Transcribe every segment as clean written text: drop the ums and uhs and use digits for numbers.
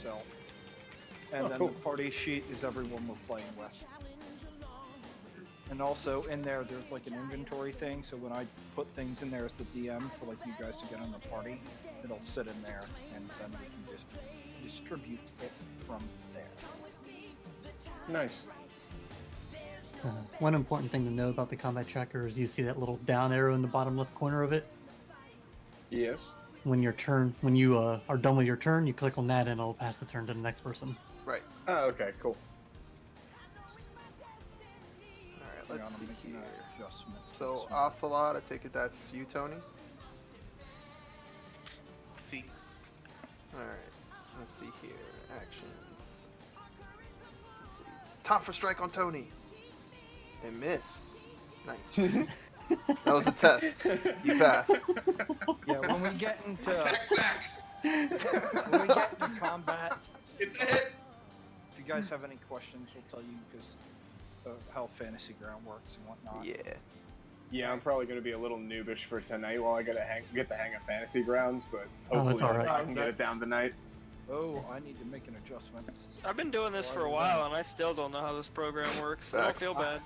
yourself. And then cool. the party sheet is everyone we're playing with. And also in there, there's like an inventory thing. So when I put things in there as the DM for like you guys to get on the party, it'll sit in there, and then we can just distribute it from there. Nice. One important thing to know about the combat tracker is you see that little down arrow in the bottom left corner of it. Yes. When you are done with your turn, you click on that and it'll pass the turn to the next person. Right. Oh, okay, cool. Alright, Hang let's on, I'm see making here. an adjustment. So, Ocelot, I take it that's you, Tony? Let's see. Alright, let's see here. Actions. Let's see. Top for strike on Tony. And miss. Nice. That was a test. You passed. Yeah, when we get into Attack back! when we get into combat, Get the hit! if you guys have any questions, we'll tell you because of how Fantasy Ground works and whatnot. Yeah. Yeah, I'm probably going to be a little noobish for tonight while I get the hang of Fantasy Grounds, but Oh, that's hopefully all right. I can get it down tonight. Oh, I need to make an adjustment. I've been doing this for a while, and I still don't know how this program works. I don't Facts. feel bad.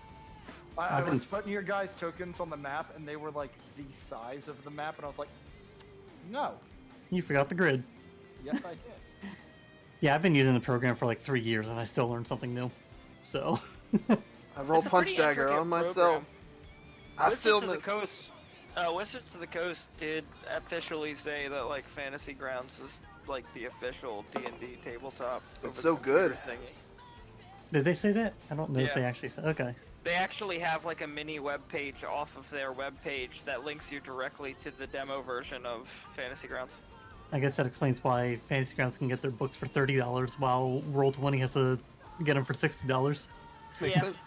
I was putting your guys' tokens on the map, and they were like the size of the map, and I was like, no. You forgot the grid. Yes, I did. Yeah, I've been using the program for like 3 years and I still learned something new. So. I rolled It's a Punch pretty Dagger intricate on myself. program. I Wizards still of the miss. Coast. Wizards of the Coast did officially say that like Fantasy Grounds is like the official D&D tabletop. It's over so the computer good. thingy. Did they say that? I don't know if Yeah. they actually said. Okay. They actually have like a mini web page off of their web page that links you directly to the demo version of Fantasy Grounds. I guess that explains why Fantasy Grounds can get their books for $30 while Roll20 has to get them for $60. Makes Yeah. sense.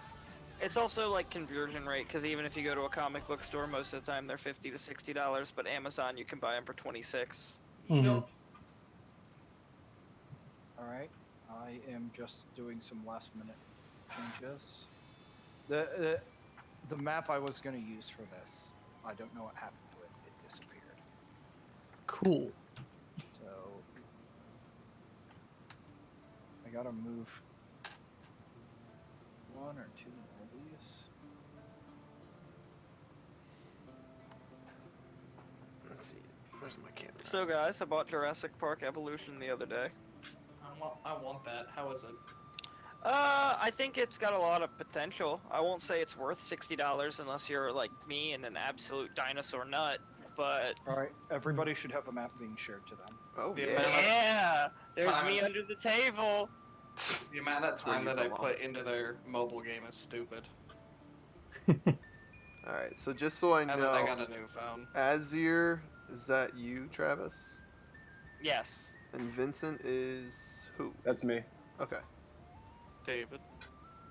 It's also like conversion rate because even if you go to a comic book store, most of the time they're $50 to $60, but Amazon you can buy them for $26. Mhm. Alright, I am just doing some last minute changes. The map I was going to use for this, I don't know what happened to it. It disappeared. Cool. So I gotta move one or two more of these. Let's see. Where's my camera? So guys, I bought Jurassic Park Evolution the other day. I want that. How is it? I think it's got a lot of potential. I won't say it's worth $60 unless you're like me and an absolute dinosaur nut, but Alright, everybody should have a map being shared to them. Oh, The yeah. amount yeah, there's Time. me under the table. The amount of where time you that I belong. put into their mobile game is stupid. Alright, so just so I And then know, I got a new phone. Azir, is that you, Travis? Yes. And Vincent is who? That's me. Okay. David.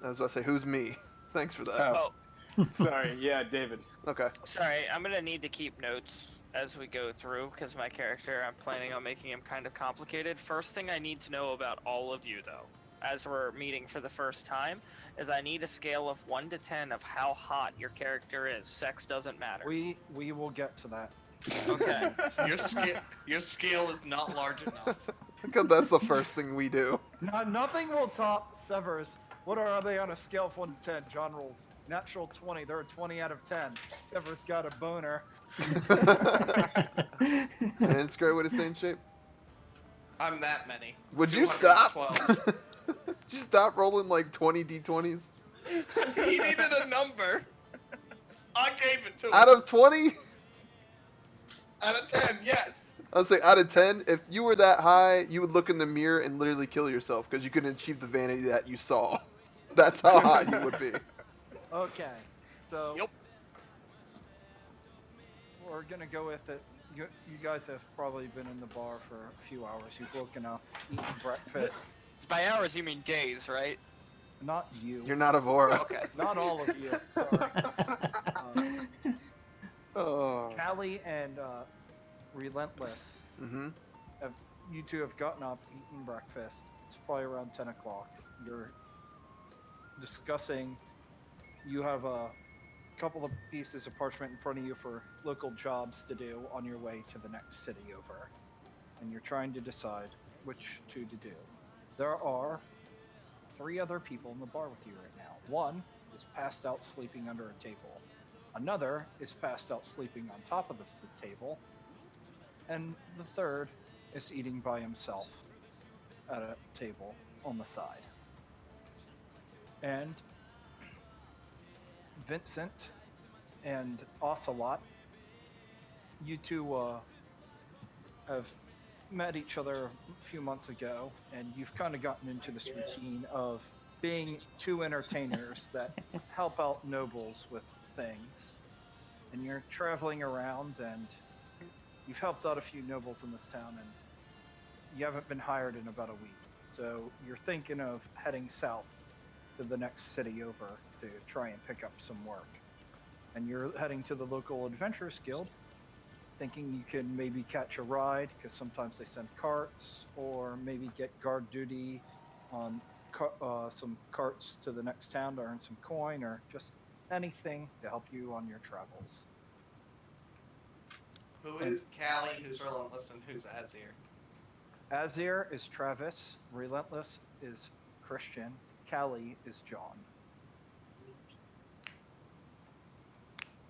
I was about to say, who's me? Thanks for that. Oh, Oh, sorry. Yeah, David. Okay. sorry, I'm gonna need to keep notes as we go through because my character, I'm planning on making him kind of complicated. First thing I need to know about all of you though, as we're meeting for the first time, is I need a scale of 1 to 10 of how hot your character is. Sex doesn't matter. We will get to that. Okay. Your scale is not large enough. Because that's the first thing we do. Nothing will top Severs. What are they on a scale of 1 to 10? John rolls natural 20. They're a 20 out of 10. Severs got a boner. And it's a great way to stay in shape. I'm that many. Would you stop? 212. Would you stop rolling like 20 d20s? He needed a number. I gave it to him. Out of 20? Out of 10, yes. I would say out of 10, if you were that high, you would look in the mirror and literally kill yourself because you couldn't achieve the vanity that you saw. That's how hot you would be. Okay, so Yep. we're gonna go with it. You guys have probably been in the bar for a few hours. You've woken up, eaten breakfast. By hours you mean days, right? Not you. You're not Avora. Okay. Not all of you. Sorry. Oh. Callie and Relentless. Mm-hmm. You two have gotten up, eaten breakfast. It's probably around 10 o'clock. You're discussing. You have a couple of pieces of parchment in front of you for local jobs to do on your way to the next city over. And you're trying to decide which two to do. There are 3 other people in the bar with you right now. One is passed out sleeping under a table. Another is passed out sleeping on top of the table. And the third is eating by himself at a table on the side. And Vincent and Ocelot, you two have met each other a few months ago, and you've kind of gotten into this routine of being 2 entertainers that help out nobles with things. And you're traveling around, and you've helped out a few nobles in this town, and you haven't been hired in about a week. So you're thinking of heading south to the next city over to try and pick up some work. And you're heading to the local Adventurers Guild, thinking you can maybe catch a ride, because sometimes they send carts, or maybe get guard duty on some carts to the next town to earn some coin, or just anything to help you on your travels. Who is Callie, who's Relentless, and who's Azir? Azir is Travis, Relentless is Christian, Callie is John.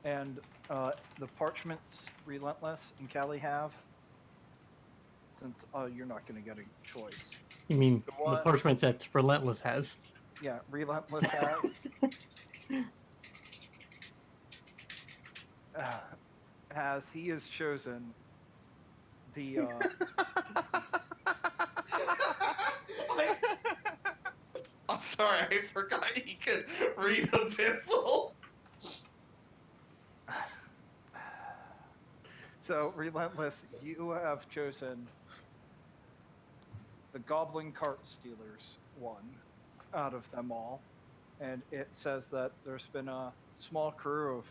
And the parchments Relentless and Callie have, since you're not going to get a choice. You mean The the one- parchments that Relentless has? Yeah, Relentless has he has chosen the I'm sorry, I forgot he could read a pencil. So, Relentless, you have chosen the Goblin Cart Stealers one out of them all. And it says that there's been a small crew of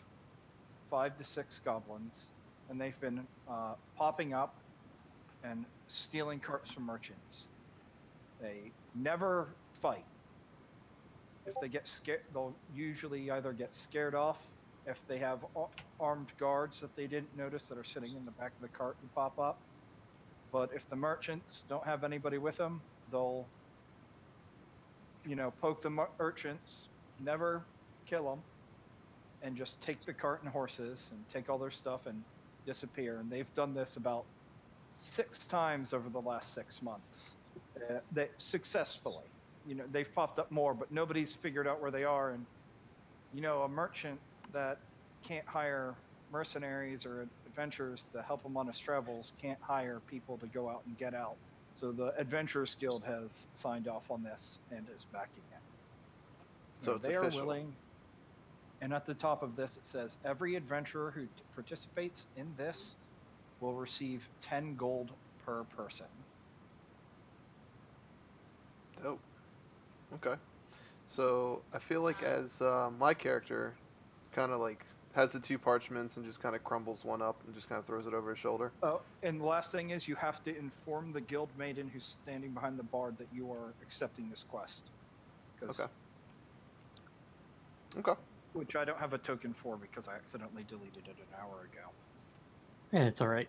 5 to 6 goblins, and they've been popping up and stealing carts from merchants. They never fight. If they get scared, they'll usually either get scared off if they have armed guards that they didn't notice that are sitting in the back of the cart and pop up. But if the merchants don't have anybody with them, they'll, poke the merchants, never kill them, and just take the cart and horses and take all their stuff and disappear. And they've done this about 6 times over the last 6 months. They successfully. They've popped up more, but nobody's figured out where they are. And a merchant that can't hire mercenaries or adventurers to help him on his travels can't hire people to go out and get out. So the Adventurers Guild has signed off on this and is backing it. So it's they official. are willing. And at the top of this, it says every adventurer who participates in this will receive 10 gold per person. Dope. Okay. So I feel like as my character kind of like has the 2 parchments and just kind of crumbles one up and just kind of throws it over his shoulder. Oh, and the last thing is you have to inform the guild maiden who's standing behind the bard that you are accepting this quest. Okay. Okay. Which I don't have a token for because I accidentally deleted it an hour ago. Yeah, it's all right.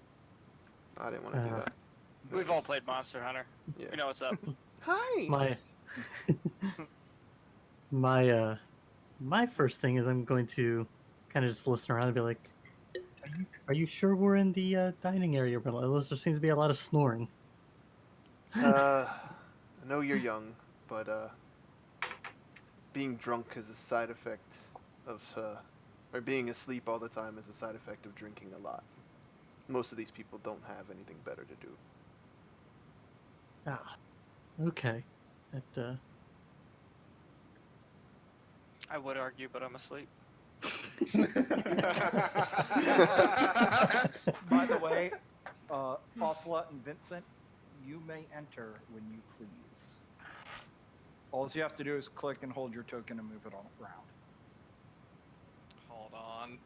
I didn't want to do that. We've all played Monster Hunter. Yeah. We know what's up. Hi. My first thing is I'm going to kind of just listen around and be like, "Are you sure we're in the dining area? But there seems to be a lot of snoring." I know you're young, but being drunk is a side effect of, or being asleep all the time is a side effect of drinking a lot. Most of these people don't have anything better to do. Ah, okay. That I would argue, but I'm asleep. By the way, Ocelot and Vincent, you may enter when you please. All you have to do is click and hold your token and move it on around. Hold on.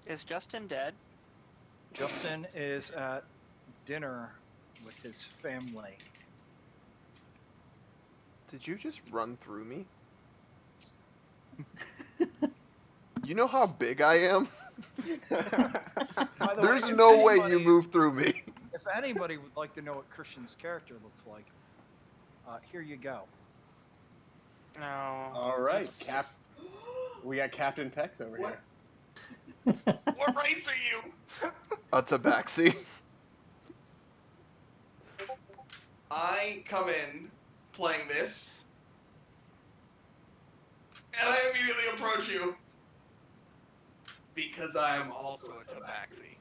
Is Justin dead? Justin is at dinner with his family. Did you just run through me? You know how big I am? By the There's way, if no way you anybody- move through me. If anybody would like to know what Christian's character looks like, here you go. No. All right, it's- we got Captain Pex over What? here. What race are you? A tabaxi. I come in playing this, and I immediately approach you because I am also a tabaxi.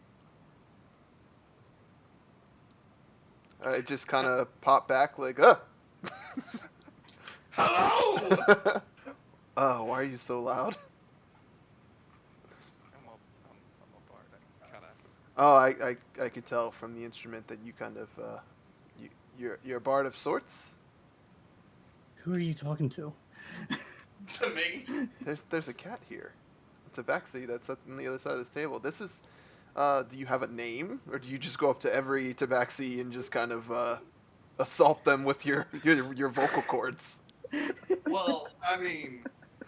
I just kind of pop back like, Hello! Oh, why are you so loud? I'm a bard. I kind of. Oh, I could tell from the instrument that you kind of you're a bard of sorts. Who are you talking to? To me. There's a cat here. It's a tabaxi that's on the other side of this table. This is do you have a name, or do you just go up to every tabaxi and just kind of assault them with your vocal cords? Well, I mean,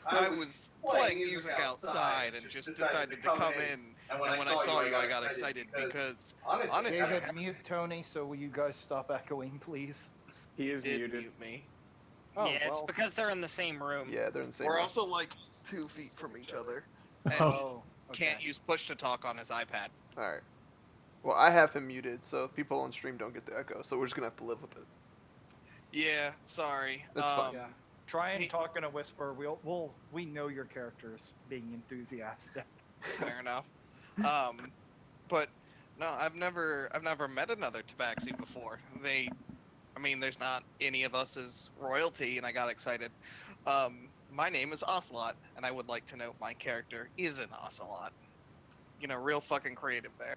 I was playing music outside and just decided to come in. And when I saw you, I got excited because honestly, David, mute Tony, so will you guys stop echoing, please? He is did muted. mute me. Oh, yeah, it's well. because they're in the same room. Yeah, they're in the same We're room. also like 2 feet from each other. And Oh, he can't okay. use push to talk on his iPad. All right. Well, I have him muted, so people on stream don't get the echo. So we're just gonna have to live with it. Yeah, sorry. That's fine. Yeah. Try and he- talk in a whisper. We know your characters being enthusiastic. Fair enough. But no, I've never met another tabaxi before. There's not any of us as royalty, and I got excited. My name is Ocelot, and I would like to note my character is an ocelot. Real fucking creative there.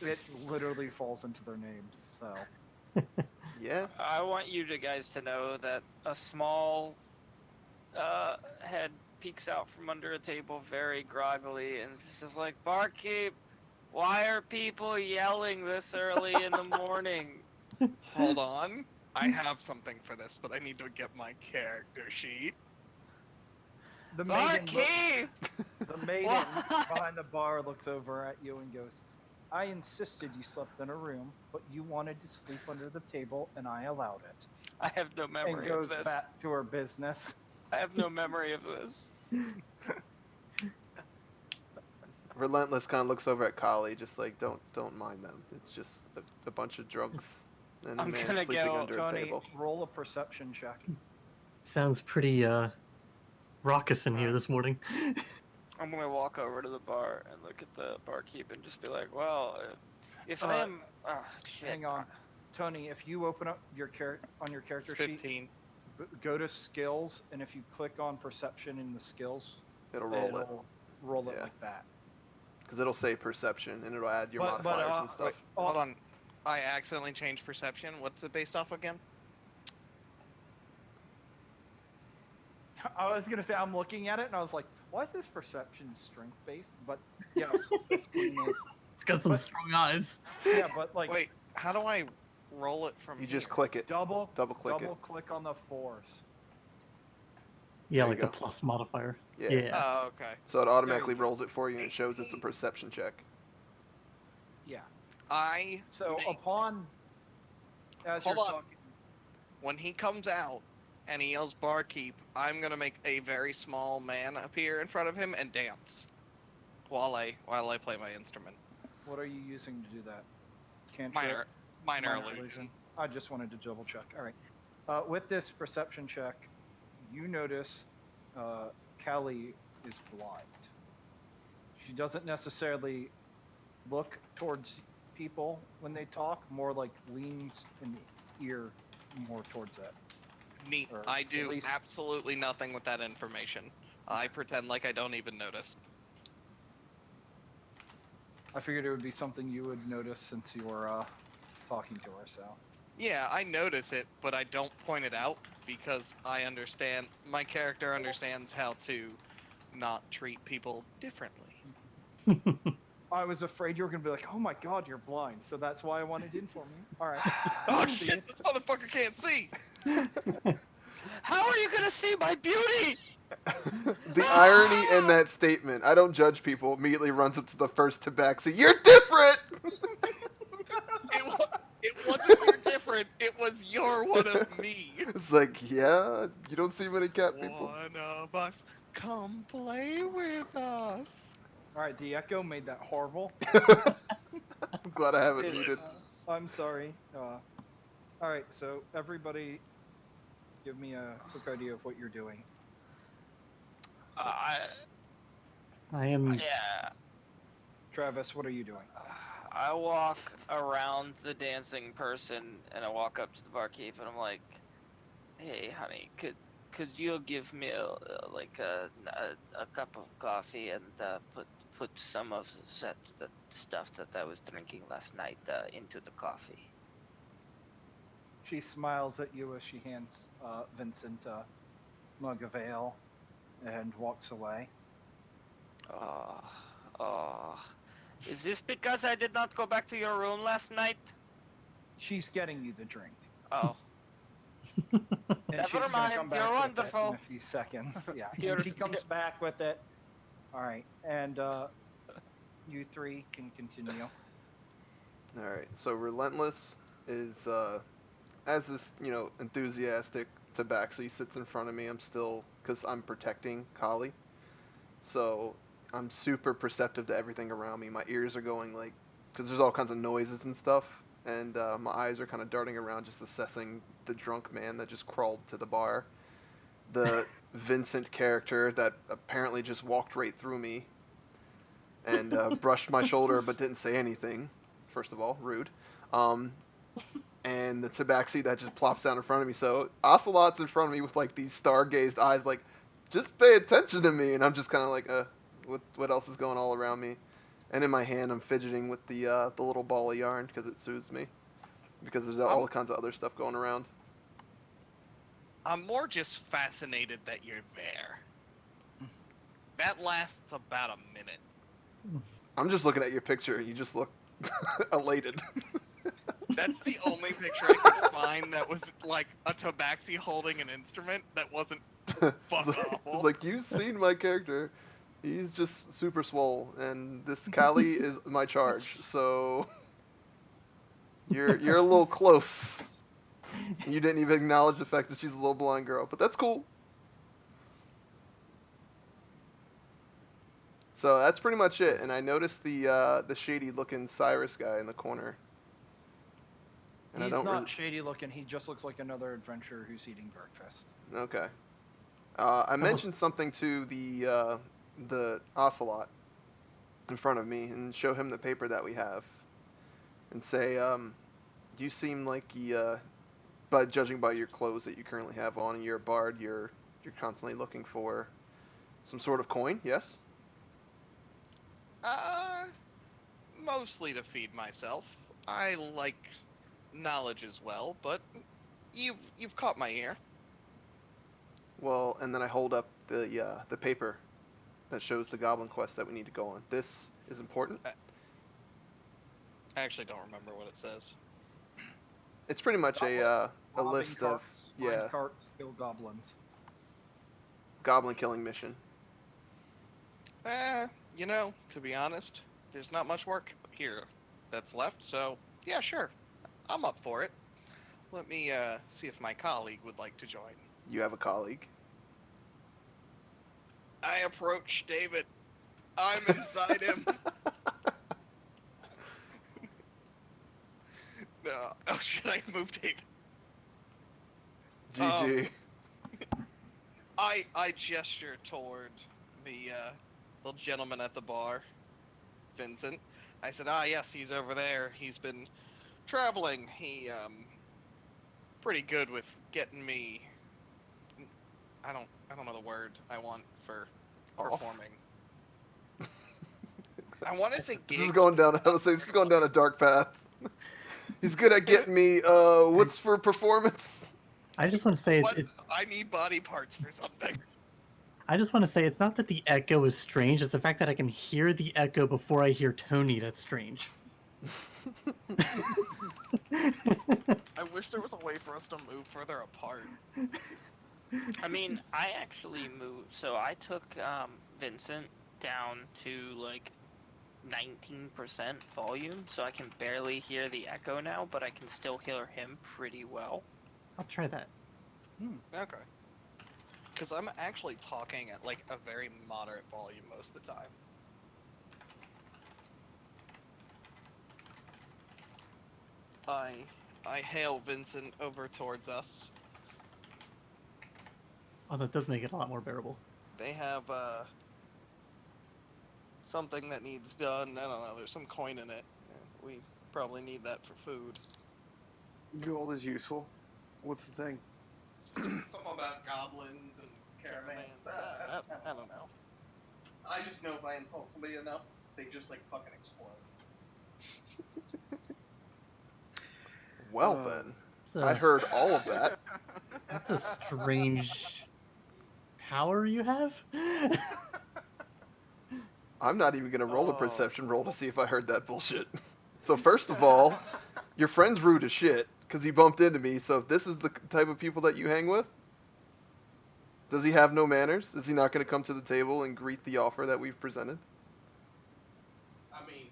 It literally falls into their names, so. Yeah. I want you guys to know that a small head peeks out from under a table very groggily and it's just like, Barkeep, why are people yelling this early in the morning? Hold on. I have something for this, but I need to get my character sheet. The maiden, Barkeep! the maiden Why? behind the bar looks over at you and goes, I insisted you slept in a room, but you wanted to sleep under the table, and I allowed it. I have no And memory of goes this. back to her business. I have no memory of this. Relentless kind of looks over at Kali, just like, don't mind them. It's just a bunch of drunks and a I'm man gonna sleeping go- under a Tony, table. roll a perception check. Sounds pretty raucous in here this morning. I'm gonna walk over to the bar and look at the barkeep and just be like, well, if I am... shit. Hang on. Tony, if you open up your on your It's character sheet, 15. go to skills, and if you click on perception in the skills, It'll roll it. roll it Yeah. like that. Because it'll say perception, and it'll add your But- modifiers but, and stuff. Wait, hold on. I accidentally changed perception. What's it based off again? I was gonna say I'm looking at it and I was like, why is this perception strength based? But yes, 15 is. It's got some But- strong eyes. Yeah, but like Wait, how do I roll it from You just here? click it. double Double-click it. click on the 4s. Yeah, There you like the go. plus modifier. Yeah. Yeah. Oh, okay. So it automatically go. rolls it for you, and it shows it's a perception check. Yeah. I So make- upon as Hold you're on. talking, when he comes out and he yells barkeep, I'm gonna make a very small man appear in front of him and dance while I play my instrument. what are you using to do that? Can't Minor illusion. I just wanted to double check. All right. With this perception check, you notice Callie is blind. She doesn't necessarily look towards people when they talk, more like leans an ear more towards it. Neat. Or I at do least- absolutely nothing with that information. I pretend like I don't even notice. I figured it would be something you would notice since you were talking to her, so. Yeah, I notice it, but I don't point it out because I understand. My character understands how to not treat people differently. I was afraid you were going to be like, oh my god, you're blind, so that's why I wanted to inform you. Alright. Oh See shit! it? This motherfucker can't see. How are you gonna see my beauty? The irony in that statement, I don't judge people, immediately runs up to the first tabaxi. You're different! It wasn't you're different. It was you're one of me. It's like, yeah, you don't see many cat people. One of us. Come play with us. All right, the echo made that horrible. I'm glad I have it This- muted. I'm sorry. All right, so everybody, give me a quick idea of what you're doing. I I am. yeah. Travis, what are you doing? I walk around the dancing person and I walk up to the barkeep and I'm like, "Hey, honey, could you give me a cup of coffee and put some of that stuff that I was drinking last night into the coffee?" She smiles at you as she hands Vincent a mug of ale and walks away. Oh. Is this because I did not go back to your room last night? She's getting you the drink. Oh. And Never she's gonna mind, come back you're with it wonderful. in a few seconds. Yeah, You're- and she comes back with it. All right, and you three can continue. Alright, so Relentless is, as this, enthusiastic tabaxi sits in front of me, I'm still, because I'm protecting Kali, so I'm super perceptive to everything around me. My ears are going, like, because there's all kinds of noises and stuff, and my eyes are kind of darting around just assessing the drunk man that just crawled to the bar, the Vincent character that apparently just walked right through me, and brushed my shoulder but didn't say anything. First of all, rude. And the tabaxi that just plops down in front of me. So Ocelot's in front of me with like these star-gazed eyes, like, just pay attention to me. And I'm just kind of like, what else is going all around me? And in my hand, I'm fidgeting with the little ball of yarn because it soothes me. Because there's all kinds of other stuff going around. I'm more just fascinated that you're there. That lasts about a minute. I'm just looking at your picture. You just look elated. That's the only picture I could find that was like a tabaxi holding an instrument that wasn't fuck awful. It's like, you've seen my character. He's just super swole, and this Callie is my charge, so you're a little close. You didn't even acknowledge the fact that she's a little blind girl, but that's cool. So that's pretty much it, and I noticed the shady looking Cyrus guy in the corner. And He's I don't not really... shady looking. He just looks like another adventurer who's eating breakfast. Okay. I mentioned something to the Ocelot in front of me and show him the paper that we have and say, you seem like by judging by your clothes that you currently have on and you're a bard, you're constantly looking for some sort of coin, yes? Mostly to feed myself. I like knowledge as well, but you've caught my ear. Well, and then I hold up the paper that shows the goblin quest that we need to go on. This is important. I actually don't remember what it says. It's pretty much a Robbing list of carts, mine carts, kill goblins. goblin killing mission. To be honest, there's not much work here that's left, so yeah, sure. I'm up for it. Let me see if my colleague would like to join. You have a colleague. I approach David. I'm inside him. No. Oh, should I move David? GG. I gesture toward the gentleman at the bar, Vincent. I said, yes, he's over there. He's been traveling. He pretty good with getting me. I don't know the word I want for Off. performing. I want to say gigs. This is going down. I would say this is going down a dark path. He's good at getting me. What's for performance? I just want to say I need body parts for something. I just want to say it's not that the echo is strange, it's the fact that I can hear the echo before I hear Tony that's strange. I wish there was a way for us to move further apart. I mean, I actually moved. So I took Vincent down to like 19% volume, so I can barely hear the echo now, but I can still hear him pretty well. I'll try that. Okay. Because I'm actually talking at like a very moderate volume most of the time. I hail Vincent over towards us. Oh, that does make it a lot more bearable. They have something that needs done. I don't know. There's some coin in it. We probably need that for food. Gold is useful. What's the thing? Something about goblins and caravans. I don't know. I just know if I insult somebody enough, they just like fucking explode. Well then, I That's heard all of that. that's a strange power you have. I'm not even gonna roll a Oh. perception roll to see if I heard that bullshit. So first of all, your friend's rude as shit because he bumped into me. So if this is the type of people that you hang with, does he have no manners? Is he not gonna come to the table and greet the offer that we've presented? I mean,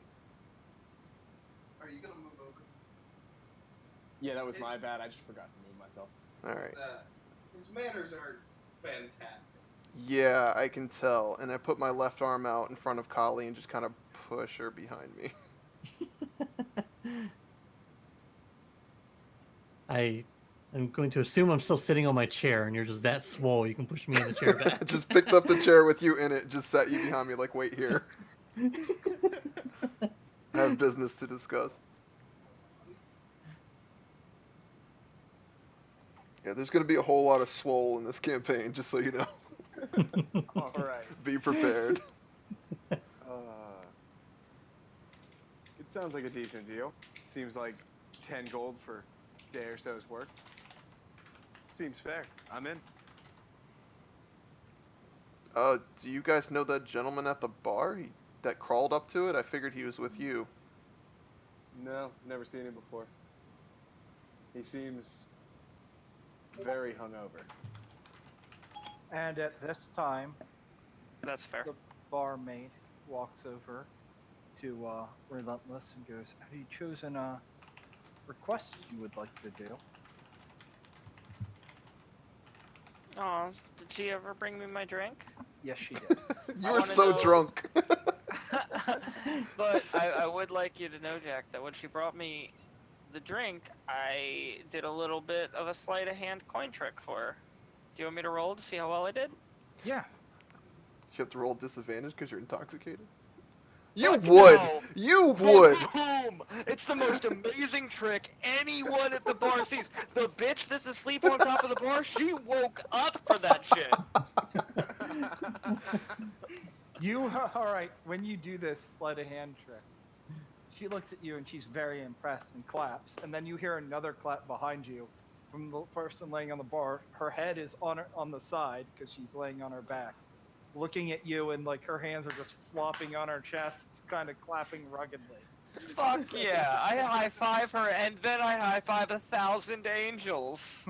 are you gonna move over? Yeah, that was my bad. I just forgot to move myself. All right. His manners are fantastic. Yeah, I can tell. And I put my left arm out in front of Kali and just kind of push her behind me. I'm going to assume I'm still sitting on my chair, and you're just that swole. You can push me in the chair back. Just picked up the chair with you in it, just sat you behind me like, wait here. I have business to discuss. Yeah, there's gonna be a whole lot of swole in this campaign, just so you know. All right. Be prepared. It sounds like a decent deal. Seems like 10 gold for a day or so's work. Seems fair. I'm in. Do you guys know that gentleman at the bar? That crawled up to it? I figured he was with you. No, never seen him before. He seems very hungover. And at this time, That's fair. the barmaid walks over to Relentless and goes, "Have you chosen a request you would like to do?" Oh, did she ever bring me my drink? Yes, she did. You I were wanna so know- drunk. But I would like you to know, Jack, that when she brought me the drink, I did a little bit of a sleight of hand coin trick for her. Do you want me to roll to see how well I did? Yeah. You have to roll disadvantage because you're intoxicated? You Fuck would! no! You would! Boom! It's the most amazing trick anyone at the bar sees. The bitch that's asleep on top of the bar, she woke up for that shit. You all right? When you do this sleight of hand trick, she looks at you and she's very impressed and claps, and then you hear another clap behind you from the person laying on the bar. Her head is on the side because she's laying on her back, looking at you, and like her hands are just flopping on her chest, kind of clapping ruggedly. Fuck yeah! I high five her, and then I high five 1,000 angels.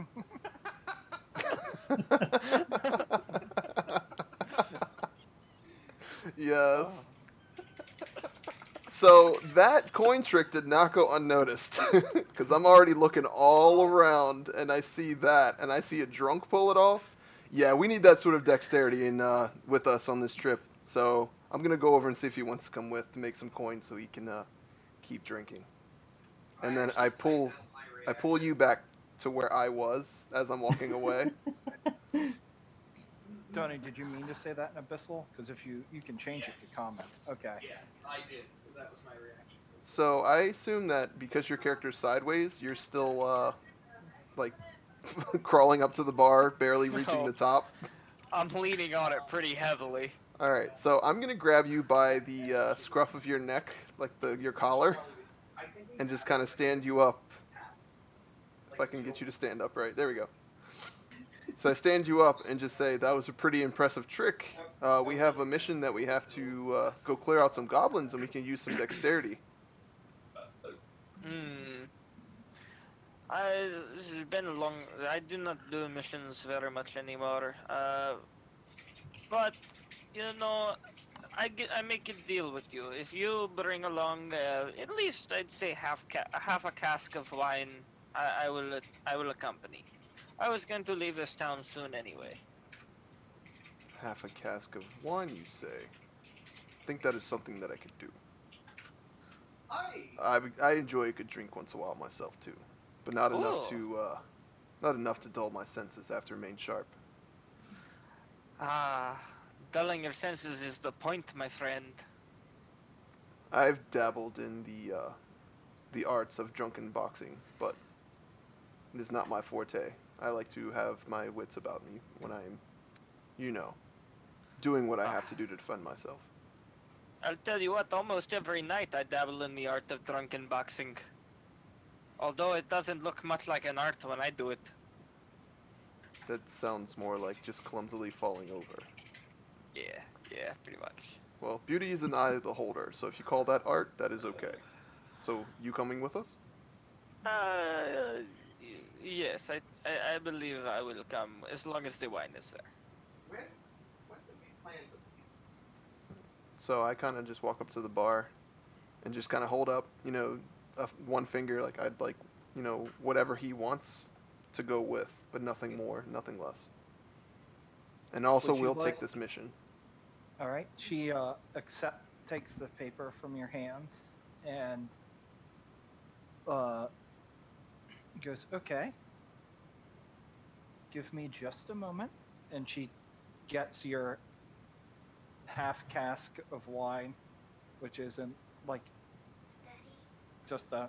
Yes. So that coin trick did not go unnoticed, because I'm already looking all around, and I see that, and I see a drunk pull it off. Yeah, we need that sort of dexterity in with us on this trip. So I'm gonna go over and see if he wants to come with to make some coins so he can keep drinking. And then I pull you back to where I was as I'm walking away. Tony, did you mean to say that in Abyssal? Because if you can change it to comment. Okay. Yes, I did, because that was my reaction. So I assume that because your character's sideways, you're still like crawling up to the bar, barely reaching No. the top. I'm leaning on it pretty heavily. All right, so I'm gonna grab you by the scruff of your neck, like your collar, and just kind of stand you up. If I can get you to stand up, right? There we go. So I stand you up and just say, that was a pretty impressive trick. We have a mission that we have to go clear out some goblins, and we can use some dexterity. It's been a long. I do not do missions very much anymore. But you know, I make a deal with you. If you bring along at least I'd say half a cask of wine, I will accompany. I was going to leave this town soon anyway. Half a cask of wine, you say? I think that is something that I could do. I enjoy a good drink once in a while myself too, but Ooh. not enough to dull my senses. I have to remain sharp. Ah, dulling your senses is the point, my friend. I've dabbled in the arts of drunken boxing, but it is not my forte. I like to have my wits about me when I'm, you know, doing what I Ah, have to do to defend myself. I'll tell you what. Almost every night I dabble in the art of drunken boxing. Although it doesn't look much like an art when I do it. That sounds more like just clumsily falling over. Yeah, yeah, pretty much. Well, beauty is an eye of the beholder, so if you call that art, that is okay. So, you coming with us? Uh, yes, I believe I will come as long as the wine is there. When did we plan to leave? So I kind of just walk up to the bar and just kind of hold up, one finger like I'd like, whatever he wants to go with, but nothing more, nothing less. And also, Would you we'll like? take this mission. All right. She takes the paper from your hands and uh goes, "Okay, give me just a moment." And she gets your half cask of wine, which isn't like just a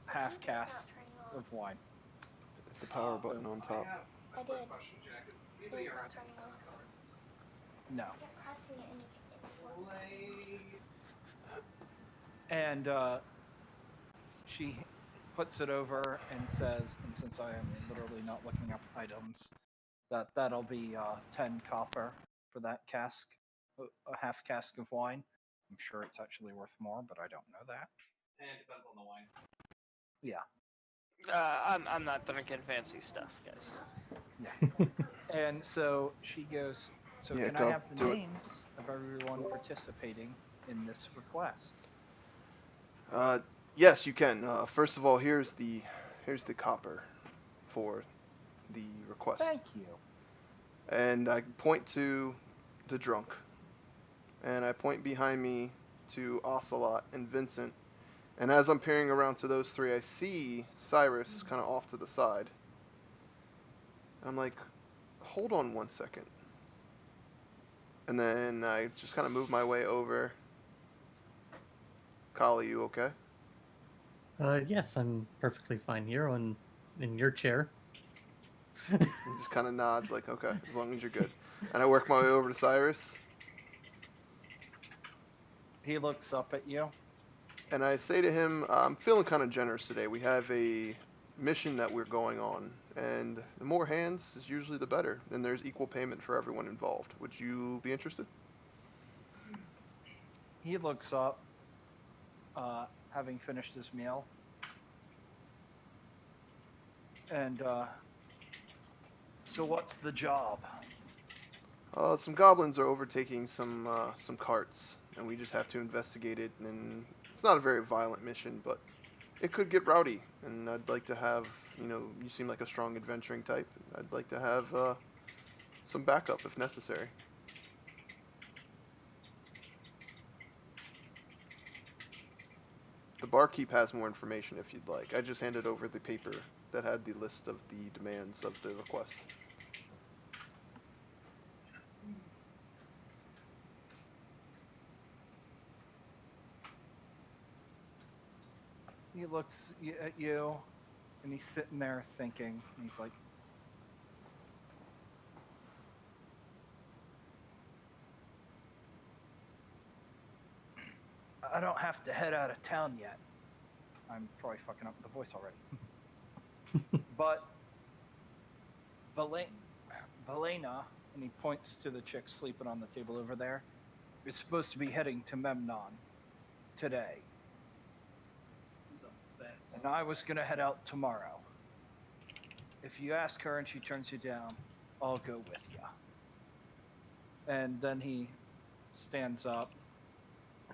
half cask of wine. Hit the power So button on top. I quick did. Question, Jack. Is anybody around cards? no. Play. And she puts it over and says, and since I am literally not looking up items, that'll be 10 copper for that cask, a half cask of wine. I'm sure it's actually worth more, but I don't know that. And it depends on the wine. Yeah, I'm not drinking fancy stuff, guys. yeah. And so she goes, so Yeah, can I go have the do it. names of everyone participating in this request? Uh, yes, you can. First of all, here's the copper for the request, Thank you. and I point to the drunk, and I point behind me to Ocelot and Vincent. And as I'm peering around to those three, I see Cyrus kind of off to the side. I'm like, hold on one second. And then I just kind of move my way over. Kali, you okay? Yes, I'm perfectly fine here on in your chair. He just kind of nods, like, okay, as long as you're good. And I work my way over to Cyrus, He looks up at you. and I say to him, I'm feeling kind of generous today. We have a mission that we're going on, and the more hands is usually the better. And there's equal payment for everyone involved. Would you be interested? He looks up, having finished his meal, and so what's the job? Some goblins are overtaking some carts, and we just have to investigate it. And it's not a very violent mission, but it could get rowdy. And I'd like to have, you seem like a strong adventuring type. I'd like to have some backup if necessary. The barkeep has more information if you'd like. I just handed over the paper that had the list of the demands of the request. He looks at you, and he's sitting there thinking, and he's like, I don't have to head out of town yet. I'm probably fucking up the voice already. But Belena, and he points to the chick sleeping on the table over there, is supposed to be heading to Memnon today. Who's a vet? And I was gonna head out tomorrow. If you ask her and she turns you down, I'll go with you. And then he stands up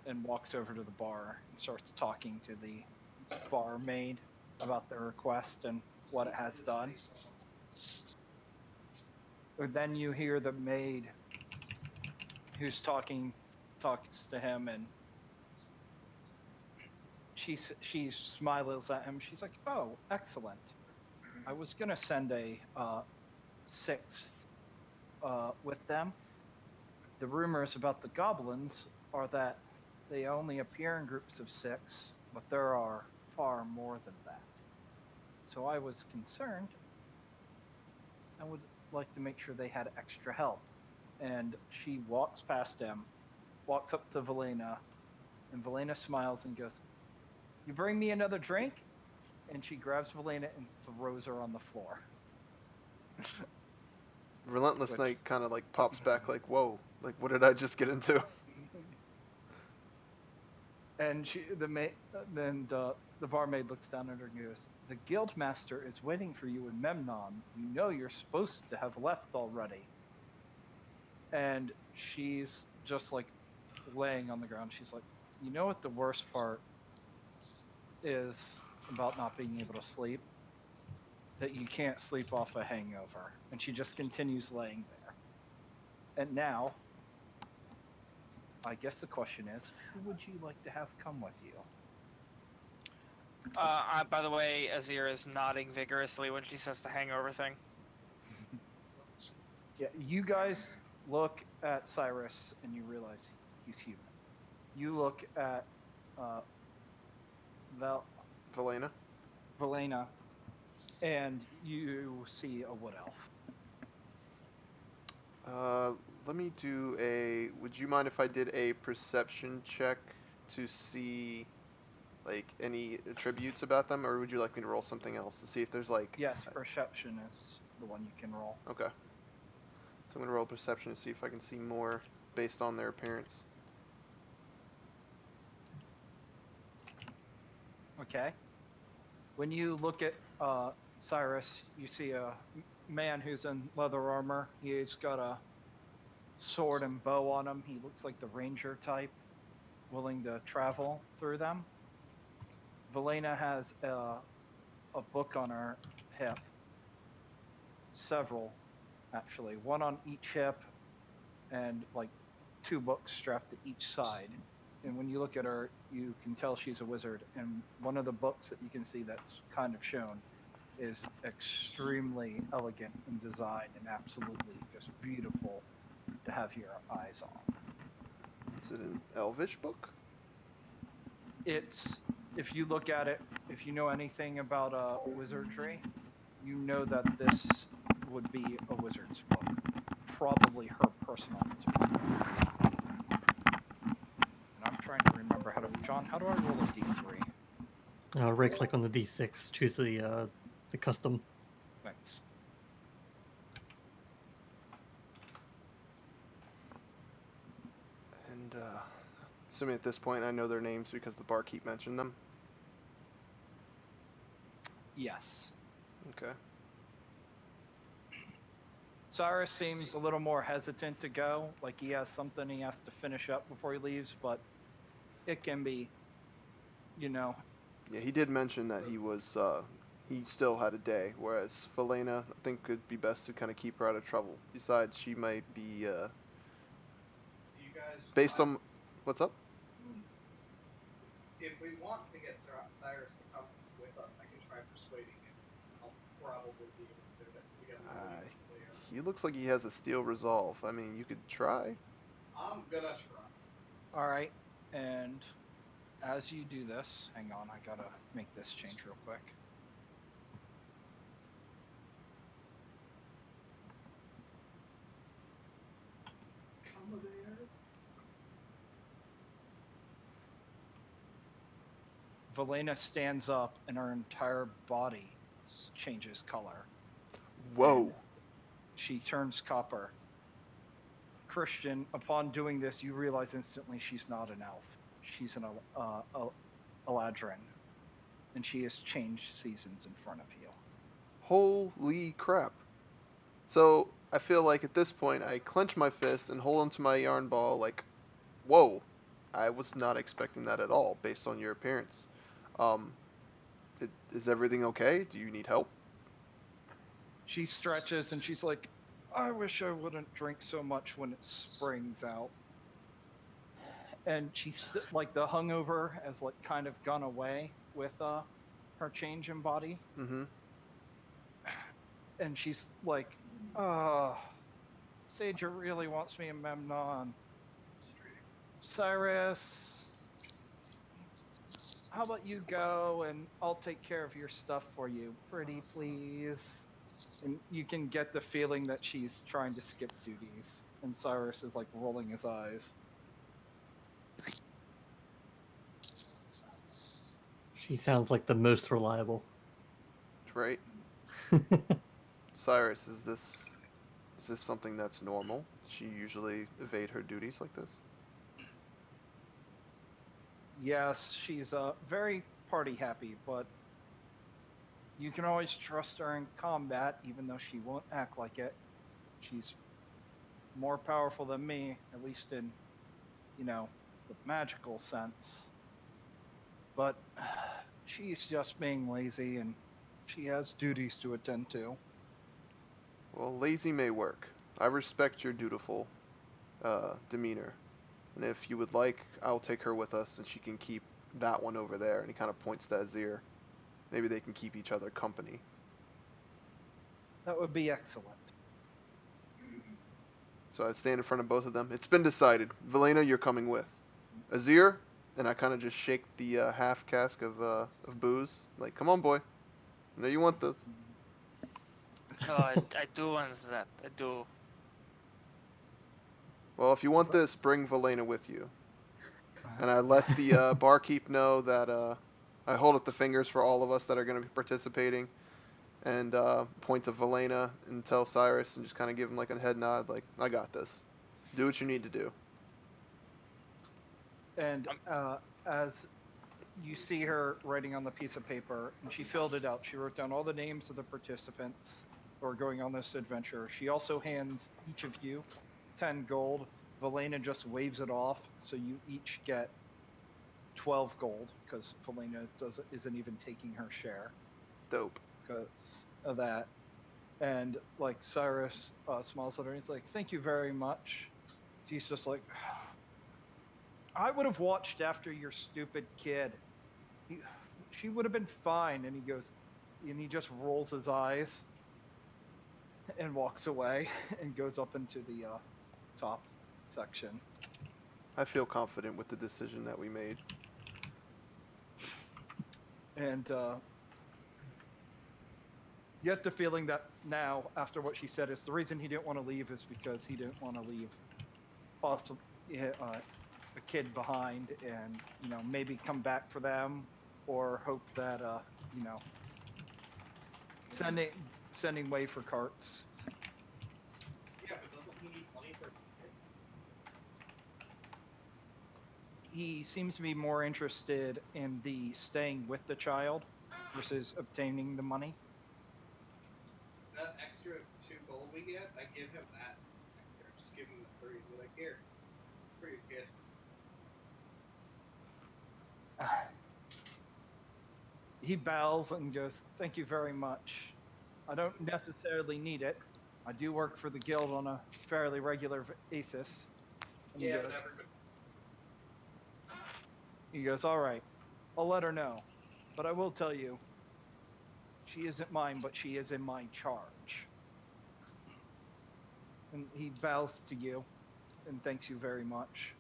and walks over to the bar and starts talking to the barmaid about the request and what it has done. And then you hear the maid who's talks to him, and she smiles at him. She's like, "Oh, excellent. I was gonna send a sixth with them. The rumors about the goblins are that they only appear in groups of 6, but there are far more than that. So I was concerned. I would like to make sure they had extra help." And she walks past him, walks up to Valena, and Valena smiles and goes, "You bring me another drink?" And she grabs Valena and throws her on the floor. Relentless Which- Knight kind of like pops back, like, "Whoa! Like, what did I just get into?" And the barmaid looks down at her and goes, "The guildmaster is waiting for you in Memnon. You know you're supposed to have left already." And she's just like laying on the ground. She's like, "You know what the worst part is about not being able to sleep? That you can't sleep off a hangover." And she just continues laying there. And now, I guess the question is, who would you like to have come with you? By the way, Azir is nodding vigorously when she says the hangover thing. Yeah, you guys look at Cyrus and you realize he's human. You look at Valena. Valena, and you see a wood elf. Let me do a. Would you mind if I did a perception check to see, like, any attributes about them, or would you like me to roll something else to see if there's like? Yes, perception is the one you can roll. Okay. So I'm gonna roll perception to see if I can see more based on their appearance. Okay. When you look at Cyrus, you see a man who's in leather armor. He's got a sword and bow on him. He looks like the ranger type, willing to travel through them. Valena has a book on her hip. Several, actually. One on each hip, and like 2 books strapped to each side. And when you look at her, you can tell she's a wizard. And one of the books that you can see that's kind of shown is extremely elegant in design and absolutely just beautiful to have your eyes on. Is it an Elvish book? It's, if you look at it, if you know anything about wizardry, you know that this would be a wizard's book. Probably her personal wizard's book. And I'm trying to remember how to, John, how do I roll a d3? Right click on the D6, choose the custom. Thanks. And assuming at this point I know their names because the barkeep mentioned them. Yes. Okay. Cyrus seems a little more hesitant to go, like he has something he has to finish up before he leaves, but it can be, you know. Yeah, he did mention that he was he still had a day, whereas Valena, I think it'd be best to kind of keep her out of trouble. Besides, she might be Do you guys? based on what's up. If we want to get Cyrus to come with us, I can try persuading him. I'll probably be able to do it. We got a really clear. He looks like he has a steel resolve. I mean, you could try. I'm gonna try. All right, and as you do this, hang on, I gotta make this change real quick. Come there. Valena stands up and her entire body changes color. Whoa. And she turns copper. Christian, upon doing this, you realize instantly she's not an elf. She's an Eladrin. and she has changed seasons in front of you. Holy crap. So I feel like at this point I clench my fist and hold onto my yarn ball like, whoa, I was not expecting that at all based on your appearance. Um, is everything okay? Do you need help? She stretches and she's like, I wish I wouldn't drink so much when it springs out. And she's like the hungover has like kind of gone away with her change in body. Mm-hmm. And she's like, Sager really wants me in Memnon. Cyrus, how about you go and I'll take care of your stuff for you, pretty please? And you can get the feeling that she's trying to skip duties. And Cyrus is like rolling his eyes. She sounds like the most reliable. Right. Cyrus, is this something that's normal? Does she usually evade her duties like this? Yes, she's very party happy, but you can always trust her in combat, even though she won't act like it. She's more powerful than me, at least in, the magical sense. But she's just being lazy, and she has duties to attend to. Well, lazy may work. I respect your dutiful demeanor. And if you would like, I'll take her with us and she can keep that one over there. And he kind of points to Azir. Maybe they can keep each other company. That would be excellent. So I stand in front of both of them. It's been decided. Velena, you're coming with. Azir, and I kind of just shake the half cask of booze. Like, come on, boy. I know you want this. Oh, I do want that. I do. Well, if you want this, bring Velena with you. And I let the barkeep know that I hold up the fingers for all of us that are going to be participating, and point to Velena and tell Cyrus and just kind of give him like a head nod, like, I got this. Do what you need to do. And as you see her writing on the piece of paper, and she filled it out. She wrote down all the names of the participants who are going on this adventure. She also hands each of you 10 gold. Velena just waves it off, so you each get 12 gold, because Velena isn't even taking her share Dope. because of that. And like Cyrus smiles at her and he's like, thank you very much. She's just like, I would have watched after your stupid kid. She would have been fine. And he just rolls his eyes and walks away and goes up into the top section. I feel confident with the decision that we made. And you get the feeling that now, after what she said, is the reason he didn't want to leave is because he didn't want to leave possibly a kid behind, and maybe come back for them, or hope that sending way for carts. Yeah, but doesn't he need money for a kid? He seems to be more interested in the staying with the child versus obtaining the money. That extra 2 gold we get, I give him that extra. Just give him the 3. Be like, here, for your kid. He bows and goes, thank you very much. I don't necessarily need it. I do work for the guild on a fairly regular basis. And Yeah, but everybody. he goes, all right, I'll let her know. But I will tell you, she isn't mine, but she is in my charge. And he bows to you and thanks you very much.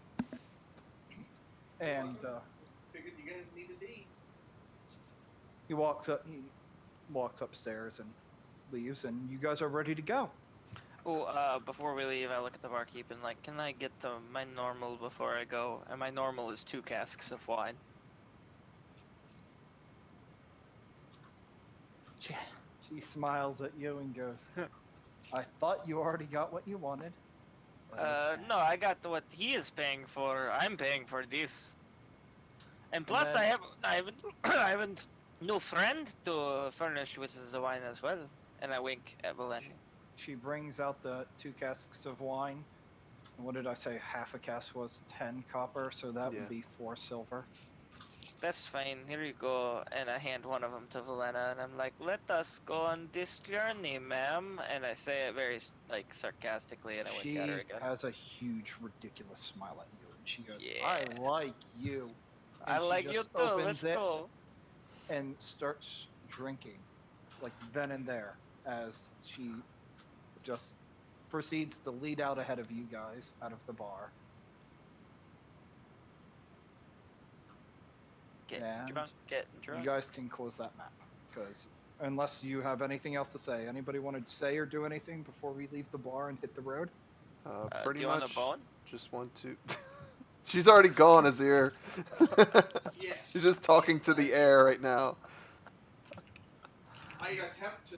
And Figured you guys needed to eat. he walks upstairs and leaves, and you guys are ready to go. Oh, before we leave, I look at the barkeep and like, can I get my normal before I go? And my normal is 2 casks of wine. She smiles at you and goes, I thought you already got what you wanted. No, I got what he is paying for. I'm paying for this. And plus, then- I haven't new friend to furnish with the wine as well. And I wink at Valenia. She brings out the 2 casks of wine. And what did I say? Half a cask was 10 copper, so that Yeah. would be 4 silver. That's fine. Here you go. And I hand one of them to Valena, and I'm like, "Let us go on this journey, ma'am." And I say it very like sarcastically, and I wink at her She again. has a huge, ridiculous smile at you, and she goes, "I Yeah, like you." I And she like you just too. Let's opens it go. and starts drinking, like then and there, as she just proceeds to lead out ahead of you guys out of the bar. Getting And drunk, getting you drunk. guys can close that map, because unless you have anything else to say, anybody want to say or do anything before we leave the bar and hit the road? Pretty Do you want a much. bone? Just want to. She's already gone, Azir. Yes. She's just talking yes, to the air right now. I attempt to.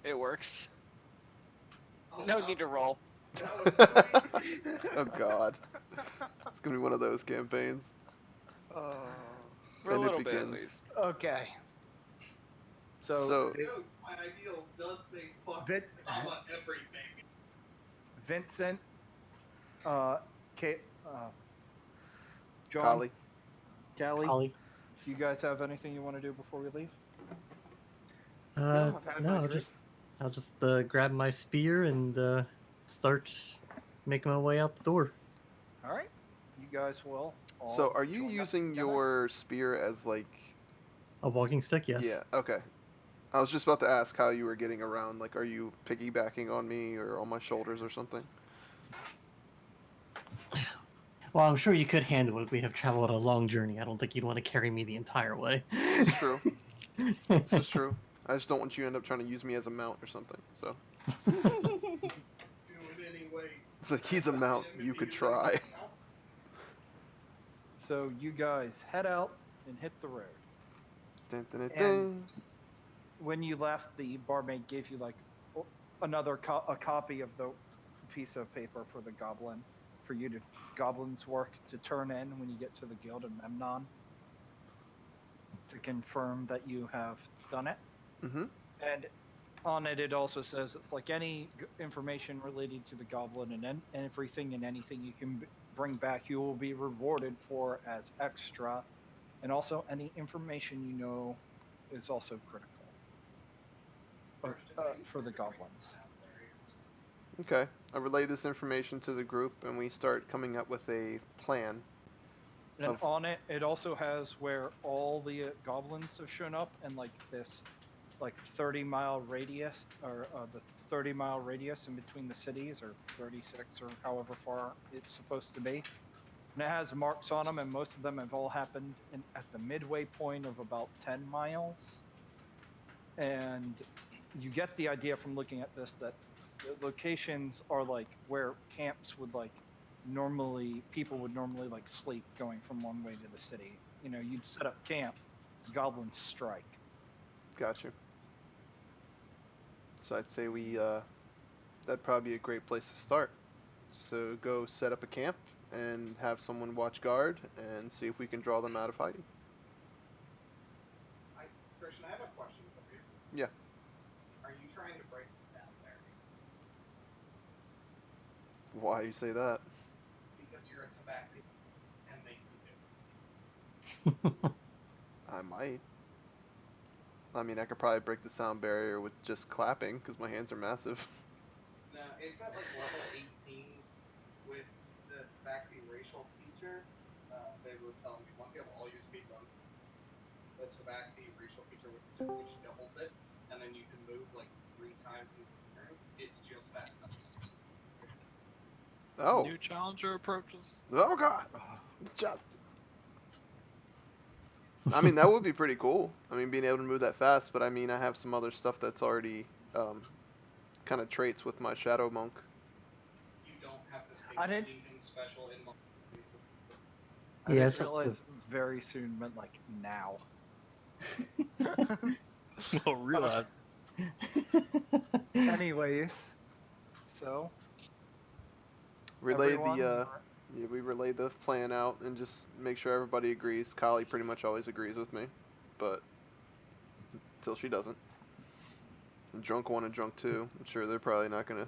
It works. Oh, No need to roll. That was sweet. Oh God. It's gonna be one of those campaigns. For a And it little bit at begins. least. Okay. So, So- Notes, my ideals does say fuck Vin- everything. Vincent, Kate, John, Kali. Callie, Holly. do you guys have anything you want to do before we leave? Uh, I've had no, my I'll drink. just grab my spear and start making my way out the door. All right. You guys will. All So are you join up using together. your spear as like? A walking stick, yes. Yeah. Okay. I was just about to ask how you were getting around. Like, are you piggybacking on me or on my shoulders or something? Well, I'm sure you could handle it. We have traveled a long journey. I don't think you'd want to carry me the entire way. It's true. This is true. I just don't want you to end up trying to use me as a mount or something. So Do it anyways. it's like he's a mount. You could try. So you guys head out and hit the road. Dun, dun, dun, And dun. when you left, the barmaid gave you like another a copy of the piece of paper for the goblin for you to goblin's work to turn in when you get to the guild of Memnon to confirm that you have done it. Mm-hmm. And on it, it also says it's like any information related to the goblin and everything and anything you can bring back, you will be rewarded for as extra. And also, any information you know is also critical for the goblins. Okay. I relay this information to the group, and we start coming up with a plan. And on it, it also has where all the goblins have shown up and like this, like 30-mile radius, or the 30-mile radius in between the cities, or 36, or however far it's supposed to be. And it has marks on them, and most of them have all happened at the midway point of about 10 miles. And you get the idea from looking at this that the locations are like where camps would like people would normally like sleep going from one way to the city. You know, you'd set up camp, goblins strike. Gotcha. So I'd say that'd probably be a great place to start. So go set up a camp and have someone watch guard and see if we can draw them out of hiding. Christian, I have a question for you. Yeah. Are you trying to break the sound barrier? Why you say that? Because you're a tabaxi and make you do. I might. I mean, I could probably break the sound barrier with just clapping because my hands are massive. No, it's at like level 18 with the tabaxi racial feature. They was telling me once you have all your speed done, the tabaxi racial feature which doubles it, and then you can move like 3 times in turn. It's just fast enough. Oh. New challenger approaches. Oh God. Just. I mean, that would be pretty cool. I mean, being able to move that fast. But I mean, I have some other stuff that's already kind of traits with my shadow monk. You don't have to take I didn't- anything special in. I Yeah, didn't it's just realize very soon meant like now. Well, realize. Anyways, so Relay everyone, the Yeah, we relay the plan out and just make sure everybody agrees. Kali pretty much always agrees with me, but until she doesn't. And drunk 1 and drunk 2, I'm sure they're probably not gonna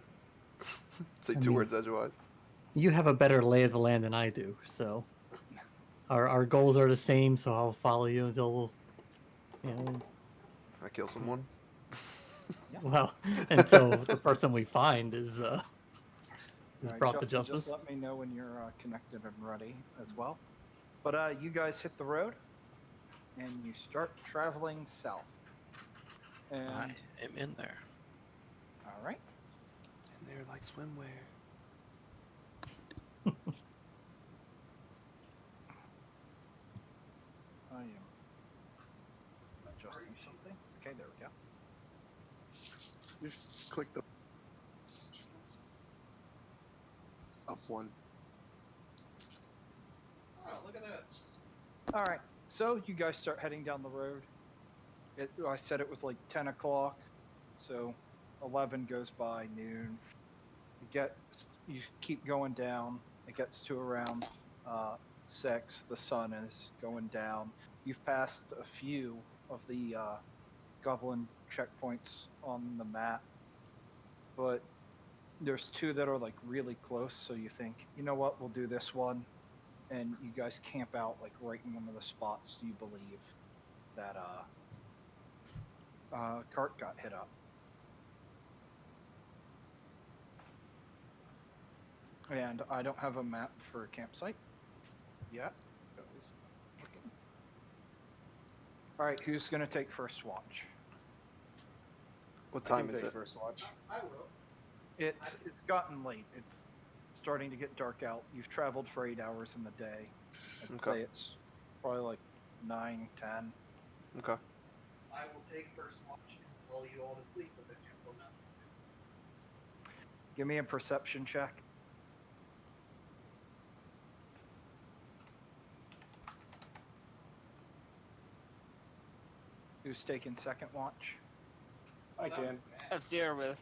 say I two mean- words edgewise. You have a better lay of the land than I do, so our goals are the same. So I'll follow you until, you know, I kill someone. well, until the person we find is Alright, brought to Justin, justice. just let me know when you're connected and ready as well. But you guys hit the road, and you start traveling south. And I am in there. all right, And they're like swimwear. I am adjusting something. Okay, there we go. Just click the up one. Oh, look at that. All right, so you guys start heading down the road. I said it was like 10 o'clock, so 11 goes by, noon. You keep going down. It gets to around 6. The sun is going down. You've passed a few of the goblin checkpoints on the map, but there's 2 that are like really close. So you think, you know what, we'll do this one, and you guys camp out like right in one of the spots you believe that cart got hit up. And I don't have a map for a campsite yet. I was looking. All right, who's gonna take first watch? What I can time is take it? first watch. I will. It's gotten late. It's starting to get dark out. You've traveled for 8 hours in the day. I'd Okay. say it's probably like 9, 10. Okay. I will take first watch and lull you all to sleep with a gentle nudge. Give me a perception check. Who's taking second watch? I can. That's Azir will.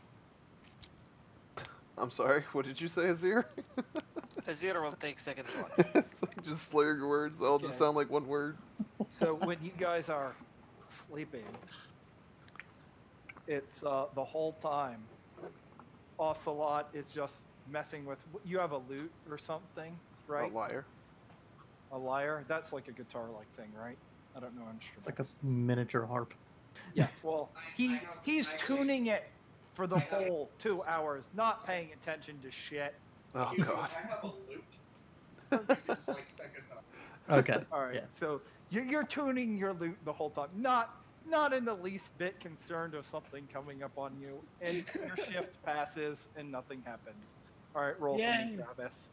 I'm sorry. What did you say, Azir? Azir will take second watch. It's like just slur your words. They all just Okay. sound like one word. So when you guys are sleeping, it's the whole time. Ocelot is just messing with. You have a lute or something, right? A liar. A lyre. That's like a guitar-like thing, right? I don't know It's like instruments. a miniature harp. Yeah. Well, I know, he's actually- tuning it for the I know. whole 2 hours, not paying attention to shit. Oh Excuse me, god. I have a lute, which is like a guitar. Okay. All right. Yeah. So you're tuning your lute the whole time, not in the least bit concerned of something coming up on you, and your shift passes and nothing happens. All right, roll for me, Yay. Travis.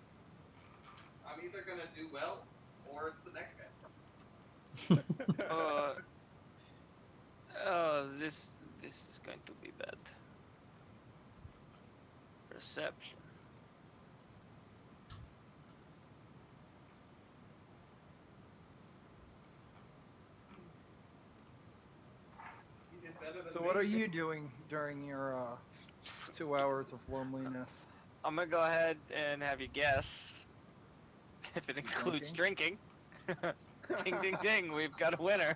I'm either gonna do well, or it's the next guy's problem. This is going to be bad. Perception. You did better than So me. what are you doing during your 2 hours of loneliness? I'm gonna go ahead and have you guess if it includes drinking. Ding ding ding, we've got a winner.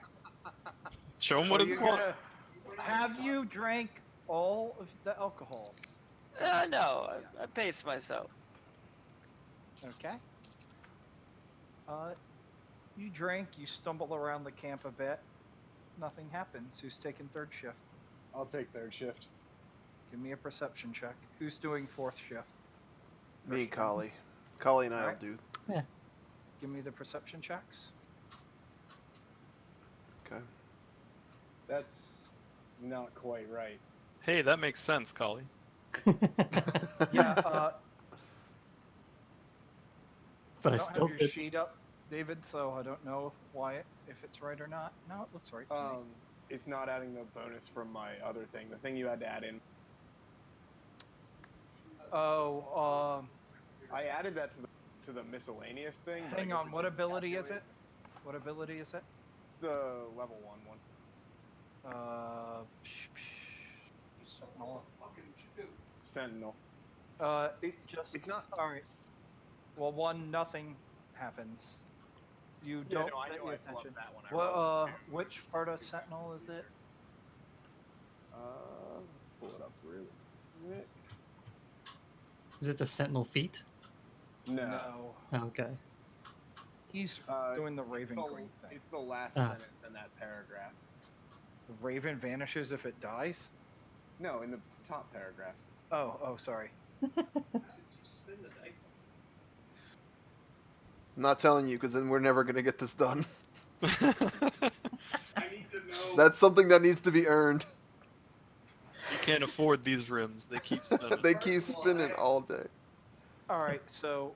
Show him what Are it's you about. gonna have you drank all of the alcohol? No, I paced myself. Okay. You drink, you stumble around the camp a bit. Nothing happens. Who's taking third shift? I'll take third shift. Give me a perception check. Who's doing fourth shift? Me and First Kali. Kali and I will Alright. do. Give me the perception checks. Okay. That's not quite right. Hey, that makes sense, Collie. Yeah, But I I don't still have your did. sheet up, David, so I don't know if it's right or not. No, it looks right to me. It's not adding the bonus from my other thing. The thing you had to add in. Oh, I added that to the miscellaneous thing. but I hang guess on. it What didn't ability is calculate. it? What ability is it? The level 1 one. Sentinel. Fucking two. Sentinel. Just It's not. all right. Well, one, nothing happens. You Yeah, don't no, I pay know I attention. flubbed that one. I Well, realized. which Farta Sentinel is it? Pull it up really quick. Is it the Sentinel feet? No. Oh, okay. He's doing the Raven Queen thing. It's the last Ah. sentence in that paragraph. The Raven vanishes if it dies? No, in the top paragraph. Oh, sorry. How did you spin the dice on? I'm not telling you, because then we're never gonna get this done. I need to know. That's something that needs to be earned. You can't afford these rims. They keep spinning. They First keep of all, spinning all day. Alright, so,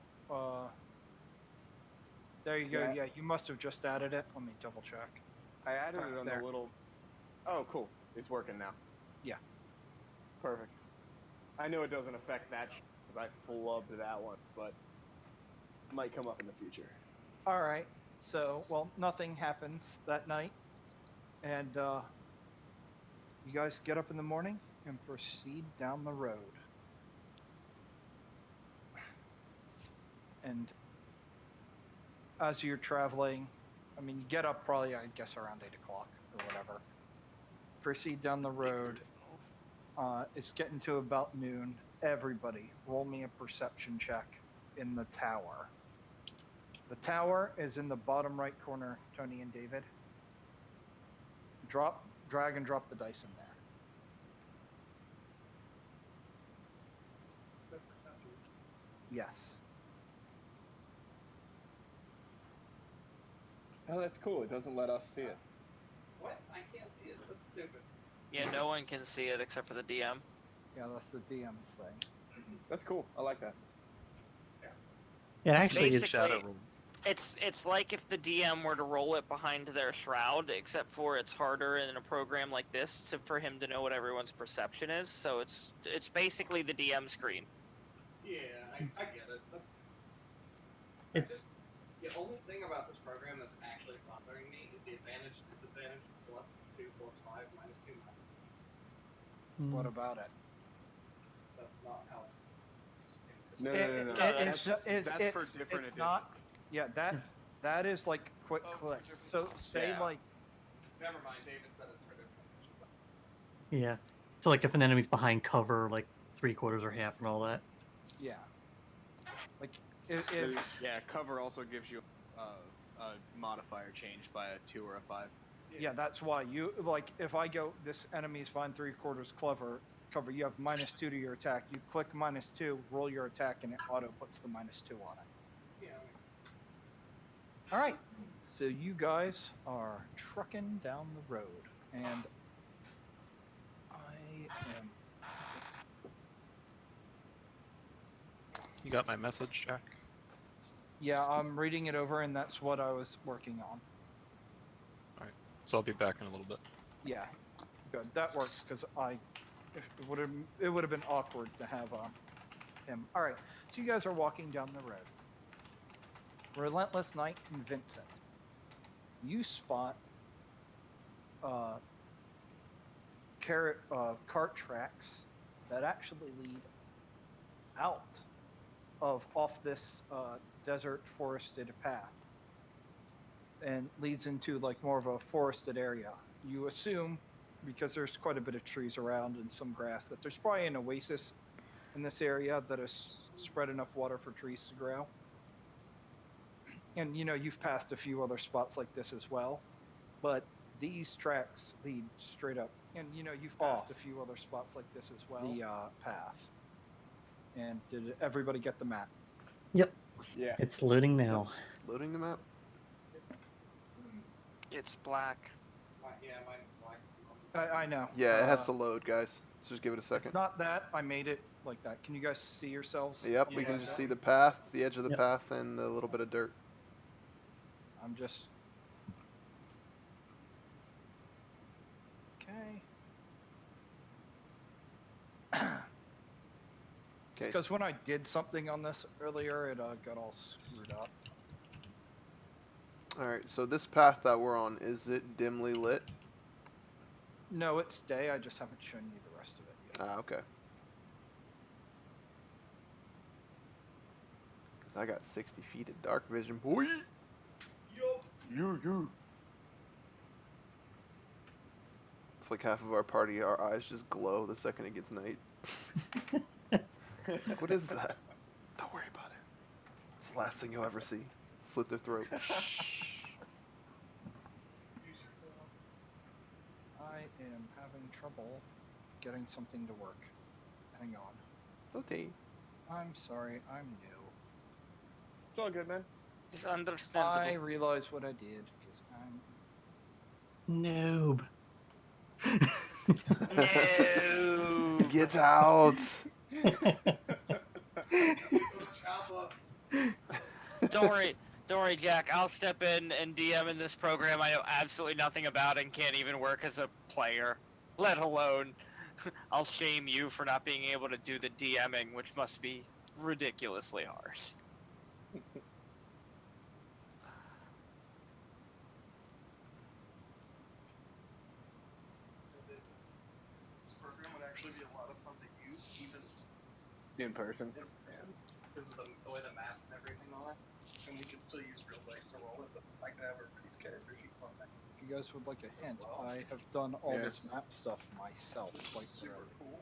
there you go. Yeah. Yeah, you must have just added it. Let me double check. I added it on There. the little. Oh, cool. It's working now. Yeah. Perfect. I know it doesn't affect that because I flubbed that one, but it might come up in the future. Alright, so, well, nothing happens that night. And, you guys get up in the morning and proceed down the road. And as you're traveling, I mean, you get up probably, I guess, around 8 o'clock or whatever. Proceed down the road. It's getting to about noon. Everybody, roll me a perception check in the tower. The tower is in the bottom right corner, Tony and David. Drag and drop the dice in there. Is that perception? Yes. Oh, that's cool. It doesn't let us see it. What? I can't see it. That's stupid. Yeah, no one can see it except for the DM. Yeah, that's the DM's thing. That's cool. I like that. It actually is. Basically, Shadow room. it's like if the DM were to roll it behind their shroud, except for it's harder in a program like this for him to know what everyone's perception is. So it's basically the DM screen. Yeah, I get it. That's. The only thing about this program that's actually bothering me is the advantage, disadvantage, +2, +5, -2, What about it? That's not how it works. No, It's for different editions. not. Yeah, that is like quick Oh, it's click. for different So editions. say Yeah. like Never mind, David said it's for different editions. Yeah. So like if an enemy's behind cover, like 3/4 or half and all that. yeah, like if Yeah, cover also gives you a modifier changed by a 2 or a 5. yeah, that's why you like if I go this enemy's behind 3/4 cover, you have -2 to your attack. You click -2, roll your attack, and it auto puts the -2 on it. Yeah, that makes sense. All right, so you guys are trucking down the road, and I am. You got my message, Jack? Yeah, I'm reading it over, and that's what I was working on. So I'll be back in a little bit. Yeah, good. That works because it would have been awkward to have him. All right, so you guys are walking down the road. Relentless Night and Vincent. You spot cart tracks that actually lead out off this desert forested path and leads into like more of a forested area. You assume, because there's quite a bit of trees around and some grass, that there's probably an oasis in this area that has spread enough water for trees to grow. And you've passed a few other spots like this as well, but these tracks lead straight up. And you've passed a few other spots like this as well. The path. And did everybody get the map? Yep. Yeah. It's loading now. Loading the map. It's black. Yeah, mine's black at the moment. I know. Yeah, it has to load, guys. So just give it a second. It's not that. I made it like that. Can you guys see yourselves? Yep, we can Yeah. just see the path, the edge of the Yep. path, and the little bit of dirt. I'm just. Okay. Okay. Because when I did something on this earlier, it got all screwed up. Alright, so this path that we're on, is it dimly lit? No, it's day. I just haven't shown you the rest of it yet. Ah, okay. I got 60 feet of dark vision, boy. You. It's like half of our party, our eyes just glow the second it gets night. It's like, what is that? Don't worry about it. It's the last thing you'll ever see. Slit their throat. I am having trouble getting something to work. Hang on. Okay. I'm sorry, I'm new. It's all good, man. It's understandable. I realize what I did, because I'm... Noob. No. Get out. Don't worry, Jack. I'll step in and DM in this program I know absolutely nothing about and can't even work as a player. Let alone, I'll shame you for not being able to do the DMing, which must be ridiculously hard. This program would actually be a lot of fun to use, even In person. because of the way the maps and everything are. And we can still use real dice to roll it, but I can have everybody's character sheets on that. If you guys would like a hint, I have done all this Yes. map stuff myself quite Super thoroughly. cool.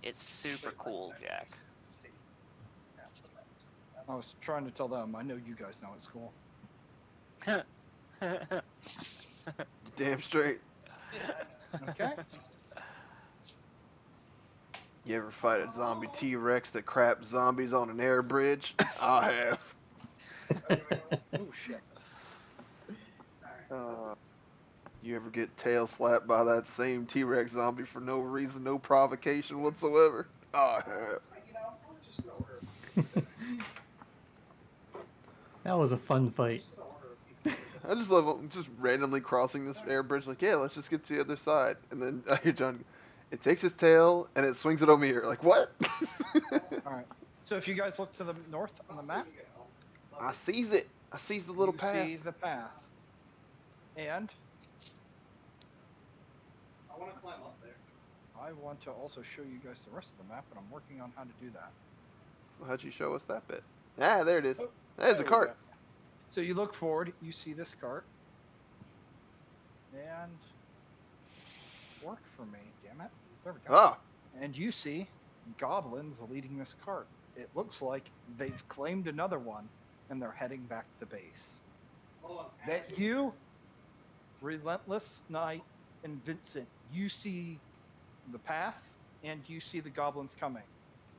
It's super cool, Jack. I was trying to tell them, I know you guys know it's cool. Damn straight. Okay? You ever fight a zombie T-Rex that craps zombies on an air bridge? I have. Oh shit. You ever get tail slapped by that same T-Rex zombie for no reason, no provocation whatsoever? I have. I'm probably just gonna order a pizza. That was a fun fight. Just gonna order a pizza. I just love just randomly crossing this air bridge, like, yeah, let's just get to the other side. And then I hear John, it takes its tail and it swings it over here. Like, what? Alright. So if you guys look to the north on the map, I sees it. I sees the little you path. see the path. And I want to climb up there. I want to also show you guys the rest of the map, and I'm working on how to do that. Well, how'd you show us that bit? Ah, there it is. Oh, There's a there we cart. go. So you look forward, you see this cart. And work for me, damn it. There we go. Ah, And you see goblins leading this cart. It looks like they've claimed another one, and they're heading back to base. Hold on. That you, Relentless Knight, and Vincent, you see the path, and you see the goblins coming.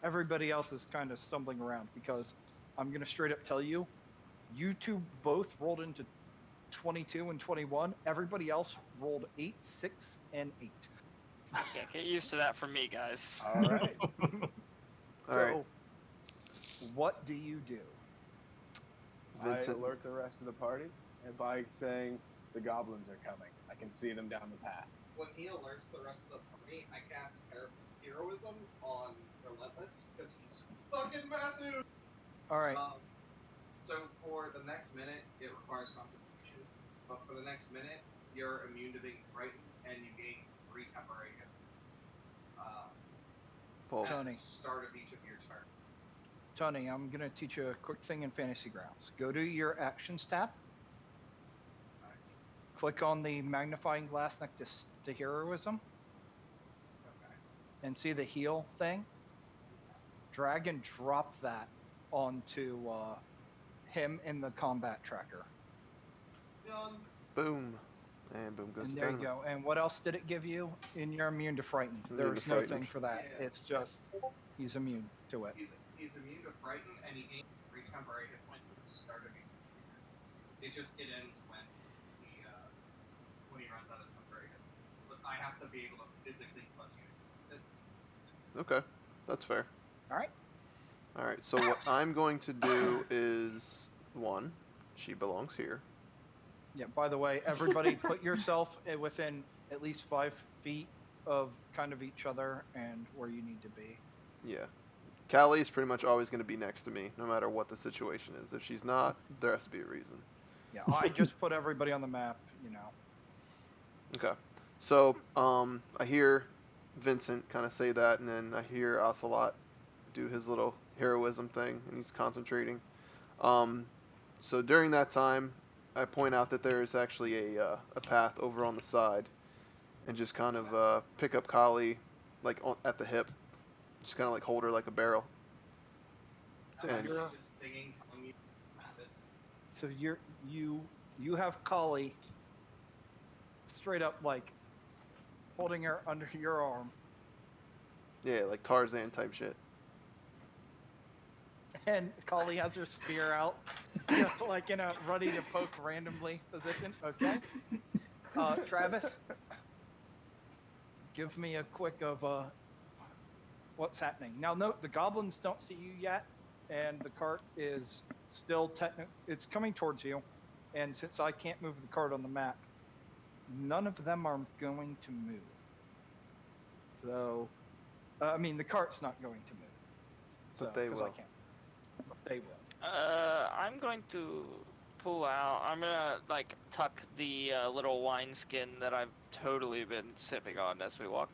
Everybody else is kind of stumbling around, because I'm going to straight up tell you, you two both rolled into 22 and 21. Everybody else rolled 8, 6, and 8. Can't get used to that from me, guys. All right. all right. So, what do you do? I Vincent. alert the rest of the party and by saying the goblins are coming. I can see them down the path. When he alerts the rest of the party, I cast Heroism on Relentless because he's fucking massive. All right. So for the next minute, it requires concentration, but for the next minute, you're immune to being frightened, and you gain 3 temporary hit Well, at Tony. the start of each of your turns. Tony, I'm going to teach you a quick thing in Fantasy Grounds. Go to your Actions tab. Click on the magnifying glass next to Heroism. Okay. And see the heal thing. Drag and drop that onto him in the combat tracker. Done. boom. And boom goes And the there you dynamite. go. And what else did it give you? And you're immune to frightened. Immune to There's no frightened. thing for that. Yeah. It's just he's immune to it. He's immune to frighten, and he gains 3 temporary hit points at the start of each turn. It ends when he runs out of temporary hit points. But I have to be able to physically touch you. Okay, that's fair. All right. All right, so what I'm going to do is, one, she belongs here. Yeah, by the way, everybody put yourself within at least 5 feet of kind of each other and where you need to be. Yeah. Callie is pretty much always going to be next to me, no matter what the situation is. If she's not, there has to be a reason. Yeah, I just put everybody on the map, you know. Okay. So, I hear Vincent kind of say that, and then I hear Ocelot do his little heroism thing, and he's concentrating. So during that time, I point out that there is actually a path over on the side, and just kind of pick up Kali, like at the hip, just kind of like hold her like a barrel. I'm And- actually just singing, telling you this. So you have Kali straight up like holding her under your arm, Yeah, like Tarzan type shit. and Kali has her spear out, just like in a ready to poke randomly position. Okay. Travis, give me a quick of what's happening. Now, note the goblins don't see you yet, and the cart is still it's coming towards you, and since I can't move the cart on the map, none of them are going to move. So, I mean, the cart's not going to move. But they 'cause will. I can't. But they will. I'm going to pull out. I'm gonna like tuck the little wineskin that I've totally been sipping on as we walk,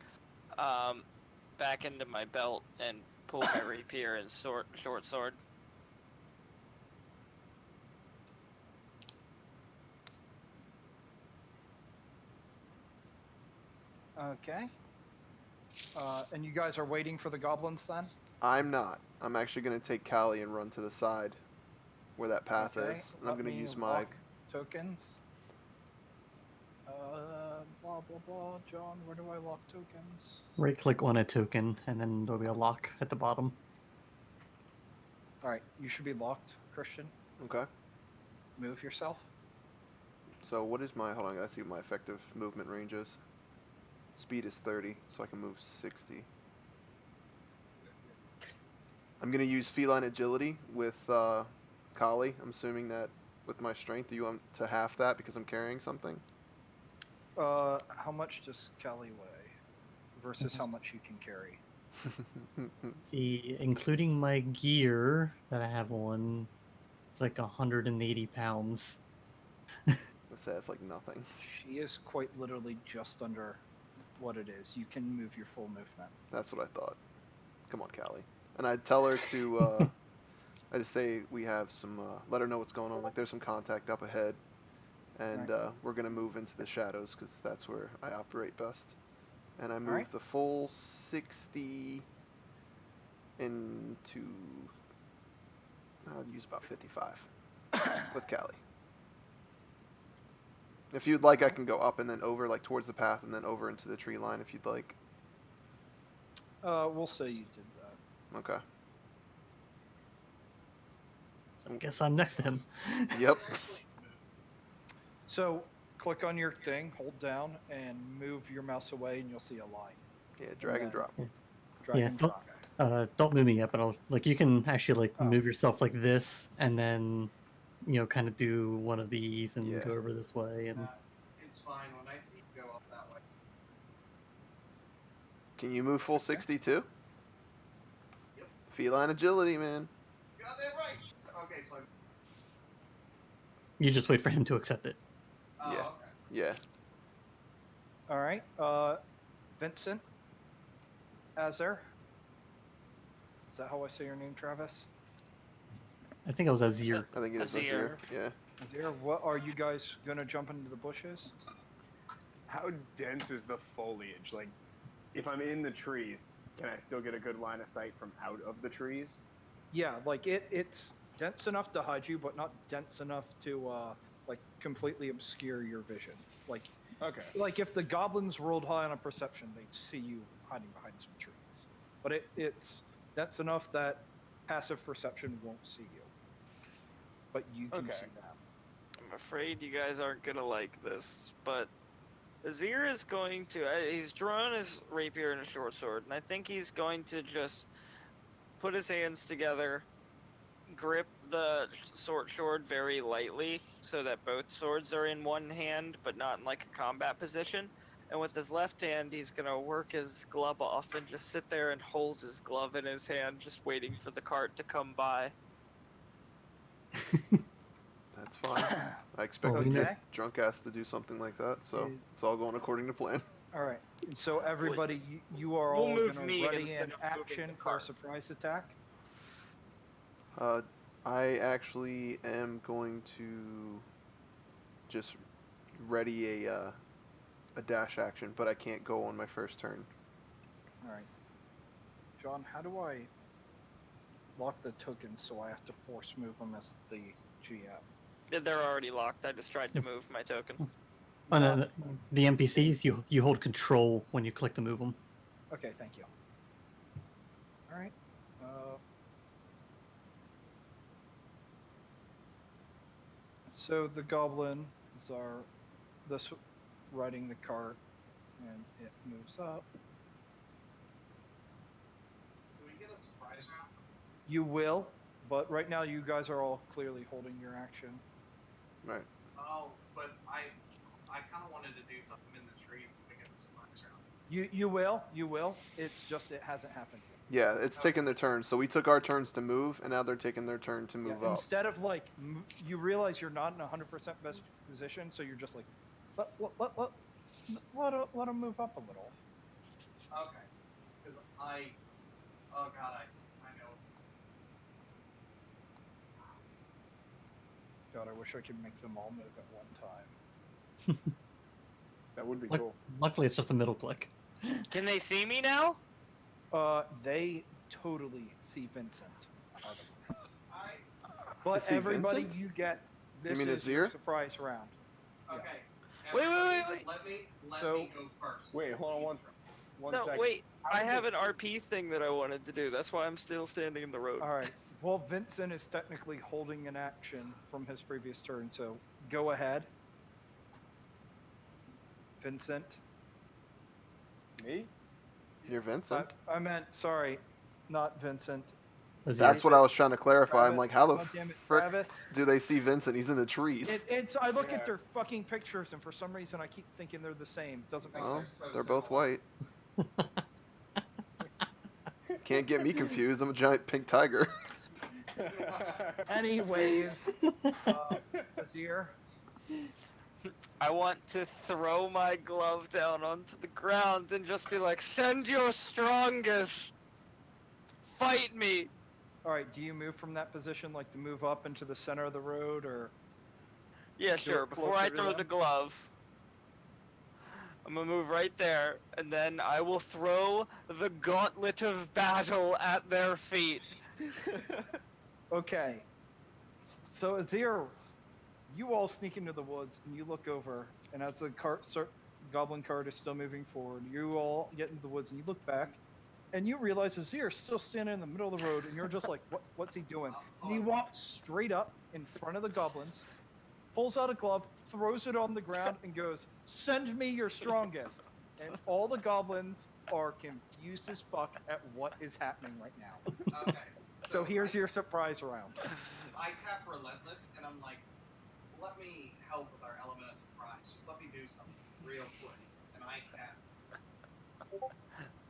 back into my belt and pull my rapier and short sword. Okay. And you guys are waiting for the goblins then? I'm not. I'm actually gonna take Kali and run to the side, where that path Okay. is, and I'm Let gonna me use my. lock tokens. Blah blah blah. John, where do I lock tokens? Right click on a token, and then there'll be a lock at the bottom. All right, you should be locked, Christian. Okay. Move yourself. So what is my? Hold on, I gotta see what my effective movement range is. Speed is 30, so I can move 60. I'm gonna use feline agility with Kali. I'm assuming that with my strength, do you want to half that because I'm carrying something? How much does Kelly weigh versus how much you can carry? See, including my gear that I have on, it's like 180 pounds. Let's say it's like nothing. She is quite literally just under what it is. You can move your full movement. That's what I thought. Come on, Callie. And I'd tell her to, I just say we have some, let her know what's going on. Like there's some contact up ahead, and we're gonna move into the shadows because that's where I operate best. And I move Alright. the full 60 into, I'll use about 55 with Callie. If you'd like, I can go up and then over, like towards the path, and then over into the tree line if you'd like. We'll say you did that. Okay. So I guess I'm next to him. Yep. So click on your thing, hold down, and move your mouse away, and you'll see a line. Yeah, drag and then- drop. Drag Yeah, and drop. Don't move me yet, but I'll like you can actually like Oh. move yourself like this, and then kind of do one of these and Yeah. go over this way, and It's fine when I see you go up that way. Can you move full Okay. 60 too? Yep. Feline agility, man. Goddamn right. Okay, so I'm. you just wait for him to accept it. Oh, Yeah. okay. Yeah. All right. Vincent. Azar. Is that how I say your name, Travis? I think it was Azir. I think it is Azir. Azir. Yeah. Azir, what are you guys gonna jump into the bushes? How dense is the foliage? Like, if I'm in the trees, can I still get a good line of sight from out of the trees? Yeah, like it's dense enough to hide you, but not dense enough to like completely obscure your vision. Okay. Like if the goblins rolled high on a perception, they'd see you hiding behind some trees. But it's dense enough that passive perception won't see you. But you can Okay. see them. I'm afraid you guys aren't gonna like this, but Azir is going to. He's drawn his rapier and a short sword, and I think he's going to just put his hands together, grip the short sword very lightly, so that both swords are in one hand, but not in like a combat position. And with his left hand, he's gonna work his glove off and just sit there and hold his glove in his hand, just waiting for the cart to come by. That's fine. I expect Well, to we know- get drunk ass to do something like that, so Is- it's all going according to plan. All right. And so everybody, you are We'll all move gonna me ready instead in of moving action the for a cart. surprise attack. I actually am going to just ready a dash action, but I can't go on my first turn. All right. John, how do I lock the tokens so I have to force move them as the GM? They're already locked. I just tried to move my token. Oh, no, the NPCs, you hold control when you click to move them. Okay, thank you. All right. So the goblins are riding the cart, and it moves up. Do we get a surprise round? You will, but right now you guys are all clearly holding your action. Right. Oh, but I kind of wanted to do something in the trees and we get a surprise round. You will. It's just it hasn't happened yet. Yeah, it's taking their turn. So we took our turns to move, and now they're taking their turn to move up. Instead of like, you realize you're not in 100% best position, so you're just like, let them move up a little. Okay, because oh god, I know. God, I wish I could make them all move at one time. That would be cool. Luckily, it's just a middle click. Can they see me now? They totally see Vincent. I But see everybody, Vincent? you get this mean is your Azir? surprise round. okay. Wait. Let me So- go first. Wait, hold on one No, second. wait. How I did have they- an RP thing that I wanted to do. That's why I'm still standing in the road. All right. Well, Vincent is technically holding an action from his previous turn, so go ahead. Vincent. Me? You're Vincent? I meant, sorry, not Vincent. That's what I was trying to clarify. I'm Travis. like, how the God damn it, frick Travis. do they see Vincent? He's in the trees. I look Yeah. at their fucking pictures, and for some reason I keep thinking they're the same. Doesn't make Well, sense. so they're both similar. white. Can't get me confused. I'm a giant pink tiger. Anyways, Azir. I want to throw my glove down onto the ground and just be like, send your strongest! Fight me! All right, do you move from that position, like to move up into the center of the road, or? Yeah, Do sure. it Before I closer to throw them? the glove, I'm gonna move right there, and then I will throw the gauntlet of battle at their feet. Okay. So Azir, you all sneak into the woods, and you look over, and as the goblin cart is still moving forward, you all get into the woods, and you look back, and you realize Azir's still standing in the middle of the road, and you're just like, what's he doing? And he walks straight up in front of the goblins, pulls out a glove, throws it on the ground, and goes, "Send me your strongest." And all the goblins are confused as fuck at what is happening right now. Okay. So here's your surprise round. I tap Relentless, and I'm like, let me help with our element of surprise. Just let me do something real quick. And I cast.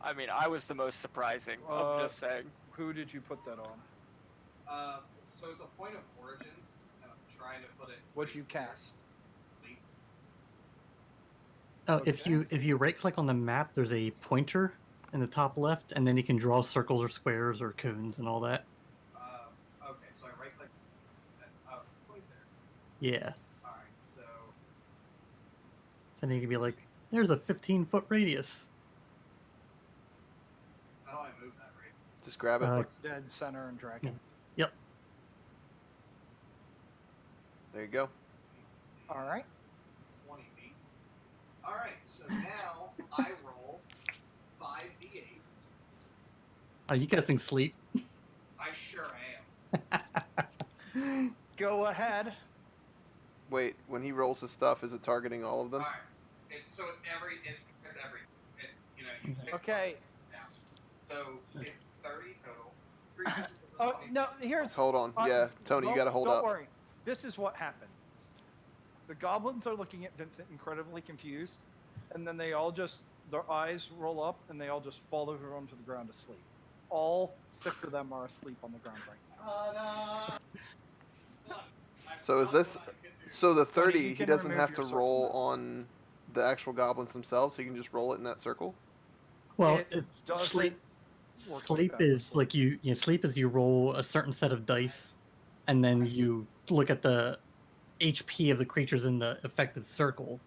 I mean, I was the most surprising. I'm just saying. Who did you put that on? So it's a point of origin, and I'm trying to put it. What'd you cast? Sleep. Oh, Okay. if you right click on the map, there's a pointer in the top left, and then you can draw circles or squares or cones and all that. Okay, so I right click. Pointer. Yeah. All right, so. So then you can be like, there's a 15-foot radius. How do I move that right? Just grab it. Dead center and drag it. Yep. There you go. All right. 20 feet. All right, so now I roll 5d8s. Are you guessing sleep? I sure am. Go ahead. Wait, when he rolls his stuff, is it targeting all of them? All right. It's everything. You pick Okay. one down. So it's 30 total. Creatures with Oh 20. no! Here's. Hold on. Yeah, Tony, you gotta hold don't up. worry. This is what happened. The goblins are looking at Vincent incredibly confused, and then they all just, their eyes roll up, and they all just fall over onto the ground asleep. All 6 of them are asleep on the ground right now. So is this? So the 30, you he can doesn't remove have your to circle roll now. on the actual goblins themselves, so you can just roll it in that circle? Well, It it's doesn't sleep. work like Sleep that for is sleep. like you sleep is you roll a certain set of dice, and then you look at the HP of the creatures in the affected circle.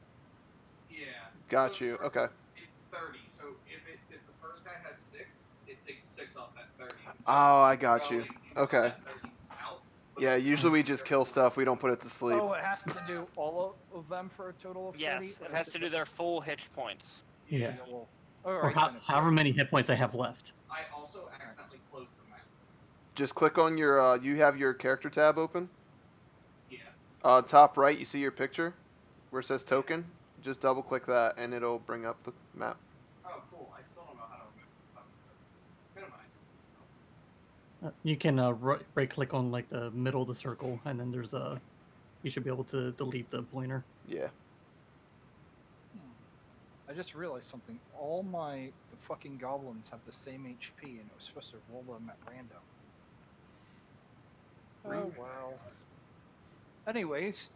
Yeah. Got So you. it starts Okay. with- It's 30. So if the first guy has 6, it takes 6 off that 30. Just Oh, I got you. going until Okay. that 30 out. But Yeah, the usually we first just player kill who stuff. rolls We don't put it to sleep. Oh, it has to do all of them for a total of 30? Yes, it has to do their full hit points. Yeah. Well, Or alright then. however many hit points I have left. I also accidentally closed the map. Just click on your, you have your character tab open? Yeah. Top right, you see your picture? Where it says token? Just double click that and it'll bring up the map. Oh, cool. I still don't know how to minimize. You can right click on like the middle of the circle, and then there's a. You should be able to delete the pointer. Yeah. I just realized something. All the fucking goblins have the same HP, and it was supposed to roll them at random. Oh well. Anyways,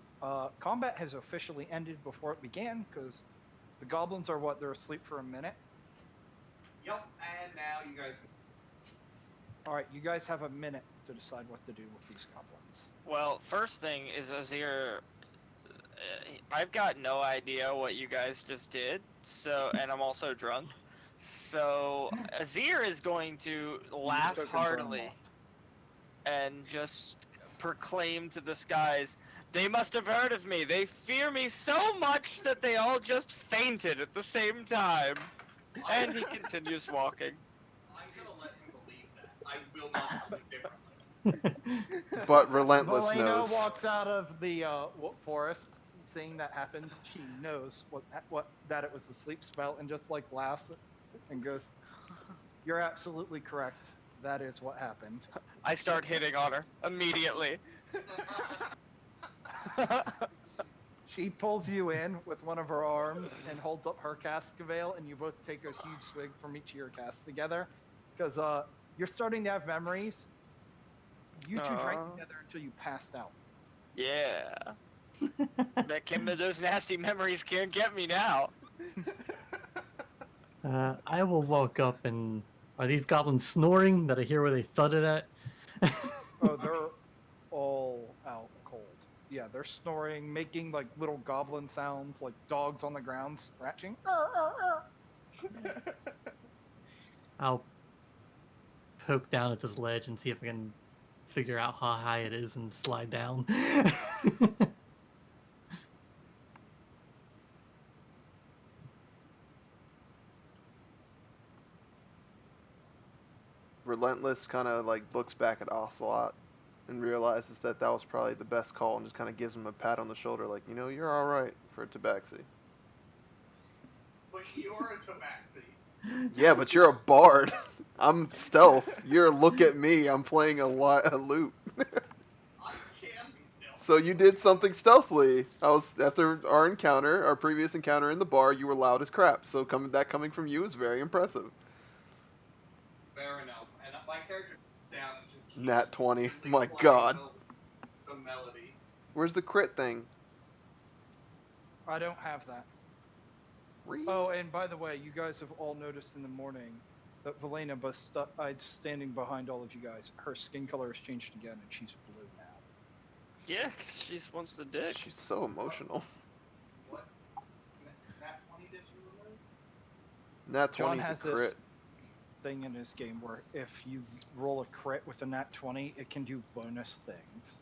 combat has officially ended before it began, because the goblins are they're asleep for a minute. Yep, and now you guys. Alright, you guys have a minute to decide what to do with these goblins. Well, first thing is Azir. I've got no idea what you guys just did, so, and I'm also drunk. So Azir is going to laugh Tokens are heartily unlocked. and just proclaim to the skies, "They must have heard of me. They fear me so much that they all just fainted at the same time." And he continues walking. I'm gonna let him believe that. I will not tell him differently. But Relentless Valena knows. walks out of the forest, seeing that happens. She knows that it was a sleep spell, and just like laughs and goes, "You're absolutely correct. That is what happened." I start hitting on her immediately. She pulls you in with one of her arms and holds up her cask veil, and you both take a huge swig from each of your casks together, because you're starting to have memories. You two drank together until you passed out. Yeah. Those nasty memories can't get me now. I will walk up and. Are these goblins snoring that I hear where they thudded at? Oh, they're all out cold. Yeah, they're snoring, making like little goblin sounds, like dogs on the ground scratching. I'll poke down at this ledge and see if I can figure out how high it is and slide down. Relentless kind of like looks back at Ocelot and realizes that that was probably the best call and just kind of gives him a pat on the shoulder like, you know, you're alright for a tabaxi. But you're a tabaxi. Yeah, but you're a bard. I'm stealth. You're look at me. I'm playing a lute. I can be still. So you did something stealthily. I was after our previous encounter in the bar. You were loud as crap. So coming from you is very impressive. Fair enough. And my character down and just keeps Nat 20. really My playing God. The melody. Where's the crit thing? I don't have that. Oh, and by the way, you guys have all noticed in the morning that Valena, besides standing behind all of you guys, her skin color has changed again, and she's blue now. Yeah, she just wants the dick. She's so emotional. What? Nat 20 did you remove? Nat John 20's a has crit. this thing in his game where if you roll a crit with a nat 20, it can do bonus things.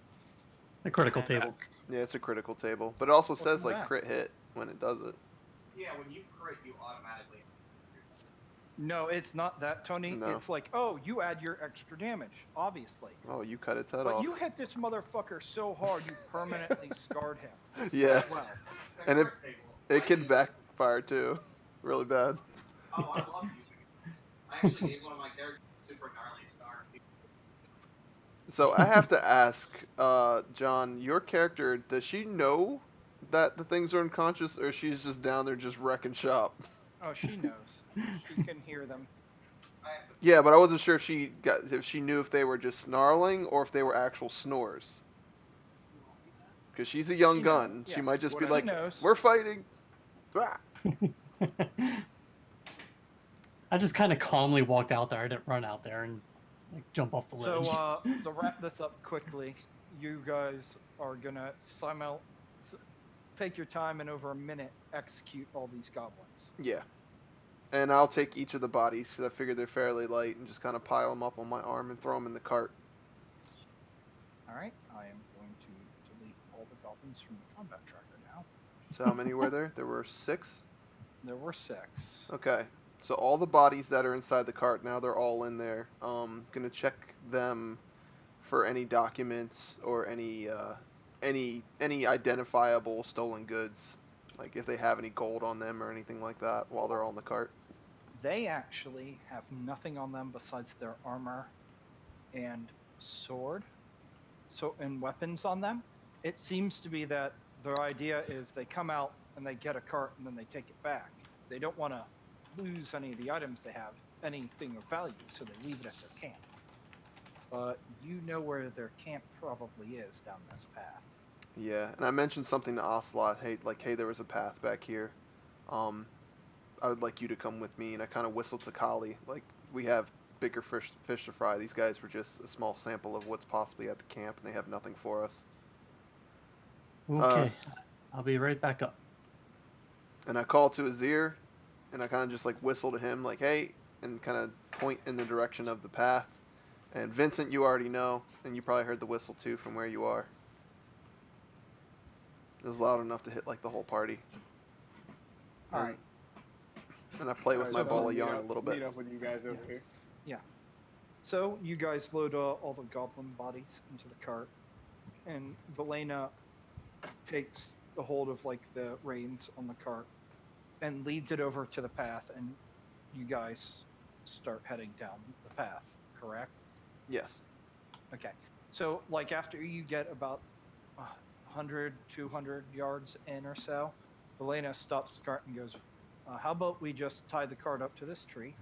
The critical table. Yeah, it's a critical table, but it also says Welcome like back. crit hit when it does it. Yeah, when you crit, you automatically. No, it's not that, Tony. No. It's like, oh, you add your extra damage, obviously. Oh, you cut its head But off. you hit this motherfucker so hard, you permanently scarred him. Yeah, Well, The and crit table. it I can use backfire too, really bad. Oh, I love using it. I actually gave one of my characters a super gnarly scar. So I have to ask, John, your character, does she know that the things are unconscious, or she's just down there just wrecking shop? oh, she knows. She can hear them. I have to. Yeah, but I wasn't sure if she knew if they were just snarling or if they were actual snores. Because she's a young She gun. knows, She yeah. might just be She like, knows. "We're fighting." Bah! I just kind of calmly walked out there. I didn't run out there and like jump off the ledge. So, to wrap this up quickly, you guys are gonna take your time and over a minute execute all these goblins. Yeah. And I'll take each of the bodies because I figure they're fairly light and just kind of pile them up on my arm and throw them in the cart. All right, I am going to delete all the goblins from the combat tracker now. So how many were there? There were 6? There were 6. Okay. So all the bodies that are inside the cart now, they're all in there. Gonna check them for any documents or any identifiable stolen goods, like if they have any gold on them or anything like that while they're all in the cart. They actually have nothing on them besides their armor and sword, and weapons on them. It seems to be that their idea is they come out and they get a cart and then they take it back. They don't want to lose any of the items they have, anything of value, so they leave it at their camp. But you know where their camp probably is down this path. Yeah, and I mentioned something to Ocelot. Hey, there was a path back here. I would like you to come with me, and I kind of whistled to Kali. Like, we have bigger fish to fry. These guys were just a small sample of what's possibly at the camp, and they have nothing for us. Okay, I'll be right back up. And I call to his ear, and I kind of just like whistle to him, like, hey, and kind of point in the direction of the path. And Vincent, you already know, and you probably heard the whistle too from where you are. It was loud enough to hit like the whole party. All right. And I play with Alright, my so ball I'll of meet yarn up- a little bit. Meet up with you guys over here. So you guys load all the goblin bodies into the cart, and Velena takes the hold of like the reins on the cart and leads it over to the path, and you guys start heading down the path, correct? Yes. Okay. So like after you get about 100, 200 yards in or so, Velena stops the cart and goes, how about we just tie the cart up to this tree?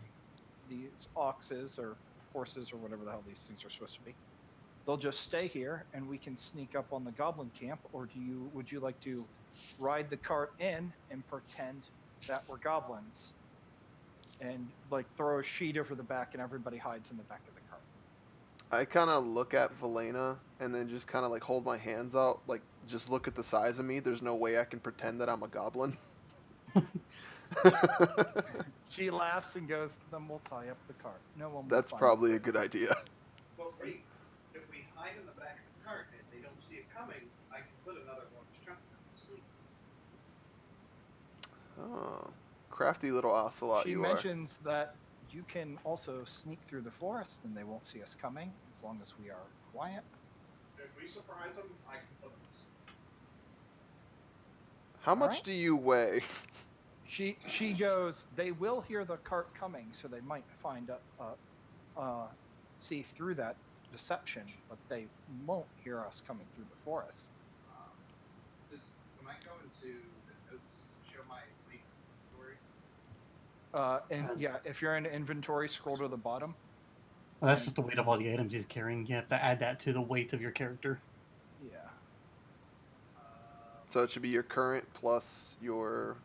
These oxes or horses or whatever the hell these things are supposed to be. They'll just stay here and we can sneak up on the goblin camp, or would you like to ride the cart in and pretend that we're goblins and like throw a sheet over the back and everybody hides in the back of the cart? I kind of look at Velena and then just kind of like hold my hands out, like just look at the size of me. There's no way I can pretend that I'm a goblin. She laughs and goes, then we'll tie up the cart. No one will That's find probably it. a good idea. But wait, if we hide in the back of the cart and they don't see it coming, I can put another orange chunk in them to sleep. Oh, crafty little ocelot She you mentions that you can also sneak through the forest and they won't see us coming as long as we are quiet. If we surprise them, I can put them to sleep. are. How much Alright. do you weigh? She goes, they will hear the cart coming, so they might see through that deception, but they won't hear us coming through the forest. When I go into the notes, does it show my weight inventory? And yeah, if you're in inventory, scroll to the bottom. Well, that's just the weight of all the items he's carrying. You have to add that to the weight of your character. Yeah. So it should be your current plus your.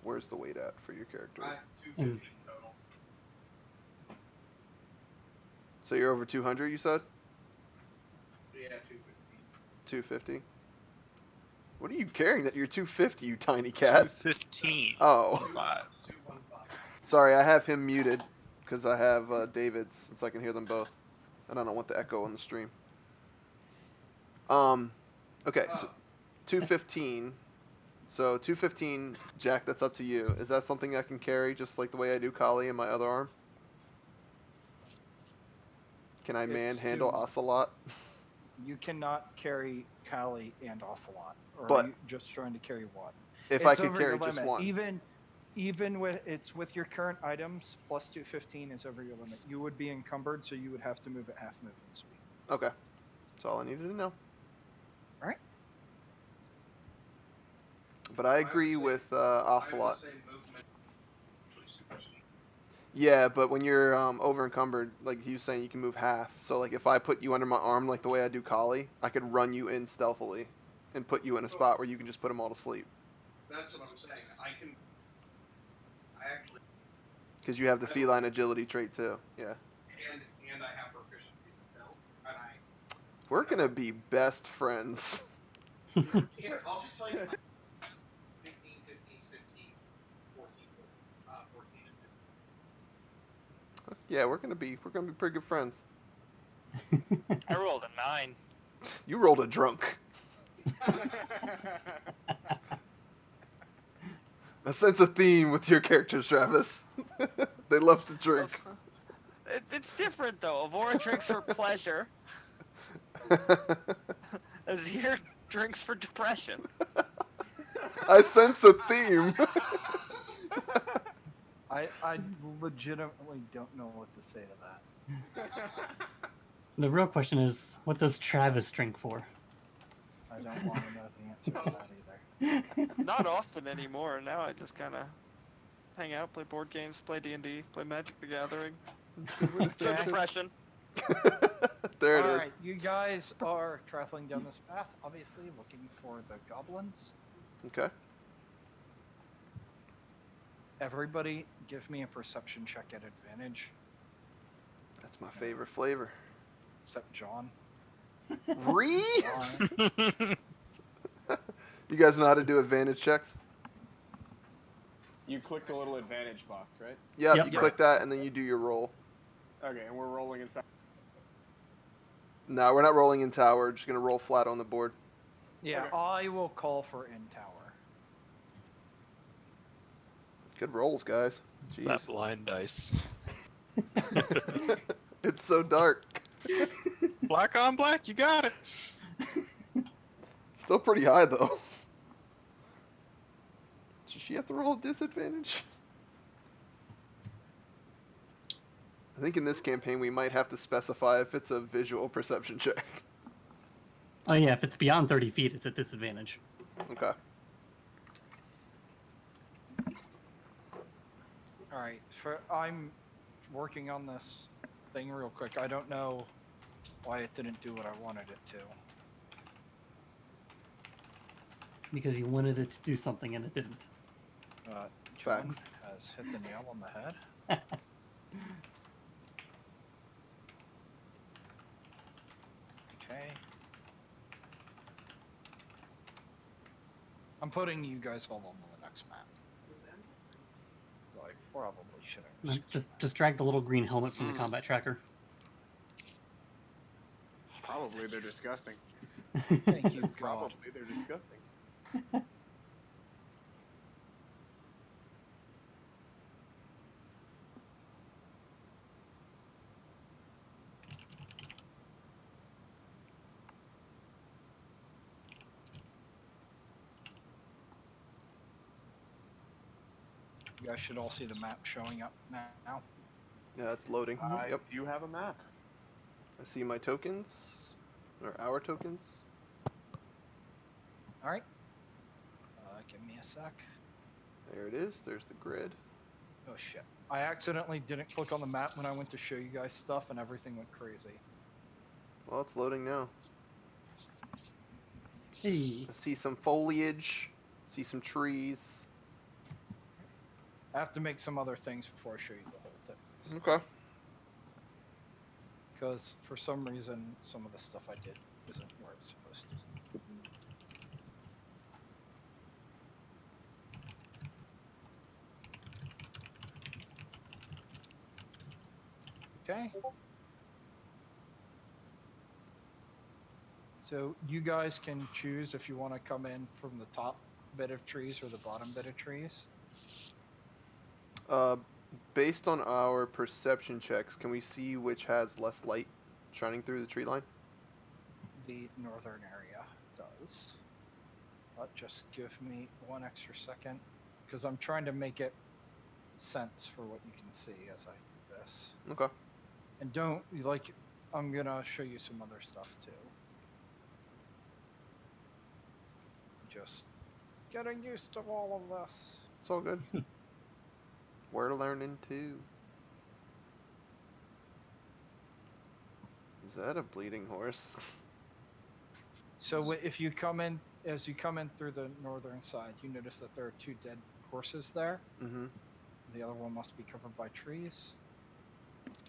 Where's the weight at for your character? I have 215 total. So you're over 200, you said? Yeah, 215. 250? What are you carrying that you're 250, you tiny cat? 15. Oh. 215. Sorry, I have him muted because I have David's, so I can hear them both. And I don't want the echo on the stream. Okay, so 215. So 215, Jack, that's up to you. Is that something I can carry just like the way I do Kali in my other arm? Can I It's manhandle to- Ocelot? You cannot carry Callie and Ocelot, or But- are you just trying to carry one? If I It's could over carry your just limit. one. Even with your current items, plus 215 is over your limit. You would be encumbered, so you would have to move at half movement speed. Okay. That's all I needed to know. Alright. But I agree with Ocelot. I would say movement actually super speed. Yeah, but when you're over encumbered, like he was saying, you can move half. So like if I put you under my arm like the way I do Kali, I could run you in stealthily and put you in a spot where you can just put them all to sleep. That's what I'm saying. I actually, Because you have the I don't- feline agility trait too. Yeah. and I have proficiency in stealth, and We're gonna be best friends. here, I'll just tell you, 15, 15, 15, 14, 14 and 15. Yeah, we're gonna be pretty good friends. I rolled a 9. You rolled a drunk. I sense a theme with your characters, Travis. They love to drink. It's different though. Avora drinks for pleasure. Azir drinks for depression. I sense a theme. I legitimately don't know what to say to that. The real question is, what does Travis drink for? I don't want to know the answer to that either. Not often anymore. Now I just kind of hang out, play board games, play D&D, play Magic the Gathering. So depression. There it is. Alright, you guys are traveling down this path, obviously looking for the goblins. Okay. Everybody give me a perception check at advantage, That's my favorite flavor. except John. Re? John. You guys know how to do advantage checks? You click the little advantage box, right? Yep, Yep. you click that and then you do your roll. Okay, and we're rolling inside. No, we're not rolling in tower. We're just gonna roll flat on the board. Yeah, Okay. I will call for in tower. Good rolls, guys. That Jeez. blind dice. It's so dark. Black on black, you got it. Still pretty high though. Does she have to roll a disadvantage? I think in this campaign we might have to specify if it's a visual perception check. Oh yeah, if it's beyond 30 feet, it's a disadvantage. Okay. Alright, I'm working on this thing real quick. I don't know why it didn't do what I wanted it to. Because you wanted it to do something and it didn't. John Facts. has hit the nail on the head. Okay. I'm putting you guys all on the next map. So I probably shouldn't. Just drag the little green helmet from the combat tracker. Probably they're disgusting. Thank you, God. Probably they're disgusting. You guys should all see the map showing up now. Yeah, it's loading. I Yep. do have a map. I see my tokens. Or our tokens. Alright. Give me a sec. There it is. There's the grid. Oh shit. I accidentally didn't click on the map when I went to show you guys stuff and everything went crazy. Well, it's loading now. Hey. I see some foliage. See some trees. I have to make some other things before I show you the whole thing. Okay. Because for some reason, some of the stuff I did isn't where it's supposed to. Okay. So you guys can choose if you want to come in from the top bit of trees or the bottom bit of trees. Based on our perception checks, can we see which has less light shining through the tree line? The northern area does. But just give me one extra second, because I'm trying to make it sense for what you can see as I do this. Okay. And don't, like, I'm gonna show you some other stuff too. Just getting used to all of this. It's all good. We're learning too. Is that a bleeding horse? So if you come in as you come in through the northern side, you notice that there are 2 dead horses there. Mm-hmm. The other one must be covered by trees.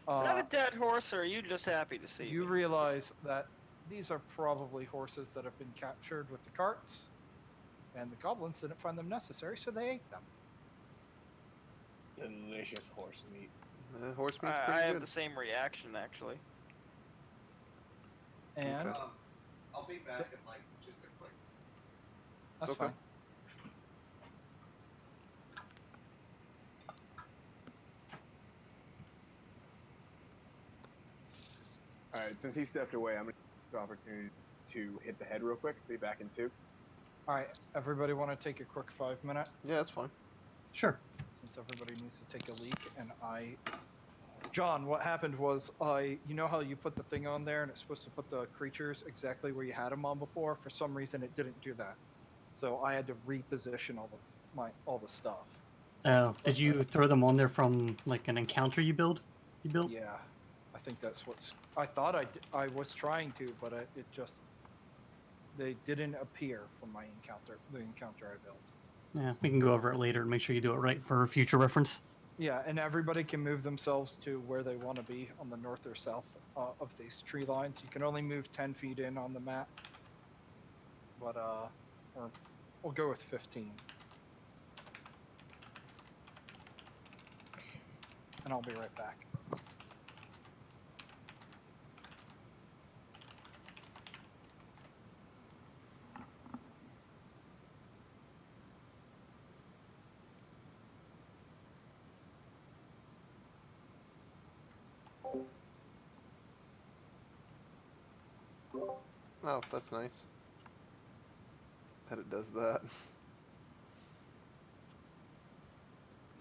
Is that a dead horse, or are you just happy to see You me? realize that these are probably horses that have been captured with the carts, and the goblins didn't find them necessary, so they ate them. Delicious horse meat. Horse meat's I pretty have good. the same reaction, actually. And Okay. I'll be back in like just a quick. that's Okay. fine. All right, since he stepped away, I'm gonna take this opportunity to hit the head real quick. Be back in 2. All right, everybody want to take a quick 5-minute? Yeah, that's fine. Sure. Since everybody needs to take a leak, and John, what happened was you know how you put the thing on there and it's supposed to put the creatures exactly where you had them on before? For some reason, it didn't do that. So I had to reposition all the stuff. Oh, did you throw them on there from like an encounter you built? Yeah, I think that's I thought I was trying to, but it just they didn't appear from the encounter I built. Yeah, we can go over it later and make sure you do it right for future reference. Yeah, and everybody can move themselves to where they want to be on the north or south of these tree lines. You can only move 10 feet in on the map, but or we'll go with 15. And I'll be right back. Oh, that's nice. That it does that.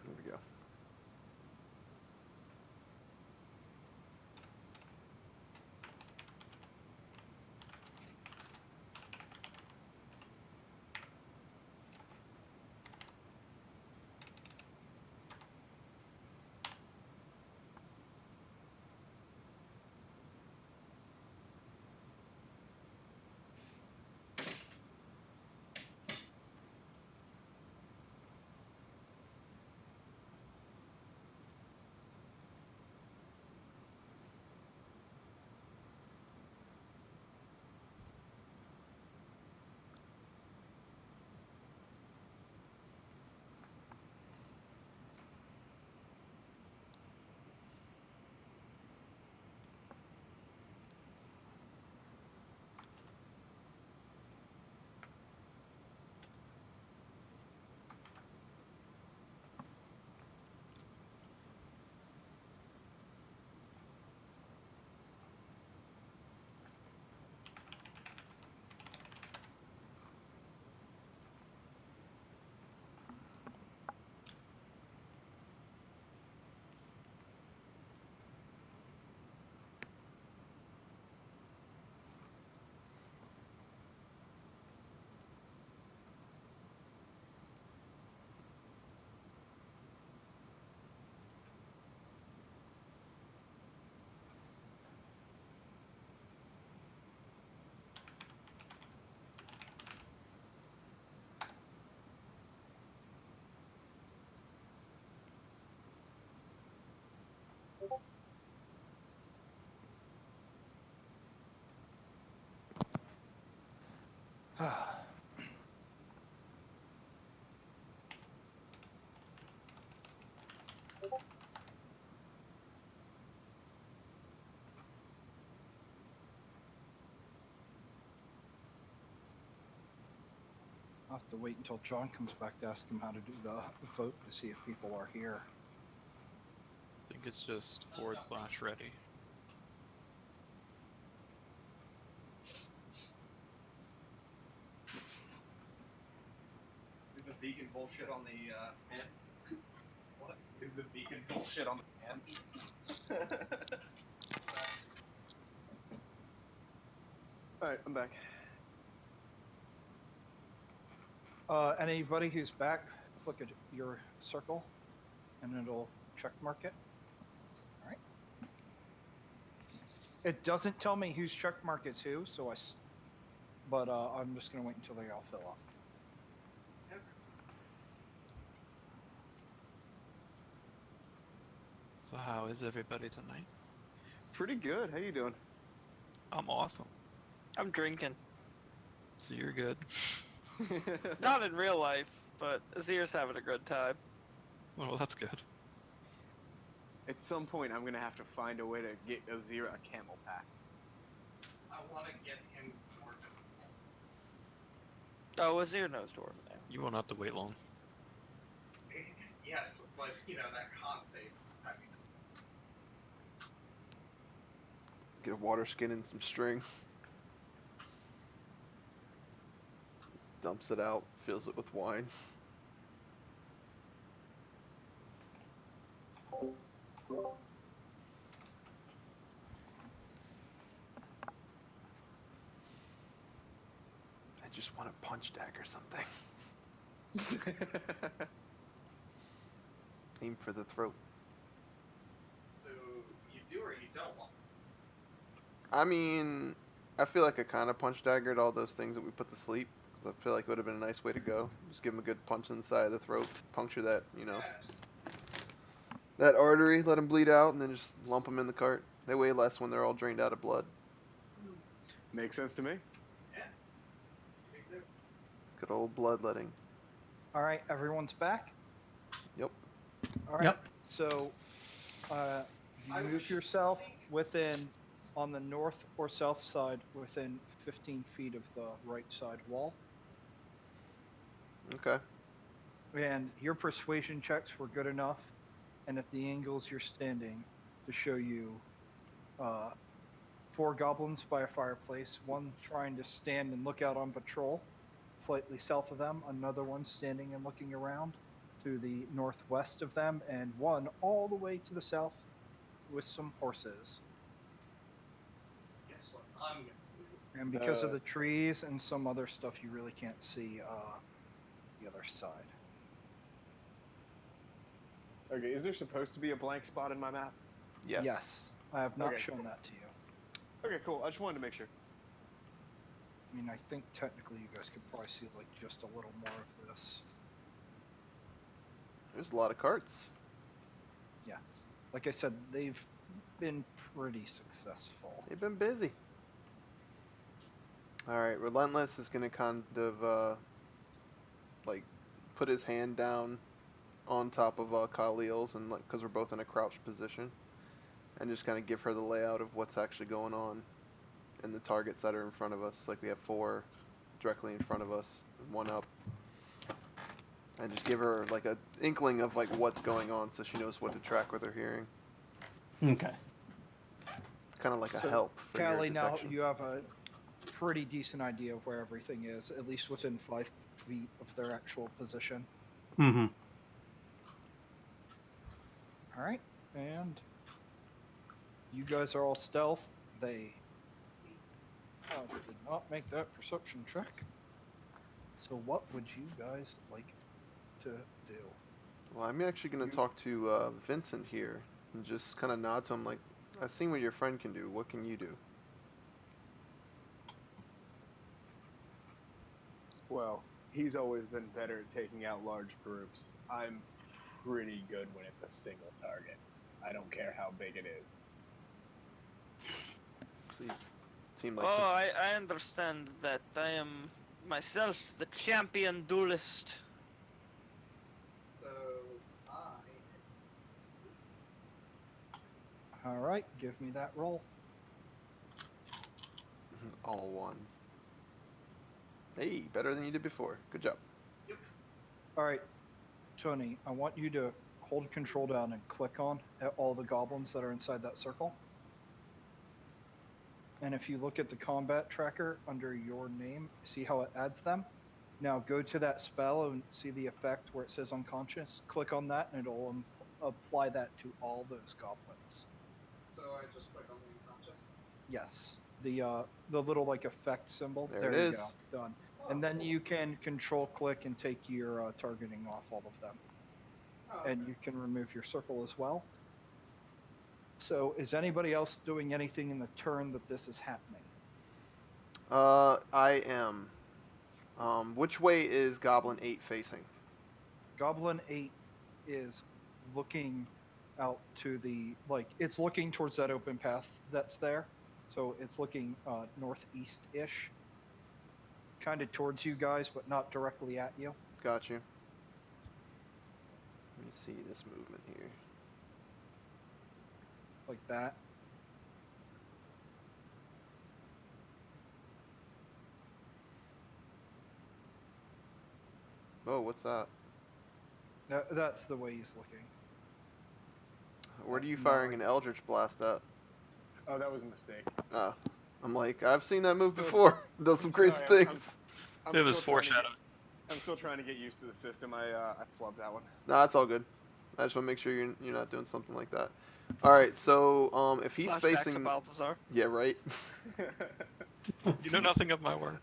There we go. I'll have to wait until John comes back to ask him how to do the vote to see if people are here. I think it's just /ready. Is the vegan bullshit on the pan? What is the vegan bullshit on the pan? All right, I'm back. Anybody who's back, click your circle, and it'll check mark it. All right. It doesn't tell me whose check mark is who, so but I'm just gonna wait until they all fill up. So how is everybody tonight? Pretty good. How you doing? I'm awesome. I'm drinking. So you're good. Not in real life, but Azir's having a good time. Well, that's good. At some point, I'm gonna have to find a way to get Azir a camel pack. I want to get him Dwarven. Oh, Azir knows Dwarven now. You won't have to wait long. Yes, but you know that con save. I mean, Get a water skin and some string. Dumps it out, fills it with wine. I just want a punch deck or something. Aim for the throat. so you do or you don't want. I mean, I feel like I kind of punch daggered all those things that we put to sleep. 'Cause I feel like it would have been a nice way to go. Just give him a good punch in the side of the throat, puncture that, that artery, let him bleed out, and then just lump him in the cart. They weigh less when they're all drained out of blood. Makes sense to me. Yeah. Me too. Good old bloodletting. All right, everyone's back. Yep. All right. Yep. So, you I move wish yourself something- within, on the north or south side, within 15 feet of the right side wall. Okay. And your persuasion checks were good enough, and at the angles you're standing, to show you 4 goblins by a fireplace, one trying to stand and look out on patrol, slightly south of them, another one standing and looking around to the northwest of them, and one all the way to the south with some horses. Guess what I'm gonna do? And because of the trees and some other stuff, you really can't see the other side. Okay, is there supposed to be a blank spot in my map? Yes. I have not Okay, shown cool. that to you. Okay, cool. I just wanted to make sure. I mean, I think technically you guys could probably see like just a little more of this. There's a lot of carts. Like I said, they've been pretty successful. They've been busy. Alright, Relentless is gonna kind of, like, put his hand down on top of Khalil's, and like, because we're both in a crouched position, and just kind of give her the layout of what's actually going on and the targets that are in front of us. Like, we have 4 directly in front of us, 1 up. And just give her like a inkling of like what's going on, so she knows what to track with her hearing. Okay. Kind of like a So, help for your Callie, now detection. you have a pretty decent idea of where everything is, at least within 5 feet of their actual position. Mm-hmm. All right, and you guys are all stealth. They did not make that perception check. So what would you guys like to do? Well, I'm actually going to talk to Vincent here and just kind of nod to him like, I've seen what your friend can do. What can you do? Well, he's always been better at taking out large groups. I'm pretty good when it's a single target. I don't care how big it is. So you seem like Oh, some... I understand that. I am myself the champion duelist. So I. All right, give me that roll. all ones. Hey, better than you did before. Good job. All right, Tony, I want you to hold control down and click on all the goblins that are inside that circle. And if you look at the combat tracker under your name, see how it adds them? Now go to that spell and see the effect where it says unconscious. Click on that and it'll apply that to all those goblins. So I just click on the unconscious. Yes, the little like effect symbol. There it you is. go. Done. And then you can control click and take your targeting off all of them. Oh, And you can remove your circle as well. So is anybody else doing anything in the turn that this is happening? I am. Which way is Goblin 8 facing? Goblin 8 is looking out to the, like, it's looking towards that open path that's there. So it's looking northeast-ish. Kind of towards you guys, but not directly at you. Got you. Let me see this movement here. Like that. Oh, what's that? That's the way he's looking. Where are you Not firing like- an Eldritch Blast at? Oh, that was a mistake. Oh. I'm like, I've seen that move Still- before. Does some I'm crazy sorry, things. I'm It was still trying to get- foreshadowing. I'm still trying to get used to the system. I flubbed that one. No, that's all good. I just want to make sure you're not doing something like that. All right, so if he's Flashbacks facing, of Balthazar. yeah, right. You know nothing of my work.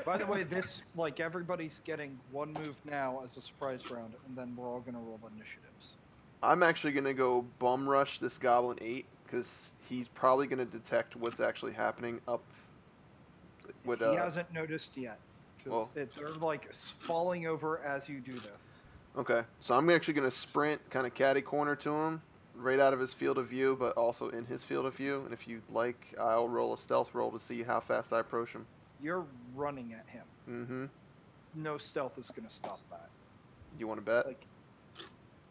By the way, this, like, everybody's getting one move now as a surprise round, and then we're all gonna roll initiatives. I'm actually gonna go bum rush this Goblin 8 because he's probably gonna detect what's actually happening up with He hasn't noticed yet, because well- they're like falling over as you do this. Okay, so I'm actually gonna sprint, kind of catty corner to him, right out of his field of view, but also in his field of view. And if you'd like, I'll roll a stealth roll to see how fast I approach him. You're running at him. Mm-hmm. No stealth is gonna stop that. You want to bet? Like,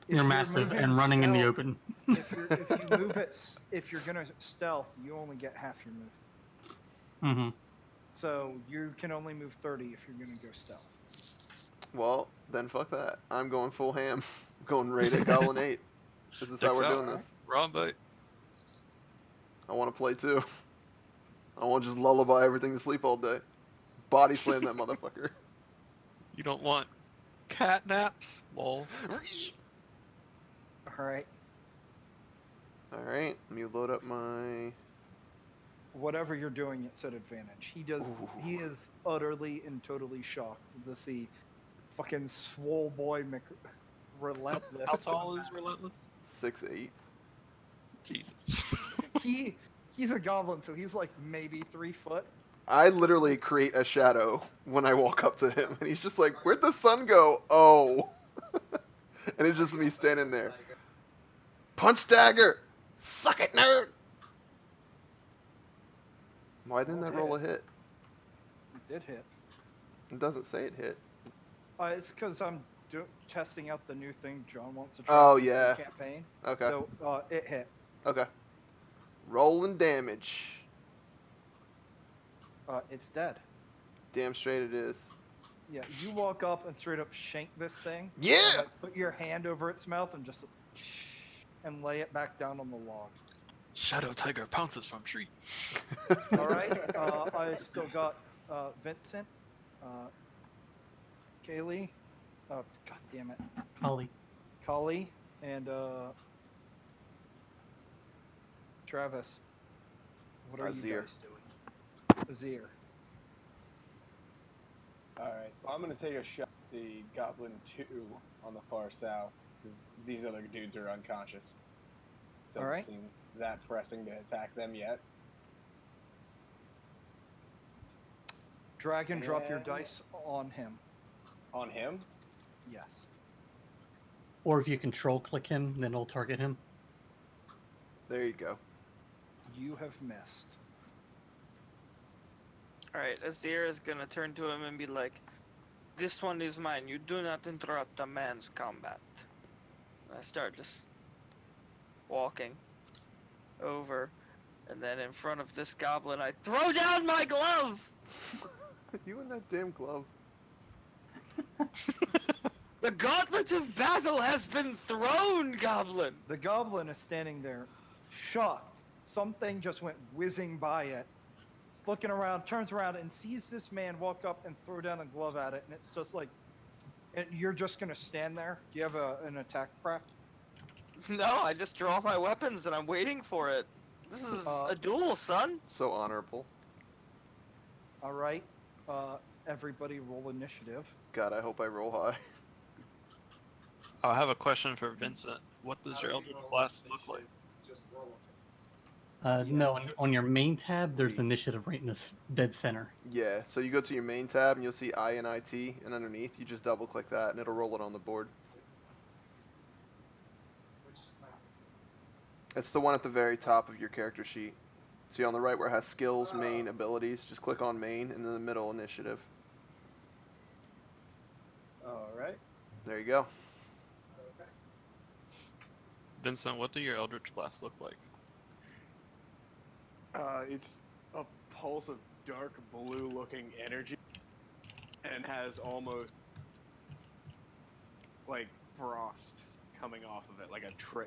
You're massive moving and running in the stealth- open. if you move it, if you're gonna stealth, you only get half your move. Mm-hmm. So you can only move 30 if you're gonna go stealth. Well, then fuck that. I'm going full ham. Going right at Goblin 8. This is how Checks we're out. doing this. Wrong bite. I want to play too. I want to just lullaby everything to sleep all day. Body slam that motherfucker. You don't want cat naps? Lol. All right. Alright, let me load up my... Whatever you're doing, it's at advantage. He does. Ooh. He is utterly and totally shocked to see fucking swole boy relentless. How tall is Relentless? 6'8". Jesus. He's a goblin, so he's like maybe 3 foot. I literally create a shadow when I walk up to him, and he's just like, where'd the sun go? Oh. And it's just me standing there. Punch dagger! Suck it, nerd! Why didn't that roll a hit? It did hit. It doesn't say it hit. It's because I'm testing out the new thing John wants to try. Oh, for the yeah. Campaign. Okay. So it hit. Okay. Rolling damage. It's dead. Damn straight it is. Yeah, you walk up and straight up shank this thing. Yeah! And, like, put your hand over its mouth and just and lay it back down on the log. Shadow Tiger pounces from tree. All right. I still got Vincent, Kaylee, god damn it, Holly. Kali, and Travis. What are you Azir. guys doing? Azir. Alright, well, I'm going to take a shot at the Goblin 2 on the far south, because these other dudes are unconscious. Doesn't Alright. seem that pressing to attack them yet. Drag and drop your And- dice on him. On him? Yes. Or if you control click him, then it'll target him. There you go. You have missed. Alright, Azir is gonna turn to him and be like, "This one is mine. You do not interrupt a man's combat." And I start just walking over, and then in front of this goblin, I throw down my glove! You and that damn glove. The gauntlet of battle has been thrown, goblin! The goblin is standing there, shocked. Something just went whizzing by it. It's looking around, turns around, and sees this man walk up and throw down a glove at it. And it's just like, and you're just gonna stand there. Do you have an attack prep? No, I just draw my weapons and I'm waiting for it. This is a duel, son. So honorable. All right. Everybody roll initiative. God, I hope I roll high. I have a question for Vincent. What does your Eldritch Blast look like? Just roll it. No, on your main tab, there's initiative right in this dead center. Yeah, so you go to your main tab and you'll see I and IT, and underneath you just double click that and it'll roll it on the board. Which is my It's the one at the very top of your character sheet. See on the right where it has skills, main, abilities, just click on main, and in the middle, initiative. Alright. There you go. okay. Vincent, what do your Eldritch Blast look like? It's a pulse of dark blue-looking energy, and has almost like frost coming off of it, like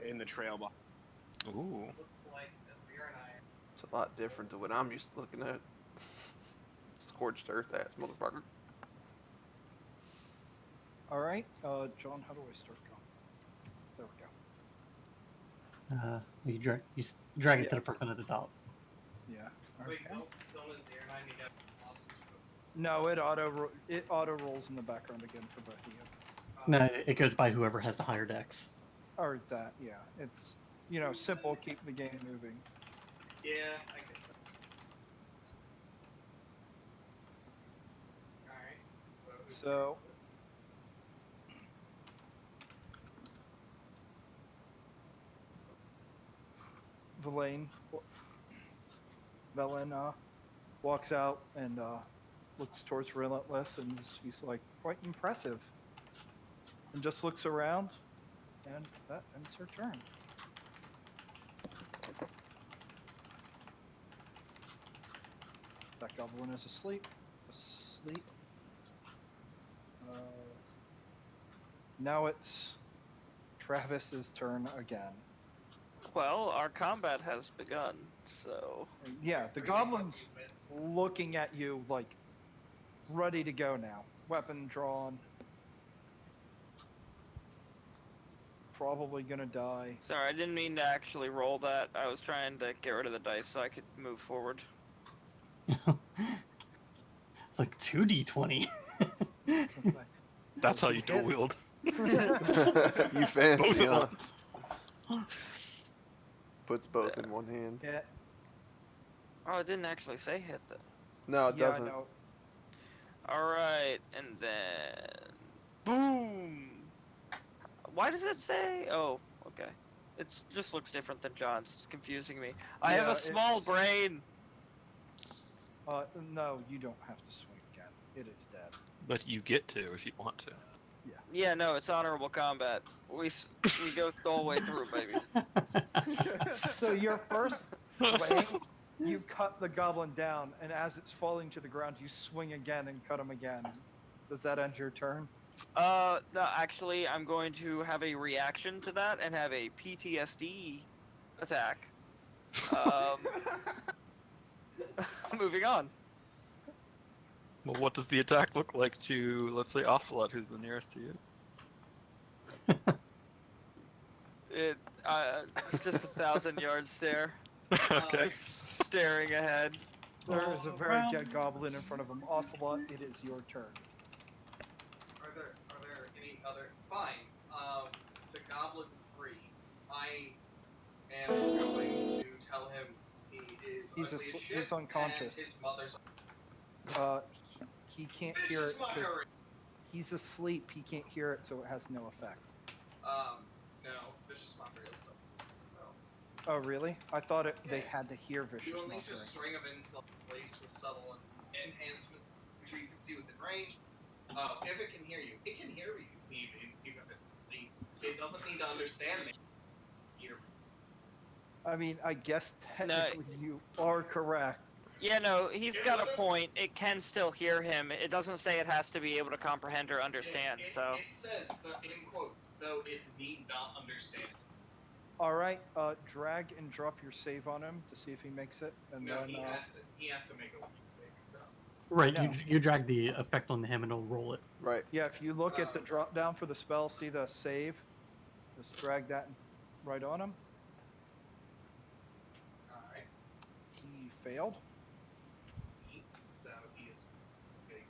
in the trail behind. Ooh. Looks like a Zero and I. It's a lot different to what I'm used to looking at. Scorched earth ass motherfucker. Alright, John, how do I start going? There we go. You drag it to the Yes. person at the top. Yeah. Wait, Okay. don't a Zero and I need to. No, it auto rolls in the background again for both of you. No, it goes by whoever has the higher dex. Or that, yeah. It's simple, keep the game moving. Yeah, I get that. Alright. So Velen walks out and looks towards Relentless, and he's like, quite impressive. And just looks around, and that ends her turn. That goblin is asleep. Now it's Travis's turn again. Well, our combat has begun, so Yeah, the goblin's looking at you like ready to go now. Weapon drawn. Probably gonna die. sorry, I didn't mean to actually roll that. I was trying to get rid of the dice so I could move forward. It's like 2d20. That's how you hit dual it. wield. You fancy, Both at huh? once. Puts both in one hand. Yeah, Oh, it didn't actually say hit though. No, it yeah, I doesn't. know. Alright, and then boom. Why does it say? Oh, okay. It just looks different than John's. It's confusing me. I have Yeah, a small it's- brain. No, you don't have to swing again. It is dead. But you get to if you want to. Yeah, no, it's honorable combat. We go the whole way through, baby. So your first swing, you cut the goblin down, and as it's falling to the ground, you swing again and cut him again. Does that end your turn? No, actually, I'm going to have a reaction to that and have a PTSD attack. Moving on. Well, what does the attack look like to, let's say, Ocelot, who's the nearest to you? It's just 1,000-yard stare. Okay. Just staring ahead. There is a very dead goblin in front of him. Ocelot, it is your turn. Are there any other? Fine. To Goblin 3, I am going to tell him he is ugly as shit. He's unconscious. And his mother's. He can't hear Vicious it because mockery. he's asleep. He can't hear it, so it has no effect. No, vicious mockery will still. No. Oh, really? I thought they Yeah. had to hear vicious You unleash mockery. a string of insults laced with subtle enhancements, which you can see within range. If it can hear you, it can hear you, even if it's asleep. It doesn't need to understand me. I mean, I guess technically you are correct. Yeah, no, he's got a point. It can still hear him. It doesn't say it has to be able to comprehend or understand, so... It says, in quote, though it need not understand. Alright, drag and drop your save on him to see if he makes it, and No, then... he has to make a saving throw. Right, No. you drag the effect on him and it'll roll it. Right. Yeah, if you look at the drop down for the spell, see the save? Just drag that right on him. Alright. He failed. Neat. So he is getting.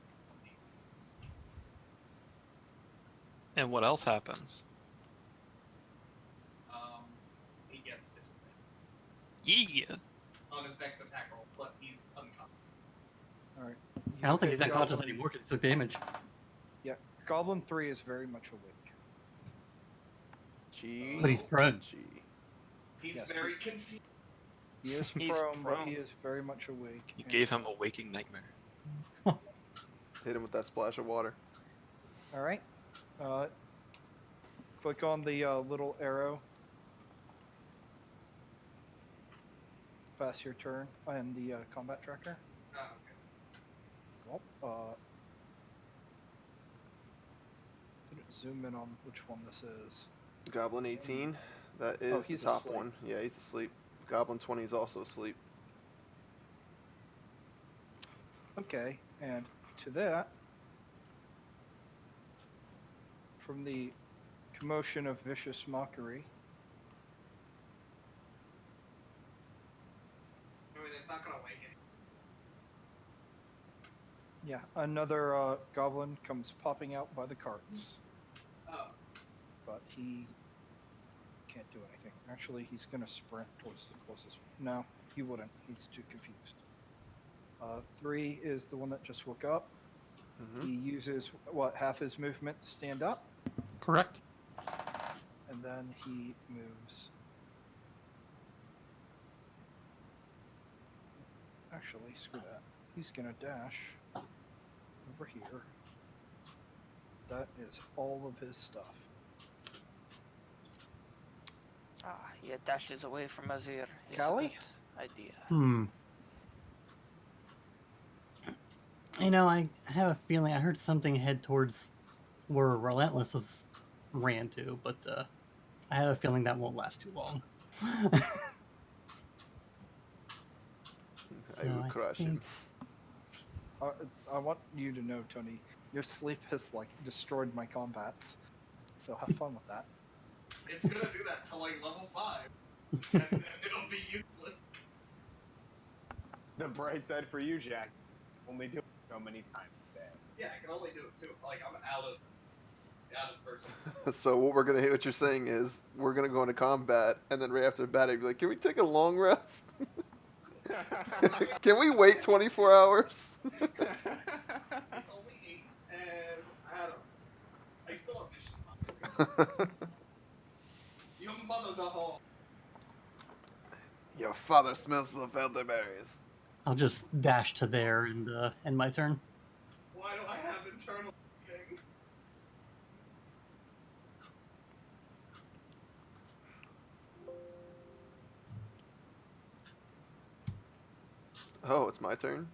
And what else happens? He gets disadvantage. Yeah. on his next attack roll, but he's unconscious. All right. I don't think Okay, he's unconscious Goblin- anymore because he took damage. Yeah, Goblin 3 is very much awake. G. But he's prone. G. He's Yes, very confused. He is He's prone, but he prone. is very much awake. You and- gave him a waking nightmare. Hit him with that splash of water. All right. Click on the little arrow. Pass your turn and the combat tracker. Oh, okay. Well, didn't zoom in on which one this is. Goblin 18. That is Oh, the he's top asleep. one. Yeah, he's asleep. Goblin 20 is also asleep. Okay, and to that, from the commotion of vicious mockery, I mean, it's not gonna wake it. yeah, another goblin comes popping out by the carts, Oh, but he can't do anything. Actually, he's gonna sprint towards the closest. No, he wouldn't. He's too confused. 3 is the one that just woke up. Mm-hmm. He uses half his movement to stand up, Correct. and then he moves. Actually, screw that. He's gonna dash over here. That is all of his stuff. He dashes away from Azir. It's Callie? a good idea. You know, I have a feeling I heard something head towards where Relentless was ran to, but I have a feeling that won't last too long. I will crush him. I want you to know, Tony, your sleep has like destroyed my combats. So have fun with that. it's gonna do that till like level 5, and then it'll be useless. The bright side for you, Jack, only do it so many times a day. Yeah, I can only do it 2. Like I'm out of person. So what you're saying is we're gonna go into combat, and then right after battle, you'd be like, can we take a long rest? Can we wait 24 hours? It's only 8, and I don't know. I still have vicious mouth. Your mother's a hole. Your father smells of elderberries. I'll just dash to there and end my turn. Why do I have internal bleeding? Oh, it's my turn?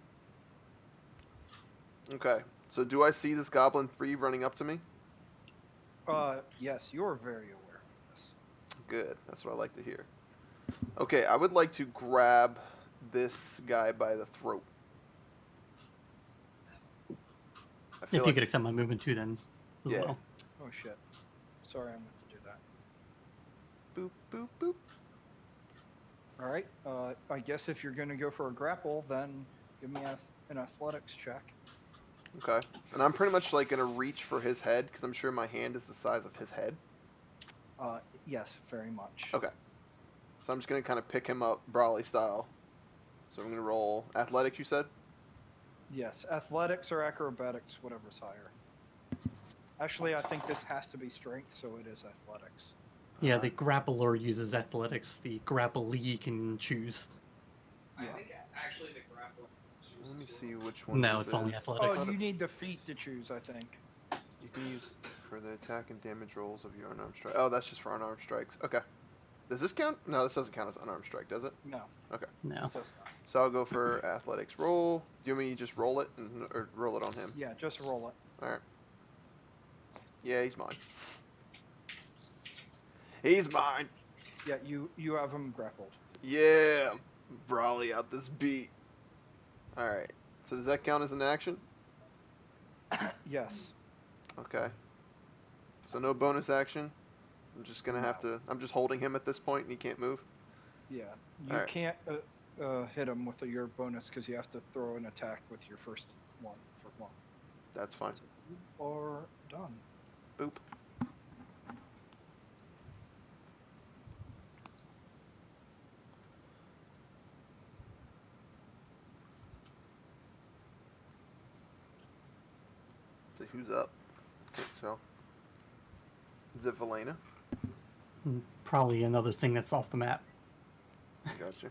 Okay, so do I see this Goblin 3 running up to me? Yes, you're very aware of this. Good, that's what I like to hear. Okay, I would like to grab this guy by the throat. If you could accept my movement too, then as Yeah. well. Oh shit. Sorry, I meant to do that. Boop, boop, boop. Alright, I guess if you're gonna go for a grapple, then give me an athletics check. Okay, and I'm pretty much like gonna reach for his head, because I'm sure my hand is the size of his head. Yes, very much. Okay. So I'm just gonna kind of pick him up Brawley style. So I'm gonna roll athletics, you said? Yes, athletics or acrobatics, whatever's higher. Actually, I think this has to be strength, so it is athletics. Yeah, the grappler uses athletics. The grapplee can choose. I Yeah. think actually the grappler. Let me see which one. No, this it's only is. athletics. Oh, you need the feat to choose, I think. You can use for the attack and damage rolls of your unarmed strike. Oh, that's just for unarmed strikes. Okay. Does this count? No, this doesn't count as unarmed strike, does it? No, Okay. No. it does not. So I'll go for athletics roll. Do you want me to just roll it or roll it on him? Yeah, just roll it. All right. Yeah, he's mine. He's mine. Yeah, you have him grappled. Yeah, Brawley out this beat. All right. So does that count as an action? Yes. Okay. So no bonus action. I'm just gonna have to. I'm just holding him at this point, and he can't move. Yeah, you Alright. can't hit him with your bonus because you have to throw an attack with your first one for one. That's fine. So you are done. Boop. Who's up? I think so. Is it Valena? Probably another thing that's off the map. Gotcha.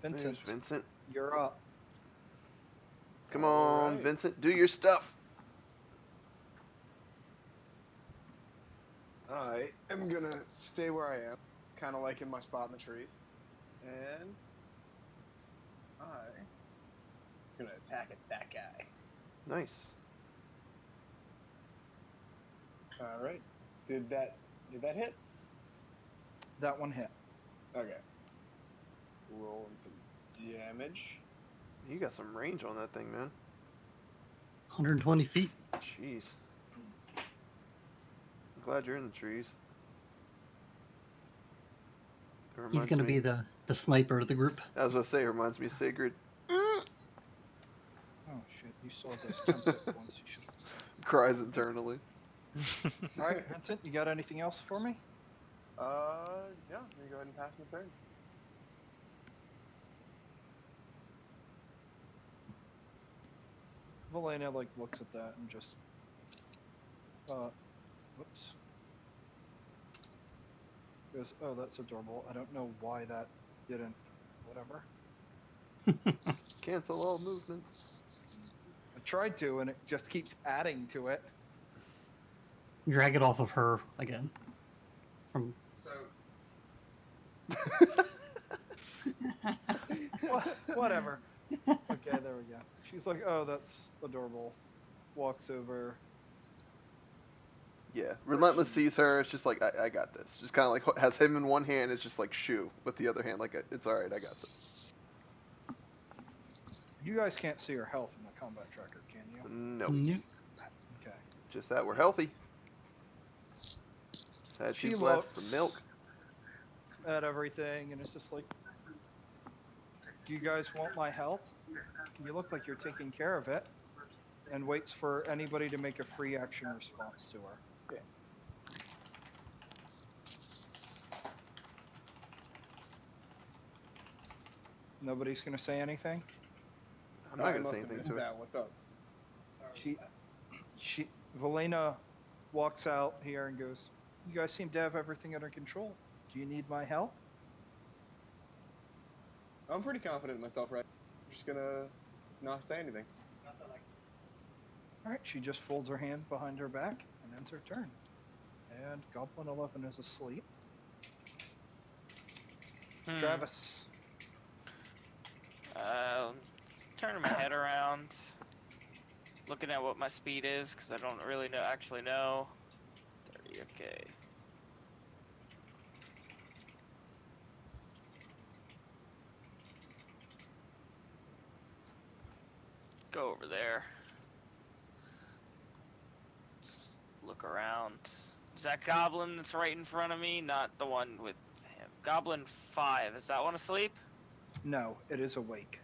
Vincent, There's Vincent. you're up. Come on, Alright. Vincent. Do your stuff. I am gonna stay where I am, kind of like in my spot in the trees, and I'm gonna attack at that guy. Nice. All right. Did that hit? That one hit. Okay. Rolling some damage. You got some range on that thing, man. 120 feet. Jeez. I'm glad you're in the trees. It He's reminds gonna me- be the sniper of the group. I was gonna say, it reminds me of Sigrid. Oh shit! You saw this temp hit once. You should. Cries internally. All right, Vincent. You got anything else for me? Yeah. I'm gonna go ahead and pass my turn. Valena like looks at that and just. Whoops. Goes, oh, that's adorable. I don't know why that didn't. Whatever. Cancel all movement. I tried to, and it just keeps adding to it. Drag it off of her again. From So Whatever. Okay, there we go. She's like, oh, that's adorable. Walks over. Yeah, Relentless sees her. It's just like, I got this. Just kind of like has him in one hand. It's just like shoo with the other hand. Like, it's all right. I got this. You guys can't see her health in the combat tracker, can you? No, Okay. just that we're healthy. Just had She two glasses of looks milk. at everything, and it's just like, do you guys want my health? You look like you're taking care of it. And waits for anybody to make a free action response to her. Yeah. Nobody's gonna say anything? I'm not I gonna must say have anything missed to her. that. What's up? sorry. Valena walks out here and goes, you guys seem to have everything under control. Do you need my help? I'm pretty confident in myself, right? I'm just gonna not say anything. Nothing like Alright, she just folds her hand behind her back and ends her turn. And Goblin 11 is asleep. Travis. Turning my head around, looking at what my speed is, because I don't really actually know. 30, okay. Go over there. Just look around. Is that goblin that's right in front of me? Not the one with him. Goblin 5, is that one asleep? No, it is awake.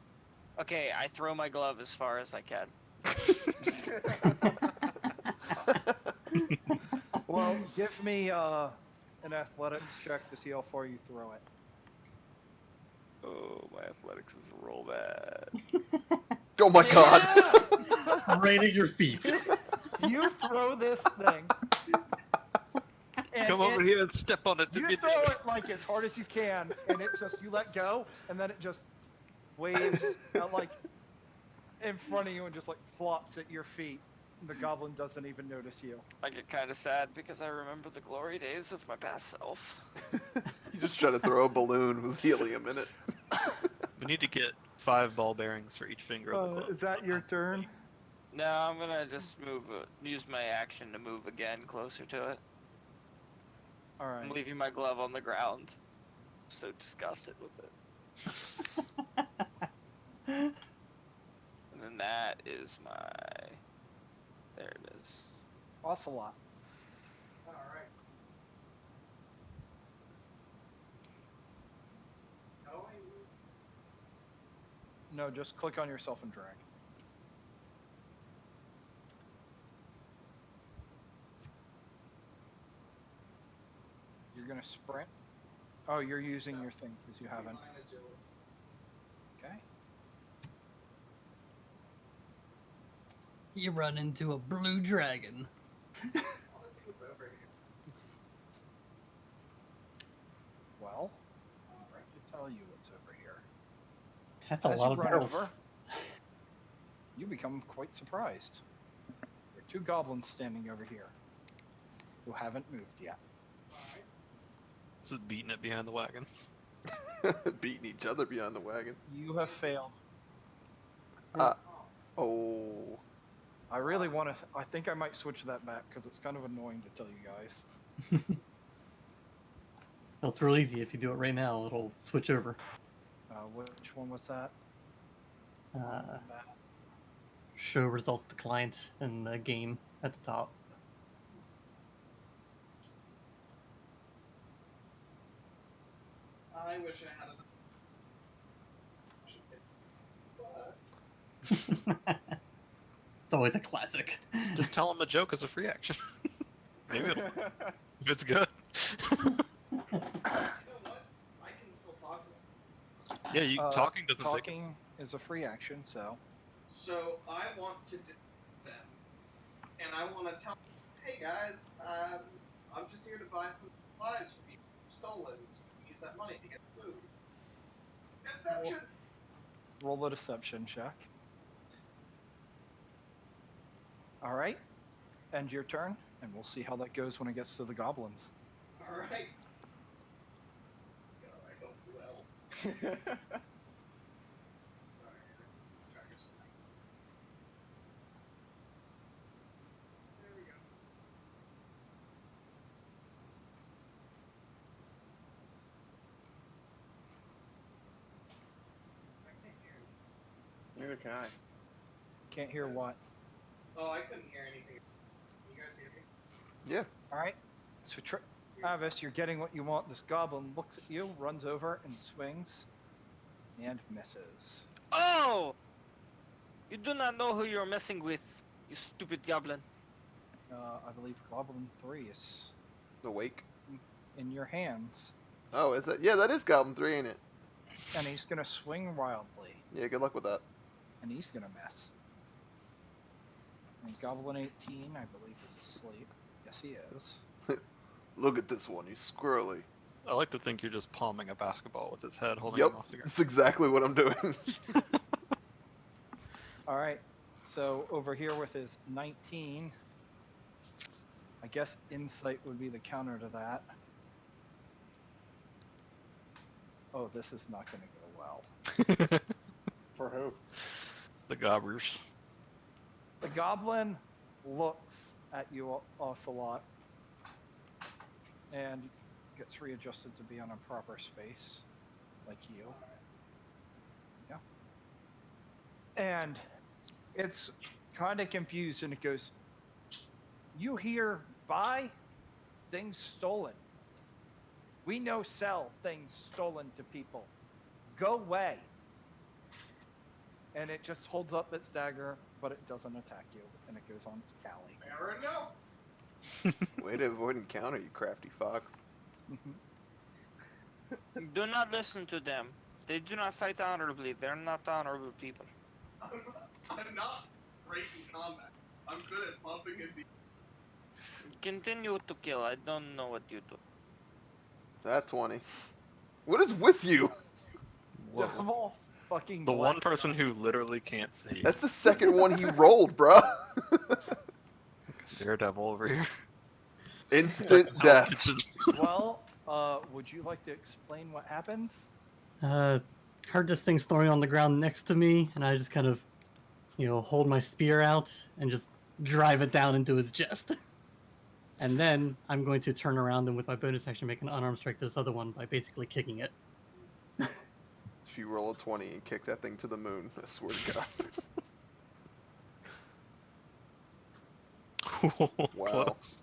Okay, I throw my glove as far as I can. Well, give me an athletics check to see how far you throw it. Oh, my athletics is roll bad. Oh my god! right at your feet. You throw this thing. And Come over here and step on it. You throw it like as hard as you can, and it just, you let go, and then it just waves out like in front of you and just like flops at your feet. The goblin doesn't even notice you. I get kind of sad because I remember the glory days of my past self. You just try to throw a balloon with helium in it. We need to get 5 ball bearings for each finger of the glove. Is that your turn? No, I'm gonna just move, use my action to move again closer to it. All I'm right. leaving my glove on the ground. I'm so disgusted with it. And then that is my... There it is. Ocelot. Alright. Going. No, just click on yourself and drag. You're gonna sprint? Oh, you're using your thing because you haven't. Mine agility. Okay. You run into a blue dragon. I want to see what's over here. Well, I'm right to tell you what's over here. That's a As lot you of run barrels. over, you become quite surprised. There are two goblins standing over here who haven't moved yet. Just beating it behind the wagons. Beating each other behind the wagon. You have failed. Oh. I really want to. I think I might switch that back because it's kind of annoying to tell you guys. Well, it's real easy if you do it right now. It'll switch over. Which one was that? Show results to client and the game at the top. I wish I had enough. I should say. But It's always a classic. Just tell him a joke as a free action. Maybe if it's good. you know what? I can still talk to them. Yeah, you talking doesn't take it. Talking is a free action, so. So I want to defend them, and I want to tell them, hey guys, I'm just here to buy some supplies from you. Stolen, so you can use that money to get food. Deception! Roll a deception check. Alright. End your turn, and we'll see how that goes when it gets to the goblins. Alright. God, I hope well. Sorry. There we go. I can't hear anything. Neither can I. Can't hear what? Oh, I couldn't hear anything. Can you guys hear me? Yeah. Alright. So, Travis, you're getting what you want. This goblin looks at you, runs over, and swings. And misses. Oh! You do not know who you're messing with, you stupid goblin. I believe Goblin 3 is Awake. in your hands. Oh, is that? Yeah, that is Goblin 3, ain't it? And he's gonna swing wildly. Yeah, good luck with that. And he's gonna miss. And Goblin 18, I believe, is asleep. Yes, he is. Look at this one, he's squirrely. I like to think you're just palming a basketball with his head, holding Yep, him off the ground. that's exactly what I'm doing. Alright, so over here with his 19, I guess insight would be the counter to that. Oh, this is not going to go well. For who? The gobbers. The goblin looks at you, Ocelot, and gets readjusted to be on a proper space, like you. Yeah. And it's kind of confused, and it goes, you here buy things stolen. We no sell things stolen to people. Go away. And it just holds up its dagger, but it doesn't attack you, and it goes on to Callie. Fair enough. Way to avoid encounter, you crafty fox. Do not listen to them. They do not fight honorably. They're not honorable people. I'm not great in combat. I'm good at buffing and Continue to kill. I don't know what you do. That's 20. What is with you? Whoa. Double fucking The one black person who literally can't see. That's the second one he rolled, bruh. Daredevil over here. Instant Hell's death. Kitchen. Well, would you like to explain what happens? Heard this thing snoring on the ground next to me, and I just kind of, hold my spear out and just drive it down into his chest. And then I'm going to turn around and with my bonus action make an unarmed strike to this other one by basically kicking it. If you roll a 20 and kick that thing to the moon, I swear to God. Wow. Close.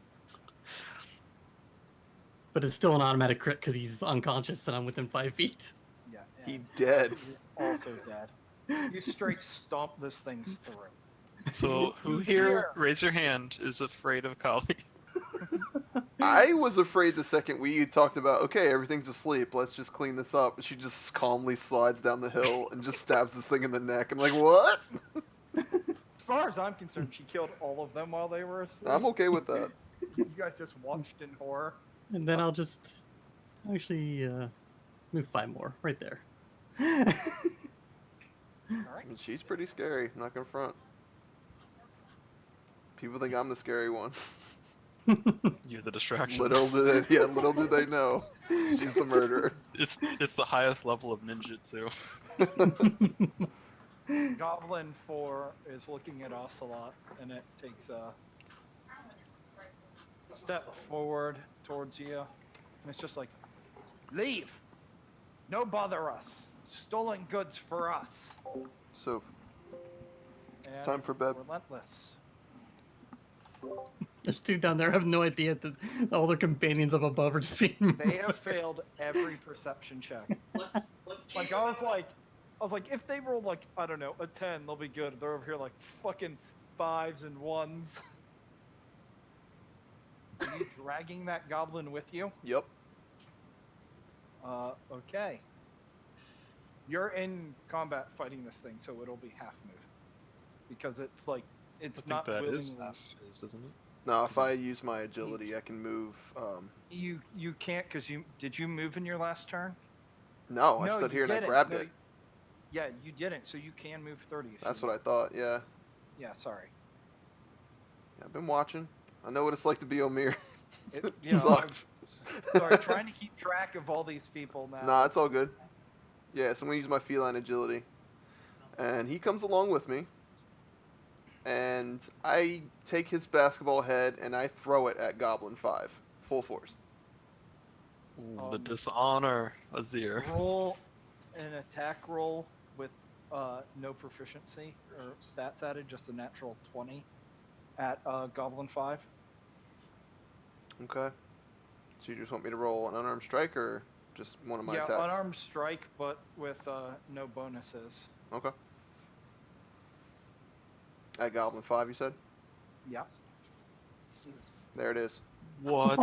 But it's still an automatic crit because he's unconscious and I'm within 5 feet. Yeah. He and dead. He's also dead. You straight stomp this thing's throat. So, who here, raise your hand, is afraid of Kali? I was afraid the second we talked about, okay, everything's asleep, let's just clean this up. She just calmly slides down the hill and just stabs this thing in the neck. I'm like, what? far as I'm concerned, she killed all of them while they were asleep. I'm okay with that. You guys just watched in horror. And then I'll just actually move 5 more right there. All right. And she's pretty scary, not gonna front. People think I'm the scary one. You're the distraction. Little do they know. She's the murderer. It's the highest level of ninjutsu. Goblin 4 is looking at Ocelot, and it takes a step forward towards you, and it's just like, leave! No bother us! Stolen goods for us! So, And time for bed. Relentless. There's 2 down there. I have no idea that all their companions up above are just being They have failed every perception check. Let's Like, keep I it was like, if they roll like, I don't know, a 10, they'll be good. They're over here like fucking 5s and 1s. Are you dragging that goblin with you? Yep. Okay. You're in combat fighting this thing, so it'll be half move. Because it's like, I it's think not that willingly. is half phase, isn't it? Now, if I use my agility, I can move. You can't, because did you move in your last turn? No, I No, stood you here and I didn't. grabbed No, it. Yeah, you didn't, so you can move 30 if That's you what I want. thought. Yeah. Yeah, sorry. I've been watching. I know what it's like to be Omir. You know, Sucks. Sorry, trying to keep track of all these people now. Nah, it's all good. Yeah, so I'm gonna use my feline agility, and he comes along with me, and I take his basketball head and I throw it at Goblin 5, full force. Ooh, the dishonor, Azir. Roll an attack roll with no proficiency or stats added, just a natural 20 at Goblin 5. Okay. So you just want me to roll an unarmed strike or just one of my Yeah, attacks? unarmed strike, but with no bonuses. Okay. At Goblin 5, you said? Yeah. There it is. What?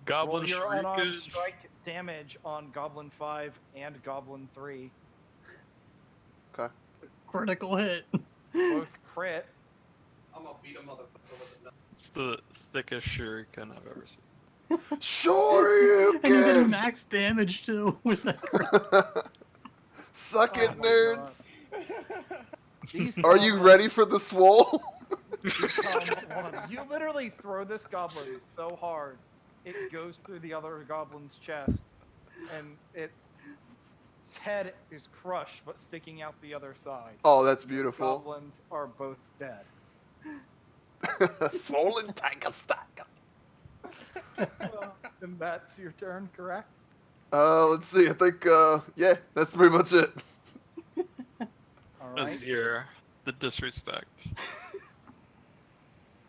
Goblin Roll your unarmed shrinkage. strike damage on Goblin 5 and Goblin 3. Okay. critical hit. Both crit. I'm gonna beat a motherfucker with a knife. It's the thickest shuriken I've ever seen. Sure you And you're getting can! max damage too with that. Suck it, Oh my nerds! God. These Are you goblins- ready for the swole? You literally throw this goblin so hard, it goes through the other goblin's chest, and its head is crushed but sticking out the other side. Oh, that's These beautiful. goblins are both dead. Swollen tiger stacker. And that's your turn, correct? Let's see. I think, yeah, that's pretty much it. All right. Azir, the disrespect.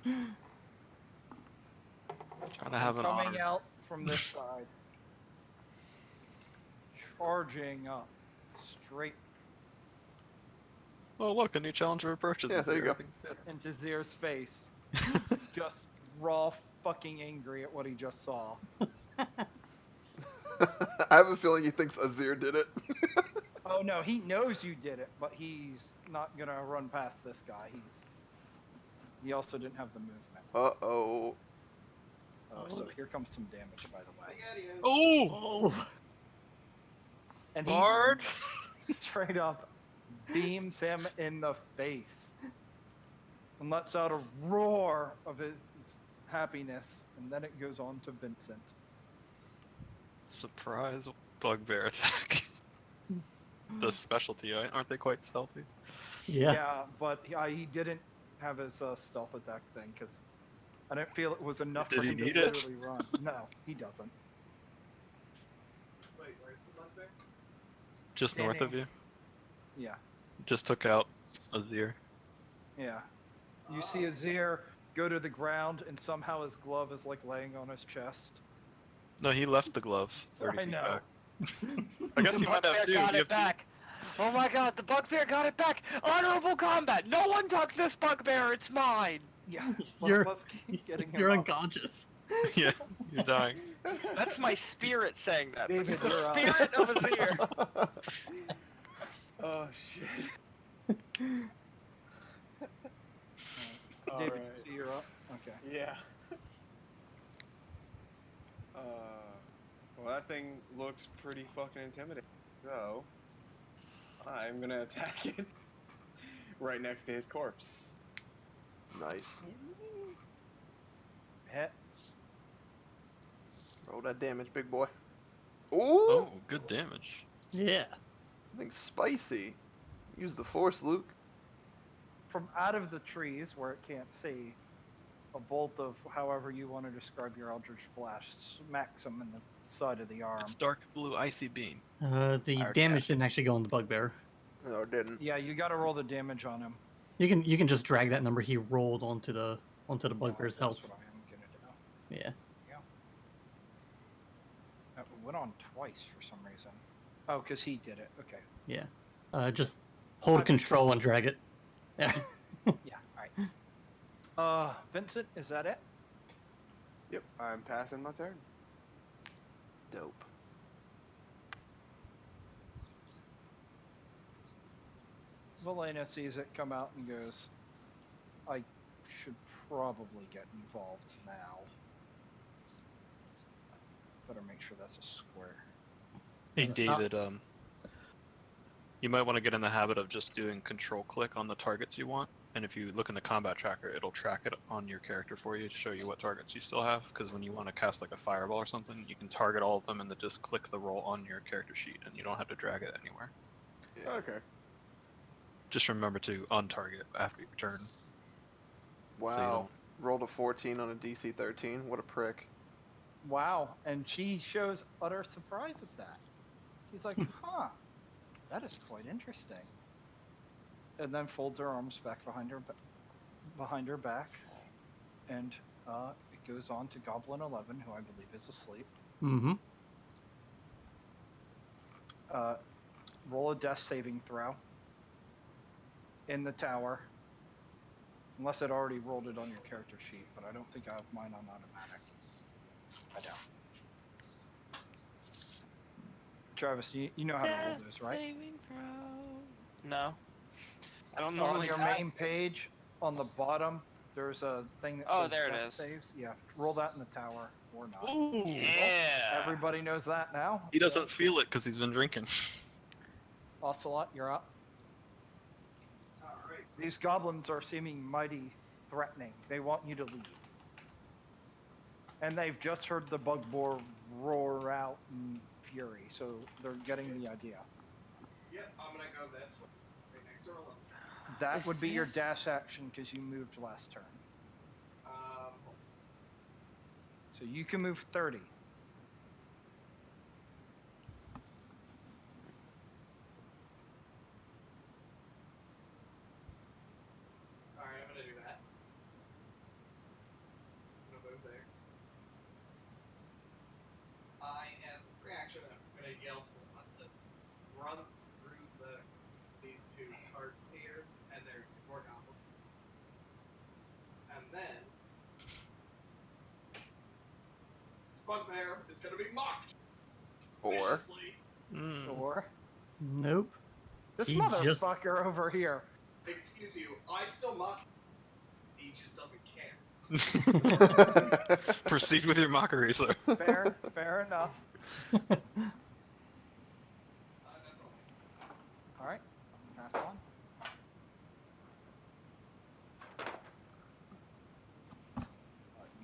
Trying to have an Coming honor. out from this side. Charging up. Straight Oh, look, a new challenger approaches. Yeah, there you Azir. go. Everything's good. into Zir's face. Just raw fucking angry at what he just saw. I have a feeling he thinks Azir did it. Oh no, he knows you did it, but he's not gonna run past this guy. He also didn't have the movement. Uh-oh. Oh, so here comes some damage, by the way. I got you. Oh, Oh, And he Bard. straight up beams him in the face and lets out a roar of his happiness, and then it goes on to Vincent. Surprise bugbear attack. The specialty, right? Aren't they quite stealthy? yeah. But he didn't have his stealth attack thing because I didn't feel it was enough Did for he him to need it? literally run. No, he doesn't. Wait, where's the bugbear? Just north of Standing. you. Yeah, Just took out Azir. yeah. You see Azir go to the ground, and somehow his glove is like laying on his chest. No, he left the glove 30 I feet know. back. I guess The he might have bugbear two. got You it have two- back. Oh my god, the bugbear got it back. Honorable combat. No one touch this bugbear. It's mine. Yeah, You're- let's keep getting him You're up. unconscious. Yeah, you're dying. That's my spirit saying that. That's David, the you're up. spirit of Azir. Oh shit. All David, right. see you're up. Okay. Yeah. Well, that thing looks pretty fucking intimidating. So, I'm gonna attack it right next to his corpse. Nice. Hit. Roll that damage, big boy. Ooh! Oh, good damage. Yeah. Something spicy. Use the force, Luke. From out of the trees where it can't see, a bolt of however you want to describe your Eldritch Blast smacks him in the side of the arm. It's dark blue icy beam. The Fire damage cast. didn't actually go on the bugbear. No, it didn't. Yeah, you got to roll the damage on him. You can just drag that number he rolled onto the bugbear's That's health. what I am gonna do. Yeah. That went on twice for some reason. Oh, because he did it. Okay. Yeah. Just hold control and drag it. There. Yeah. All right. Vincent, is that it? Yep, I'm passing my turn. Dope. Valena sees it come out and goes, I should probably get involved now. Better make sure that's a square. Hey, It's David, you might want to get in the habit of just doing control click on the targets you want. And if you look in the combat tracker, it'll track it on your character for you to show you what targets you still have. Because when you want to cast like a fireball or something, you can target all of them and then just click the roll on your character sheet and you don't have to drag it anywhere. Yeah. Okay. Just remember to untarget after your turn. Wow. Rolled a 14 on a DC 13. What a prick. Wow. And she shows utter surprise at that. She's like, huh, that is quite interesting. And then folds her arms back behind her back. And it goes on to Goblin 11, who I believe is asleep. Mm-hmm. Roll a death saving throw in the tower. Unless it already rolled it on your character sheet, but I don't think I have mine on automatic. I don't. Travis, you know how to roll those, right? Saving throw. No. I don't On normally your die. main page, on the bottom, there's a thing that Oh, says there it death is. saves. Yeah, roll that in the tower or not. Ooh! Yeah. Everybody knows that now. He doesn't feel it because he's been drinking. Ocelot, you're up. Alright. These goblins are seeming mighty threatening. They want you to leave. And they've just heard the bugbear roar out in fury, so they're getting the idea. Yep, I'm gonna go this way. Right next to her level. That Is would be your this- dash action because you moved last turn. So you can move 30. Alright, I'm gonna do that. I'm gonna move there. As a reaction, I'm gonna yell to Atlas, run through these two cards here, and they're two more goblins. And then this bugbear is gonna be mocked Or viciously. Or Nope. this He just- motherfucker over here. Excuse you, I still mock him. He just doesn't care. Proceed with your mockery, sir. Fair enough. That's all. All right, pass on.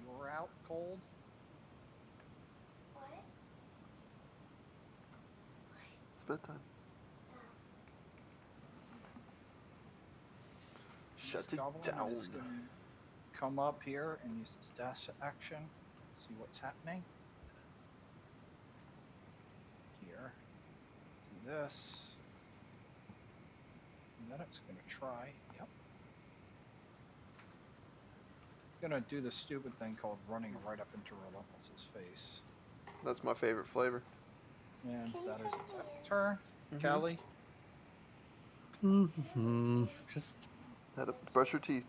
You're out cold. It's bedtime. Shut This it goblin down. is going to come up here and use its dash action. See what's happening. Here. Do this. And then it's going to try. Yep. Gonna do the stupid thing called running right up into Relentless's face. That's my favorite flavor. And that is its turn. Mm-hmm. Callie, Just Had to brush your teeth.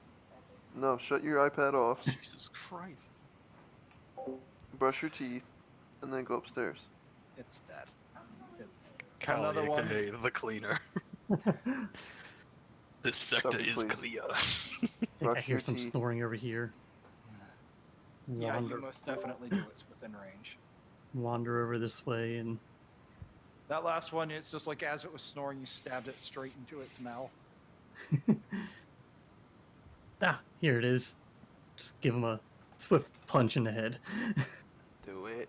No, shut your iPad off. Jesus Christ. Brush your teeth, and then go upstairs. it's dead. It's Callie, another one. aka the cleaner. This sector Sophie, is please. clear. I think I Brush hear your some teeth. snoring over here. Yeah, you Wander, most definitely do. It's within range. wander over this way and That last one, it's just like as it was snoring, you stabbed it straight into its mouth. here it is. Just give him a swift punch in the head. Do it.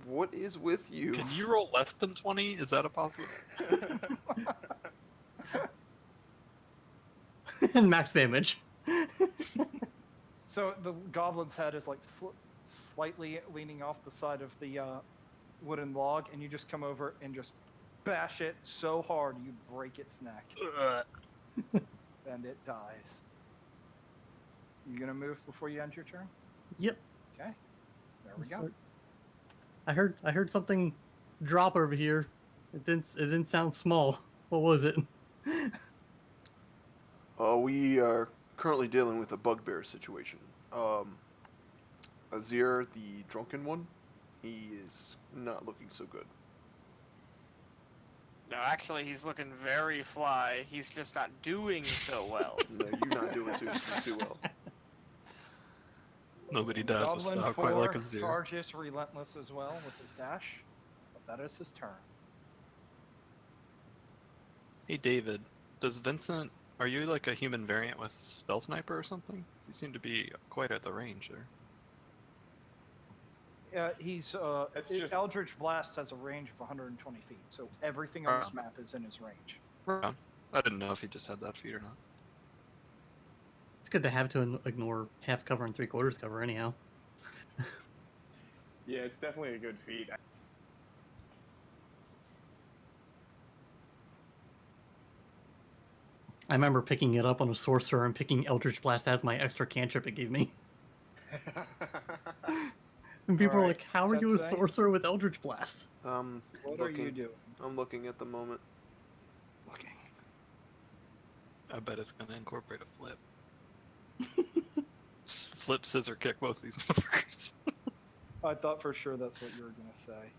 What is with you? Can you roll less than 20? Is that a possibility? And max damage. So the goblin's head is like slightly leaning off the side of the wooden log, and you just come over and just bash it so hard you break its neck, and it dies. You gonna move before you end your turn? Yep. Okay. There we go. I heard something drop over here. It didn't sound small. What was it? We are currently dealing with a bugbear situation. Azir, the drunken one, he is not looking so good. No, actually, he's looking very fly. He's just not doing so well. No, you're not doing too well. Nobody does with Goblin style quite like 4 Azir. charges relentless as well with his dash, but that is his turn. Hey David, does Vincent, are you like a human variant with Spell Sniper or something? You seem to be quite at the range there. He's That's just- Eldritch Blast has a range of 120 feet, so everything on this map is in his range. Right. I didn't know if he just had that feat or not. It's good to have to ignore half cover and 3/4 cover anyhow. Yeah, it's definitely a good feat. I remember picking it up on a sorcerer and picking Eldritch Blast as my extra cantrip it gave me. And people were Alright, like, "How are you a Sensei? sorcerer with Eldritch Blast?" What are you doing? I'm looking at the moment. Looking. I bet it's gonna incorporate a flip. Flip, scissor, kick both these motherfuckers. I thought for sure that's what you were gonna say.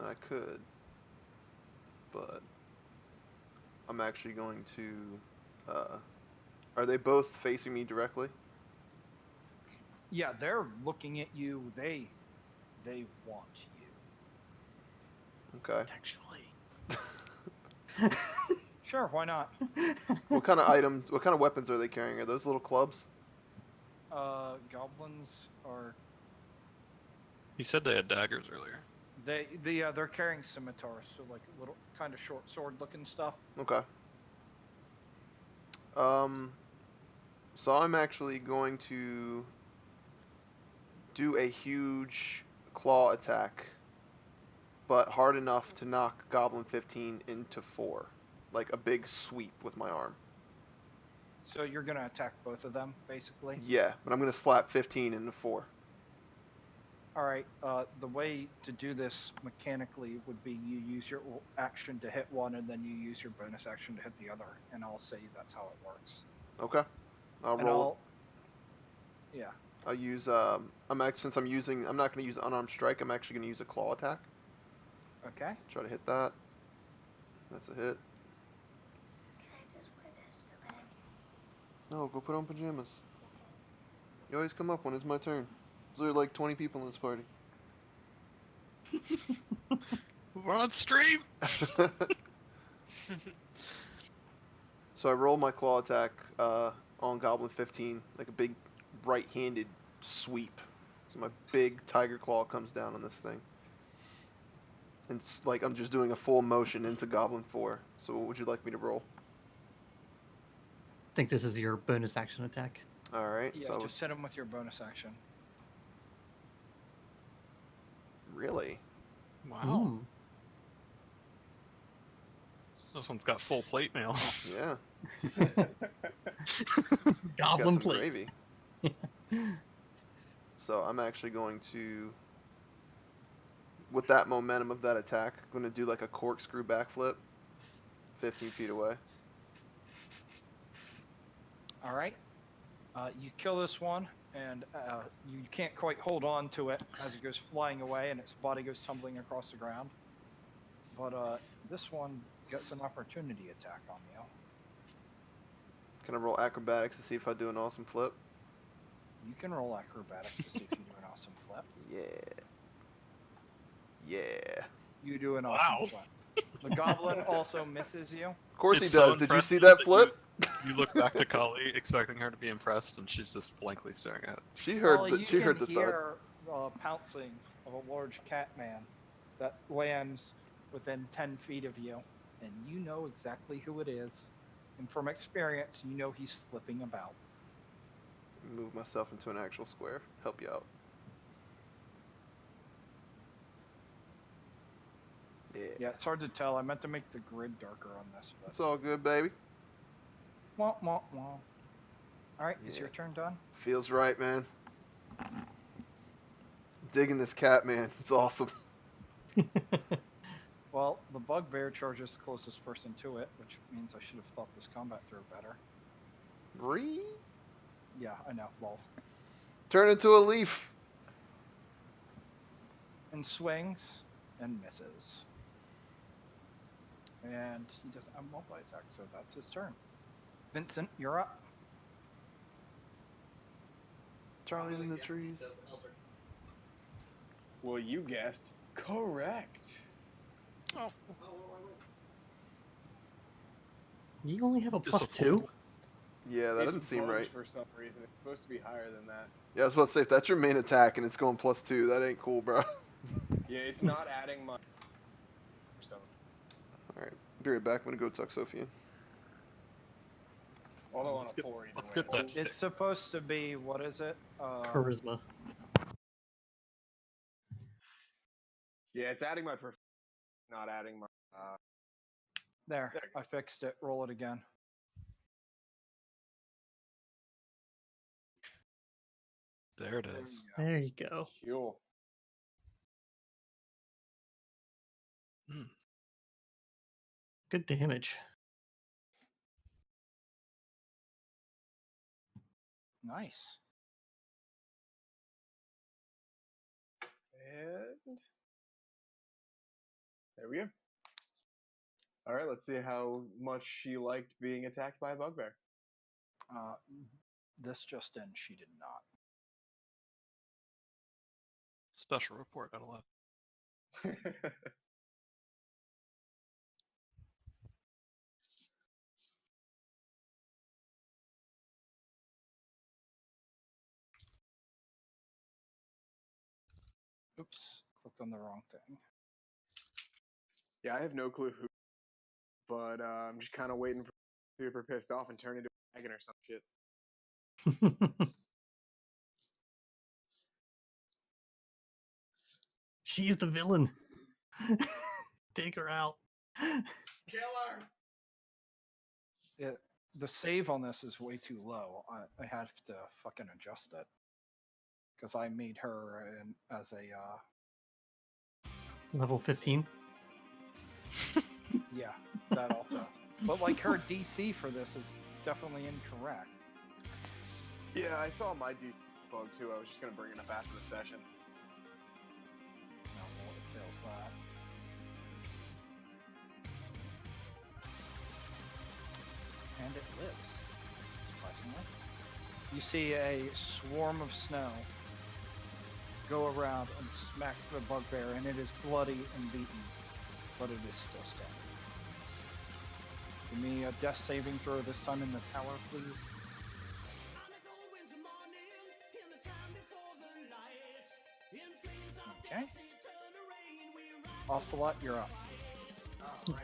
I could, but I'm actually going to. Are they both facing me directly? Yeah, they're looking at you. They want you. Okay. Actually. Sure, why not? What kind of weapons are they carrying? Are those little clubs? Goblins are He said they had daggers earlier. they're carrying scimitars, so like little kind of short sword looking stuff. Okay. So I'm actually going to do a huge claw attack, but hard enough to knock Goblin 15 into 4. Like a big sweep with my arm. So you're gonna attack both of them, basically. Yeah, but I'm going to slap 15 into 4. All right. The way to do this mechanically would be you use your action to hit one, and then you use your bonus action to hit the other, and I'll say that's how it works. Okay. I'll And roll. Yeah. I'll use I'm not going to use unarmed strike. I'm actually going to use a claw attack. Okay. Try to hit that. That's a hit. Can I just wear this to bed? No, go put on pajamas. You always come up when it's my turn. There's like 20 people in this party. We're on stream! So I roll my claw attack on Goblin 15, like a big right-handed sweep. So my big tiger claw comes down on this thing. And it's like I'm just doing a full motion into Goblin 4. So what would you like me to roll? I think this is your bonus action attack. Alright, Yeah. so Just hit him with your bonus action. really? Wow. Ooh. This one's got full plate mail. Yeah. Goblin Got some plate. gravy. So I'm actually going to, with that momentum of that attack, I'm going to do like a corkscrew backflip 15 feet away. All right. You kill this one, and you can't quite hold on to it as it goes flying away, and its body goes tumbling across the ground. But this one gets an opportunity attack on you. Can I roll acrobatics to see if I do an awesome flip? You can roll acrobatics to see if you do an awesome flip. Yeah. Yeah. You do an Wow. awesome flip. The goblin also misses you. Of course It's he so does. Did you see impressive that flip? You look back to Kali, expecting her to be impressed, and she's just blankly staring at it. She heard Well, the you she heard can the thud. hear pouncing of a large cat man that lands within 10 feet of you, and you know exactly who it is. And from experience, you know he's flipping about. Move myself into an actual square. Help you out. Yeah. Yeah, it's hard to tell. I meant to make the grid darker on this, but It's all good, baby. wah, wah, wah. All right, is Yeah. your turn done? Feels right, man. Digging this cat, man. It's awesome. Well, the bugbear charges the closest person to it, which means I should have thought this combat through better. Ree? Yeah, I know, balls. Turn into a leaf. And swings and misses. And he doesn't have multi-attack, so that's his turn. Vincent, you're up. Charlie's I'm in gonna the guess trees. He does Elder. Well, you guessed correct. Oh, Oh, wait. You only have a plus Disappointing. 2? Yeah, that It's doesn't seem bugged right. for some reason. It's supposed to be higher than that. Yeah, I was about to say, if that's your main attack and it's going +2, that ain't cool, bro. Yeah, it's not adding much. For some. Alright, be right back. I'm gonna go tuck Sophie in. Although on Let's a get- 4 either let's way. get that It's fixed. supposed to be, what is it? Charisma. Yeah, it's adding my not adding my. There, There it I goes. fixed it. Roll it again. There it is. There you go. Cool. Good damage. Nice. And there we go. All right, let's see how much she liked being attacked by a bugbear. This just in, she did not. Special report at 11. Oops, clicked on the wrong thing. Yeah, I have no clue who, but I'm just kind of waiting for super pissed off and turn into a dragon or some shit. She's the villain. Take her out. Killer! The save on this is way too low. I have to fucking adjust it. Because I made her as a, Level 15. yeah, that also. But like her DC for this is definitely incorrect. Yeah, I saw my D bug too. I was just gonna bring it up after the session. No, well, it fails that. And it lives, surprisingly. You see a swarm of snow go around and smack the bugbear, and it is bloody and beaten, but it is still standing. Give me a death saving throw this time in the tower, please. Okay. Ocelot, you're up. Alright.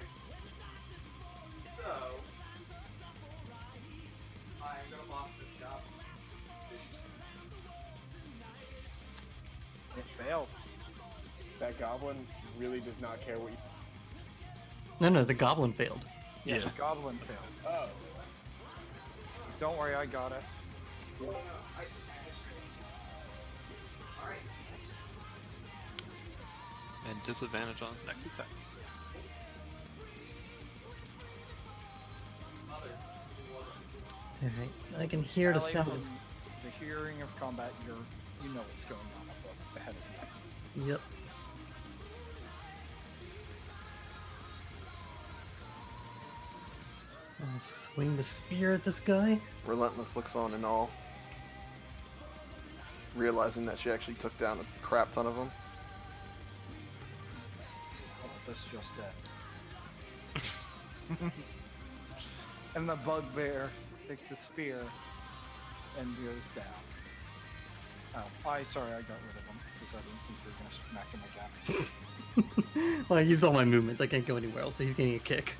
So, I am gonna boss this job. It failed. That goblin really does not care what you. No, the goblin failed. Yeah, Yeah. the goblin failed. Oh. Don't worry, I got it. Alright. And disadvantage on his next attack. Alright, I can hear the Allie, sound from of... the hearing of combat, you know what's going on ahead of you. Yep. I'll swing the spear at this guy. Relentless looks on in awe, realizing that she actually took down a crap ton of them. Oh, this just dead. And the bugbear takes a spear and goes down. Oh, sorry, I got rid of him because I didn't think you were going to smack him again. Well, I used all my movement. I can't go anywhere else, so he's getting a kick.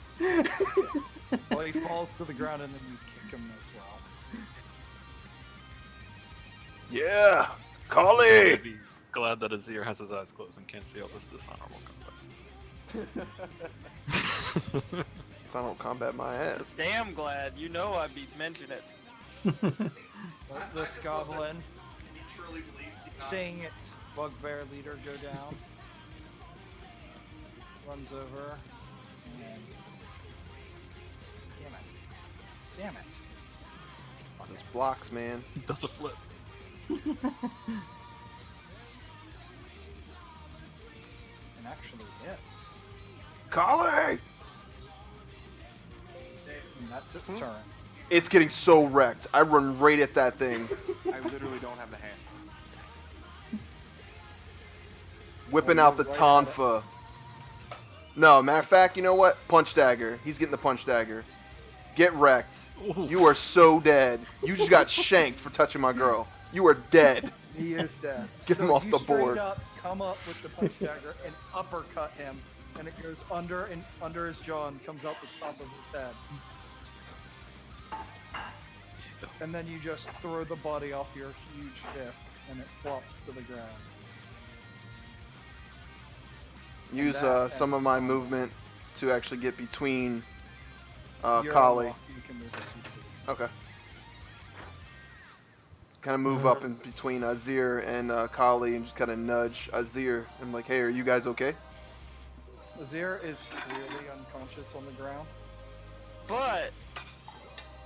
Well, he falls to the ground and then you kick him as well. Yeah, Collie. I'd be glad that Azir has his eyes closed and can't see all this dishonorable combat. Dishonorable combat my ass. Damn glad. You know I'd be mention it. This goblin, He truly believes he's not. seeing its bugbear leader go down, runs over and damn it. Those blocks, man. Does a flip. And actually hits. Collie! And that's its turn. It's getting so wrecked. I run right at that thing, I literally don't have the hand. whipping Oh, out the you're right at it. tonfa. No, matter of fact, you know what? Punch dagger. He's getting the punch dagger. Get wrecked. You are so dead. You just got shanked for touching my girl. You are dead. He is dead. Get him So off you the straight board. Up, come up with the punch dagger and uppercut him, and it goes under his jaw and comes out the top of his head. And then you just throw the body off your huge fist, and it flops to the ground. Use that some of ends my combat. movement to actually get between You're Collie. unlocked, you can move as you please. Okay. Kind of move up in between Azir and Kali and just kind of nudge Azir. I'm like, hey, are you guys okay? Azir is clearly unconscious on the ground. But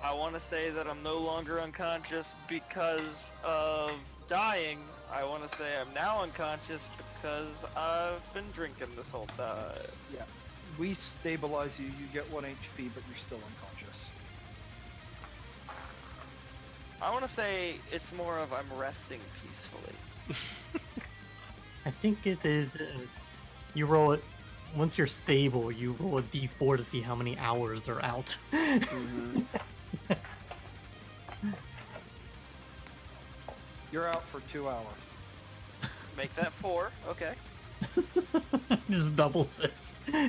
I want to say that I'm no longer unconscious because of dying. I want to say I'm now unconscious because I've been drinking this whole time. Yeah. We stabilize you, you get 1 HP, but you're still unconscious. I want to say it's more of I'm resting peacefully. I think it is. You roll it once you're stable. You roll a d4 to see how many hours are out. Mhm. You're out for 2 hours. Make that 4. Okay. Just doubles it.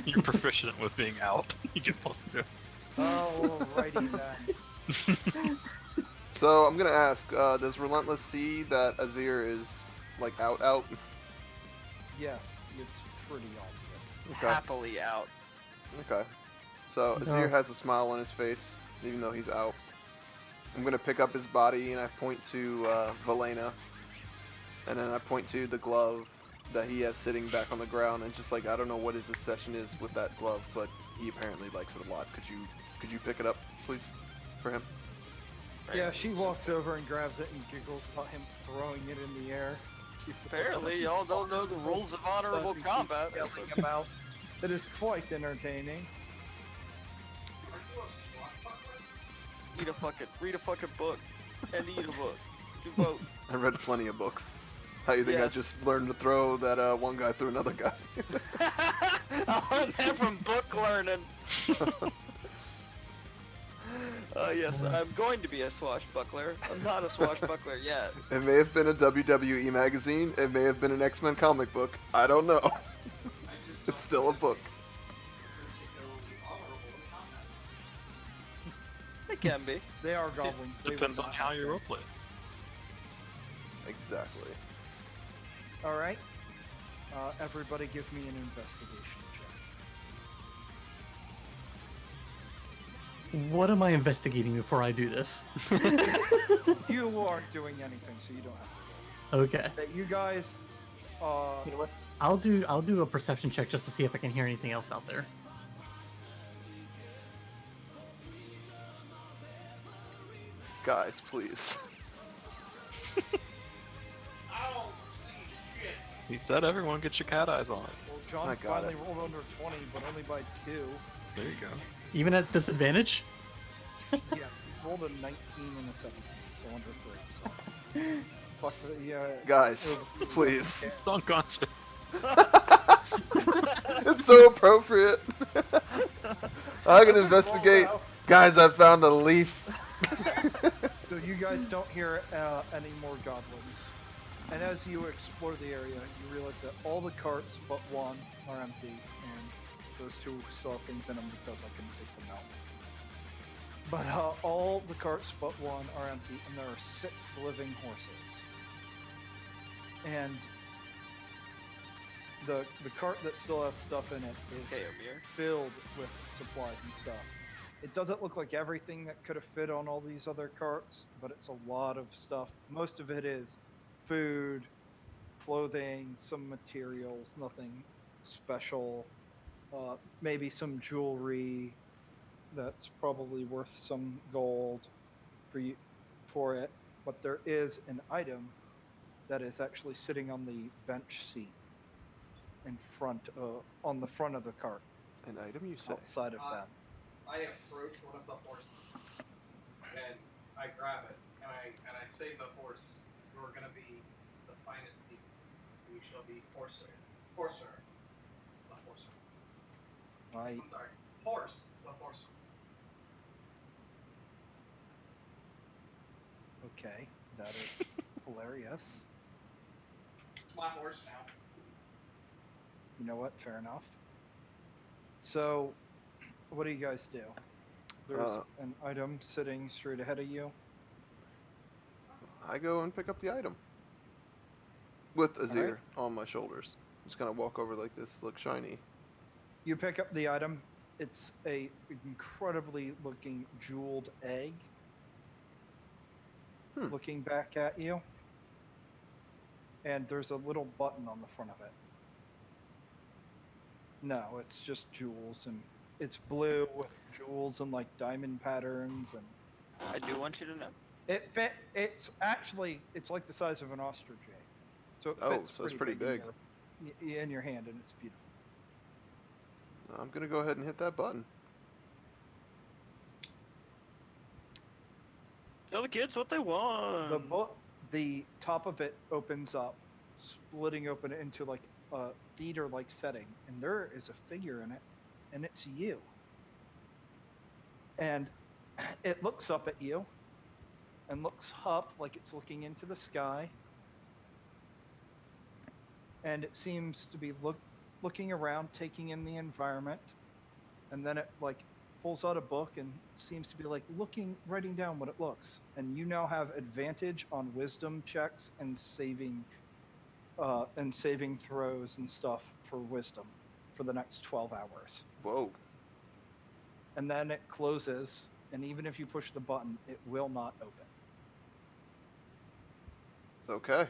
You're proficient with being out. You get +2. Oh, righty then. So I'm gonna ask, does Relentless see that Azir is like out? Yes, it's pretty obvious. Okay. Happily out. Okay. So No. Azir has a smile on his face, even though he's out. I'm gonna pick up his body and I point to Valena, and then I point to the glove that he has sitting back on the ground, and just like, I don't know what his obsession is with that glove, but he apparently likes it a lot. Could you pick it up, please, for him? Yeah, she walks over and grabs it and giggles about him throwing it in the air. She's just like, Apparently, y'all don't know the rules of honorable Stuff you keep combat. yelling about. It is quite entertaining. Aren't you a swashbuckler? Read a fucking book, and eat a book. Do both. I read plenty of books. How you think Yes. I just learned to throw that one guy through another guy? I learned that from book learning. Yes, I'm going to be a swashbuckler. I'm not a swashbuckler yet. It may have been a WWE magazine. It may have been an X-Men comic book. I don't know. I just It's still a book. particularly honorable in combat. It can be. They are goblins. They Depends will on not how have you that. roleplay it. Exactly. Alright. Everybody give me an investigation check. What am I investigating before I do this? You aren't doing anything, so you don't have to. Okay. That you guys, You know what? I'll do a perception check just to see if I can hear anything else out there. Guys, please. I don't see shit. He said everyone get your cat eyes on it. well, John I got finally it. rolled under 20, but only by 2. There you go. Even at disadvantage? Yeah, he rolled a 19 and a 17, so under 3. So fuck the Guys, it please. It's unconscious. It's so appropriate. I can investigate. Roll Guys, I found a leaf. So you guys don't hear any more goblins. And as you explore the area, you realize that all the carts but one are empty, and those two still have things in them because I couldn't take them out. But all the carts but one are empty, and there are 6 living horses. And the cart that still has stuff in it is Okay, over here. filled with supplies and stuff. It doesn't look like everything that could have fit on all these other carts, but it's a lot of stuff. Most of it is food, clothing, some materials, nothing special. Maybe some jewelry that's probably worth some gold for it. But there is an item that is actually sitting on the bench seat in front, on the front of the cart, An item, you say? outside of them. I approach one of the horses and I grab it and I say to the horse, "You're gonna be the finest steed. You shall be Horser. The Horser. I I'm sorry, Horse the Horser." Okay, that is hilarious. It's my horse now. You know what? Fair enough. So, what do you guys do? There's an item sitting straight ahead of you. I go and pick up the item. With Azir Alright. on my shoulders. Just kind of walk over like this, look shiny. You pick up the item. It's a incredibly looking jeweled egg. Looking back at you. And there's a little button on the front of it. No, it's just jewels, and it's blue with jewels and like diamond patterns, and I do want you to know. it's actually like the size of an ostrich egg, so it Oh, fits so it's pretty big. in your hand, and it's beautiful. I'm gonna go ahead and hit that button. Tell the kids what they want. The top of it opens up, splitting open into like a theater-like setting, and there is a figure in it, and it's you. And it looks up at you, and looks up like it's looking into the sky, and it seems to be looking around, taking in the environment, and then it like pulls out a book and seems to be like writing down what it looks. And you now have advantage on wisdom checks and saving throws and stuff for wisdom for the next 12 hours. Whoa. And then it closes, and even if you push the button, it will not open. Okay.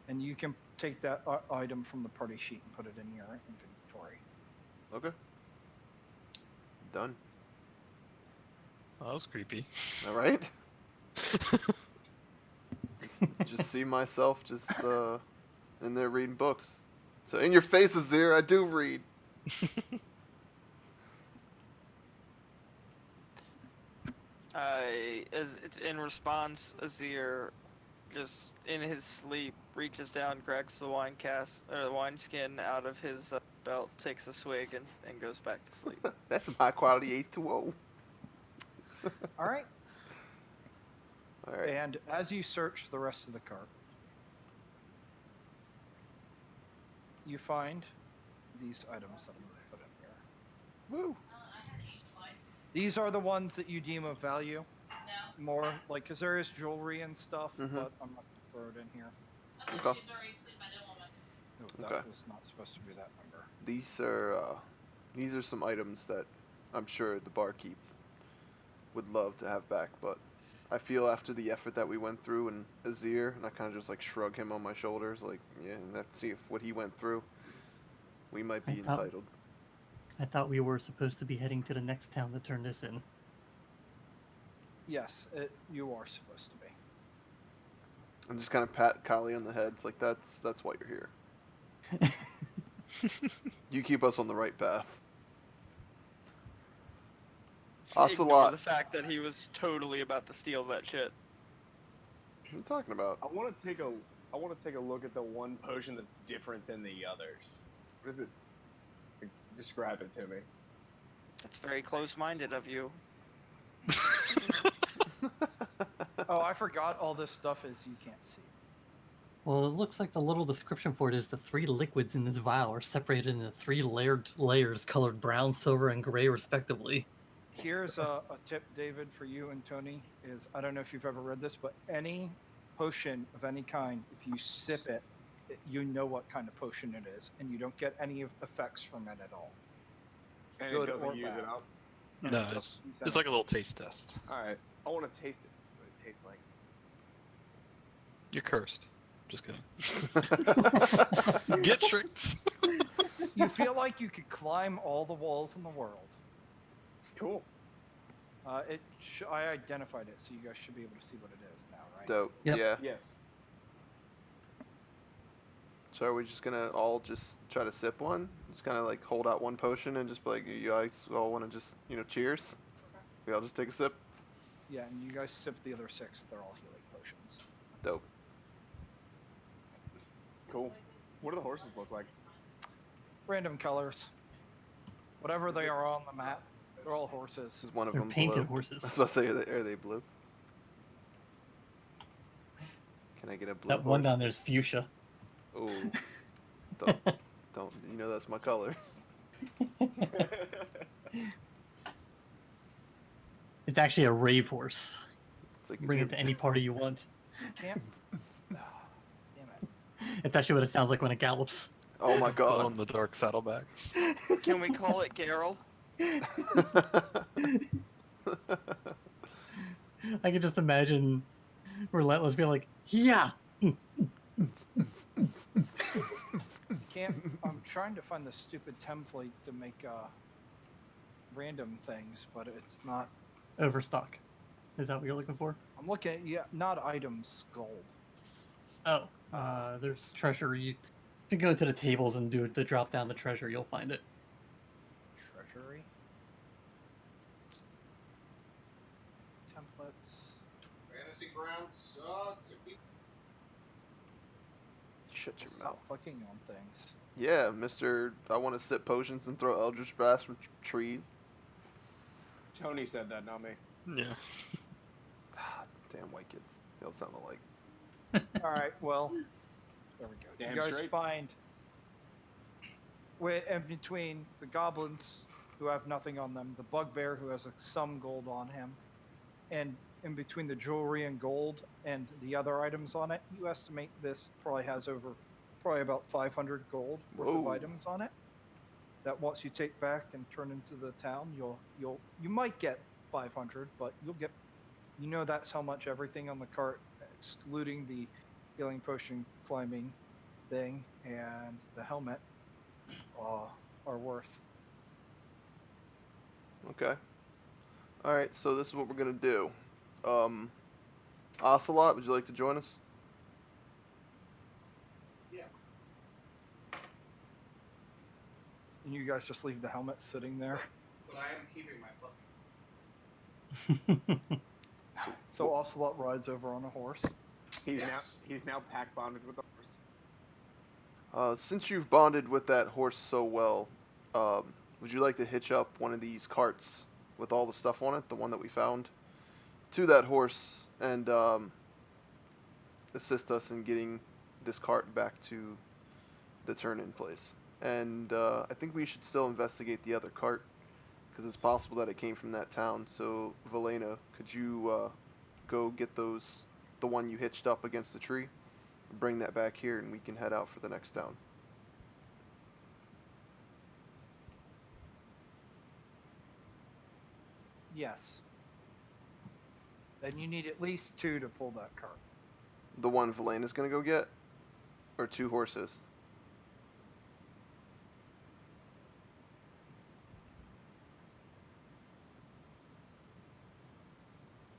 And you can take that item from the party sheet and put it in your inventory. Okay. Done. Well, that was creepy. All right. just see myself just in there reading books. So in your face, Azir, I do read. In response, Azir, just in his sleep, reaches down, grabs the wine skin out of his belt, takes a swig, and goes back to sleep. That's high quality H2O. All right. All right. And as you search the rest of the cart, you find these items that I'm going to put in here. Woo. These are the ones that you deem of value. More, like, because there is jewelry and stuff, but I'm not going to throw it in here. Okay. No, that Okay. was not supposed to be that number. These are some items that I'm sure the barkeep would love to have back, but I feel after the effort that we went through and Azir, and I kind of just like shrug him on my shoulders, like, yeah, and let's see if what he went through, we might be entitled. I thought we were supposed to be heading to the next town to turn this in. Yes, you are supposed to be. And just kind of pat Kali on the head. It's like, that's why you're here. You keep us on the right path. Ignore Ocelot. the fact that he was totally about to steal that shit. What are you talking about? I want to take a look at the one potion that's different than the others. What is it? Describe it to me. That's very close-minded of you. Oh, I forgot all this stuff is you can't see. Well, it looks like the little description for it is the 3 liquids in this vial are separated into 3 layered layers colored brown, silver, and gray, respectively. Here's a tip, David, for you and Tony. Is I don't know if you've ever read this, but any potion of any kind, if you sip it, you know what kind of potion it is, and you don't get any effects from it at all. And Good it doesn't or use bad. it up. And No, it doesn't it's, use it's like a anything. little taste test. All right, I want to taste it. What it tastes like. You're cursed. Just kidding. Get tricked. You feel like you could climb all the walls in the world. Cool. I identified it, so you guys should be able to see what it is now, right? Dope. Yep. Yeah. Yes. So are we just gonna all just try to sip one? Just kind of like hold out one potion and just be like, you guys all want to just, cheers? We all just take a sip? Yeah, and you guys sip the other 6. They're all healing potions. Dope. Cool. What do the horses look like? Random colors. Whatever they are on the map, they're all horses. Is one of They're them painted blue? horses. I was about to say, are they blue? Can I get a blue That one horse? down there's fuchsia. Oh, don't. You know that's my color. It's actually a rave horse. It's like if Bring it you're- to any party you want. Can't. Oh, damn it. It's actually what it sounds like when it gallops. Oh my Glow god. in the dark saddlebags. Can we call it Geralt? I can just imagine Relentless being like, yeah! Can't. I'm trying to find the stupid template to make random things, but it's not. Overstock. Is that what you're looking for? I'm looking at not items, gold. Oh, there's treasure. If you go to the tables and do the drop down the treasure, you'll find it. Treasury. Templates. Fantasy Ground sucks. Shut your Stop mouth. clicking on things. Yeah, Mr. I want to sip potions and throw Eldritch Blast from trees. Tony said that, not me. Yeah. Damn white kids. They all sound alike. All right. Well, there we go. Damn you guys straight. find in between the goblins who have nothing on them, the bugbear who has some gold on him, and in between the jewelry and gold and the other items on it, you estimate this probably has probably about 500 gold worth of Whoa. items on it. That once you take back and turn into the town, you might get 500, but you'll get, that's how much everything on the cart, excluding the healing potion climbing thing and the helmet, are worth. Okay. Alright, so this is what we're gonna do. Ocelot, would you like to join us? Yeah. And you guys just leave the helmet sitting there. But I am keeping my fucking. So Ocelot rides over on a horse. He's Yes. now pack bonded with the horse. Since you've bonded with that horse so well, would you like to hitch up one of these carts with all the stuff on it, the one that we found, to that horse and assist us in getting this cart back to the turn-in place? And I think we should still investigate the other cart, because it's possible that it came from that town. So, Valena, could you go get the one you hitched up against the tree, bring that back here, and we can head out for the next town? Yes. Then you need at least 2 to pull that cart. The one Valena's gonna go get? Or 2 horses?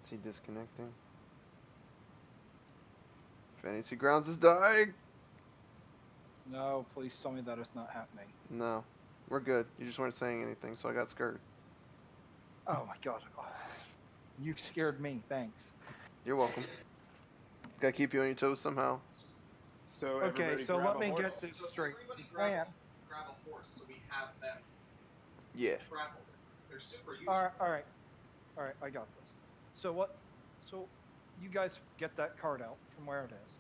Is he disconnecting? Fantasy Grounds is dying! No, please tell me that is not happening. No. We're good. You just weren't saying anything, so I got scared. Oh my god. You scared me. Thanks. You're welcome. Gotta keep you on your toes somehow. So Okay, everybody so grab let a me horse. get this So straight. everybody The plan. grab a horse so we have them Yeah. travel with. They're super useful. All right. I got this. So what? So you guys get that card out from where it is.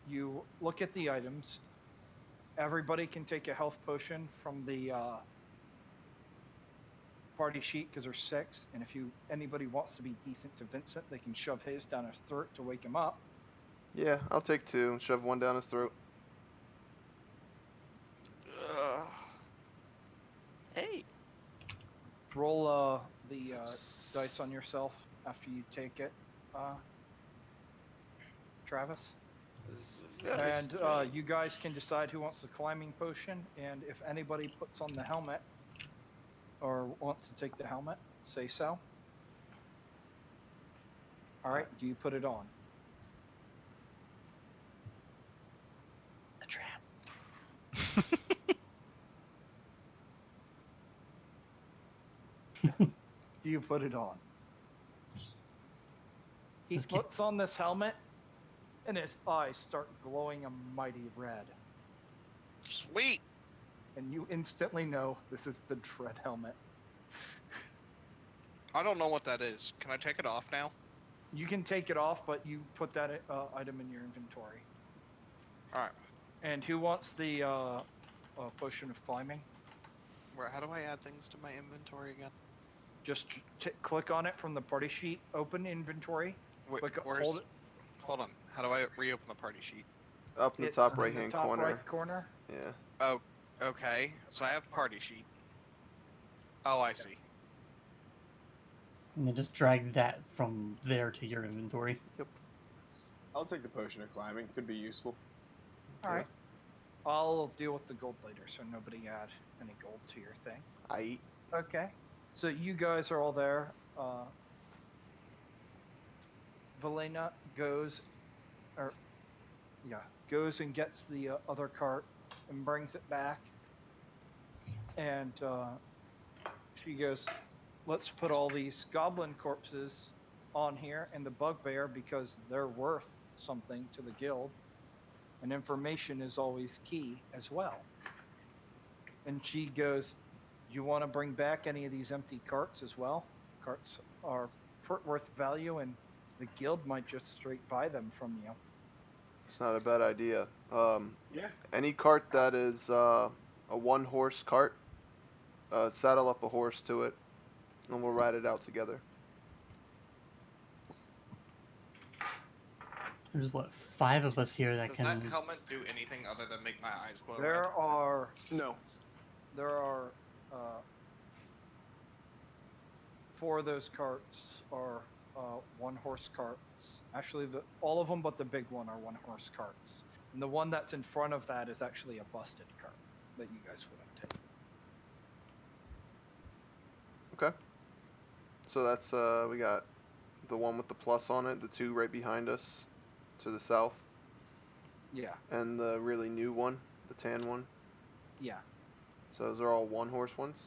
You look at the items. Everybody can take a health potion from the party sheet because there's 6. And if anybody wants to be decent to Vincent, they can shove his down his throat to wake him up. Yeah, I'll take 2 and shove 1 down his throat. Hey. Roll the dice on yourself after you take it, Travis. And you guys can decide who wants the climbing potion, and if anybody puts on the helmet or wants to take the helmet, say so. All right, do you put it on? The trap. Do you put it on? He Just keep- puts on this helmet, and his eyes start glowing a mighty red. Sweet. And you instantly know this is the Dread helmet. I don't know what that is. Can I take it off now? You can take it off, but you put that item in your inventory. Alright. And who wants the potion of climbing? How do I add things to my inventory again? Just click on it from the party sheet. Open inventory. Wait, Hold it. Hold on. How do I reopen the party sheet? Up in the It's top in right the hand top corner. right corner. Yeah. Oh, okay. So I have party sheet. Oh, I see. And then just drag that from there to your inventory. I'll take the potion of climbing. Could be useful. All right. I'll deal with the gold later, so nobody add any gold to your thing. I. Okay. So you guys are all there. Valena goes and gets the other cart and brings it back. And she goes, let's put all these goblin corpses on here and the bugbear because they're worth something to the guild. And information is always key as well. And she goes, you want to bring back any of these empty carts as well? Carts are worth value, and the guild might just straight buy them from you. It's not a bad idea. Yeah. Any cart that is a 1-horse cart, saddle up a horse to it, and we'll ride it out together. There's what, 5 of us here that Does can. that helmet do anything other than make my eyes glow red? There are No. 4 of those carts are 1-horse carts. Actually, all of them but the big one are 1-horse carts. And the one that's in front of that is actually a busted cart that you guys wouldn't take. Okay. So that's we got the one with the plus on it, the 2 right behind us to the south, Yeah, and the really new one, the tan one. yeah, So those are all 1-horse ones.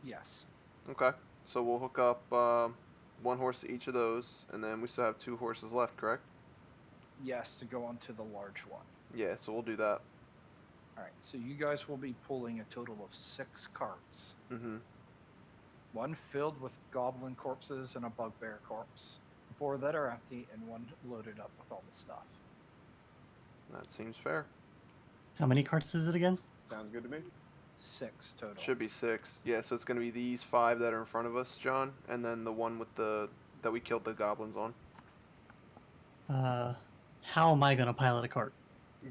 yes. Okay. So we'll hook up 1 horse to each of those, and then we still have 2 horses left, correct? Yes, to go onto the large one. Yeah. So we'll do that. Alright, so you guys will be pulling a total of 6 carts. Mm-hmm. 1 filled with goblin corpses and a bugbear corpse. 4 that are empty, and 1 loaded up with all the stuff. That seems fair. How many carts is it again? Sounds good to me. 6 total. Should be 6. Yeah. So it's gonna be these 5 that are in front of us, John, and then the one with that we killed the goblins on. How am I gonna pilot a cart?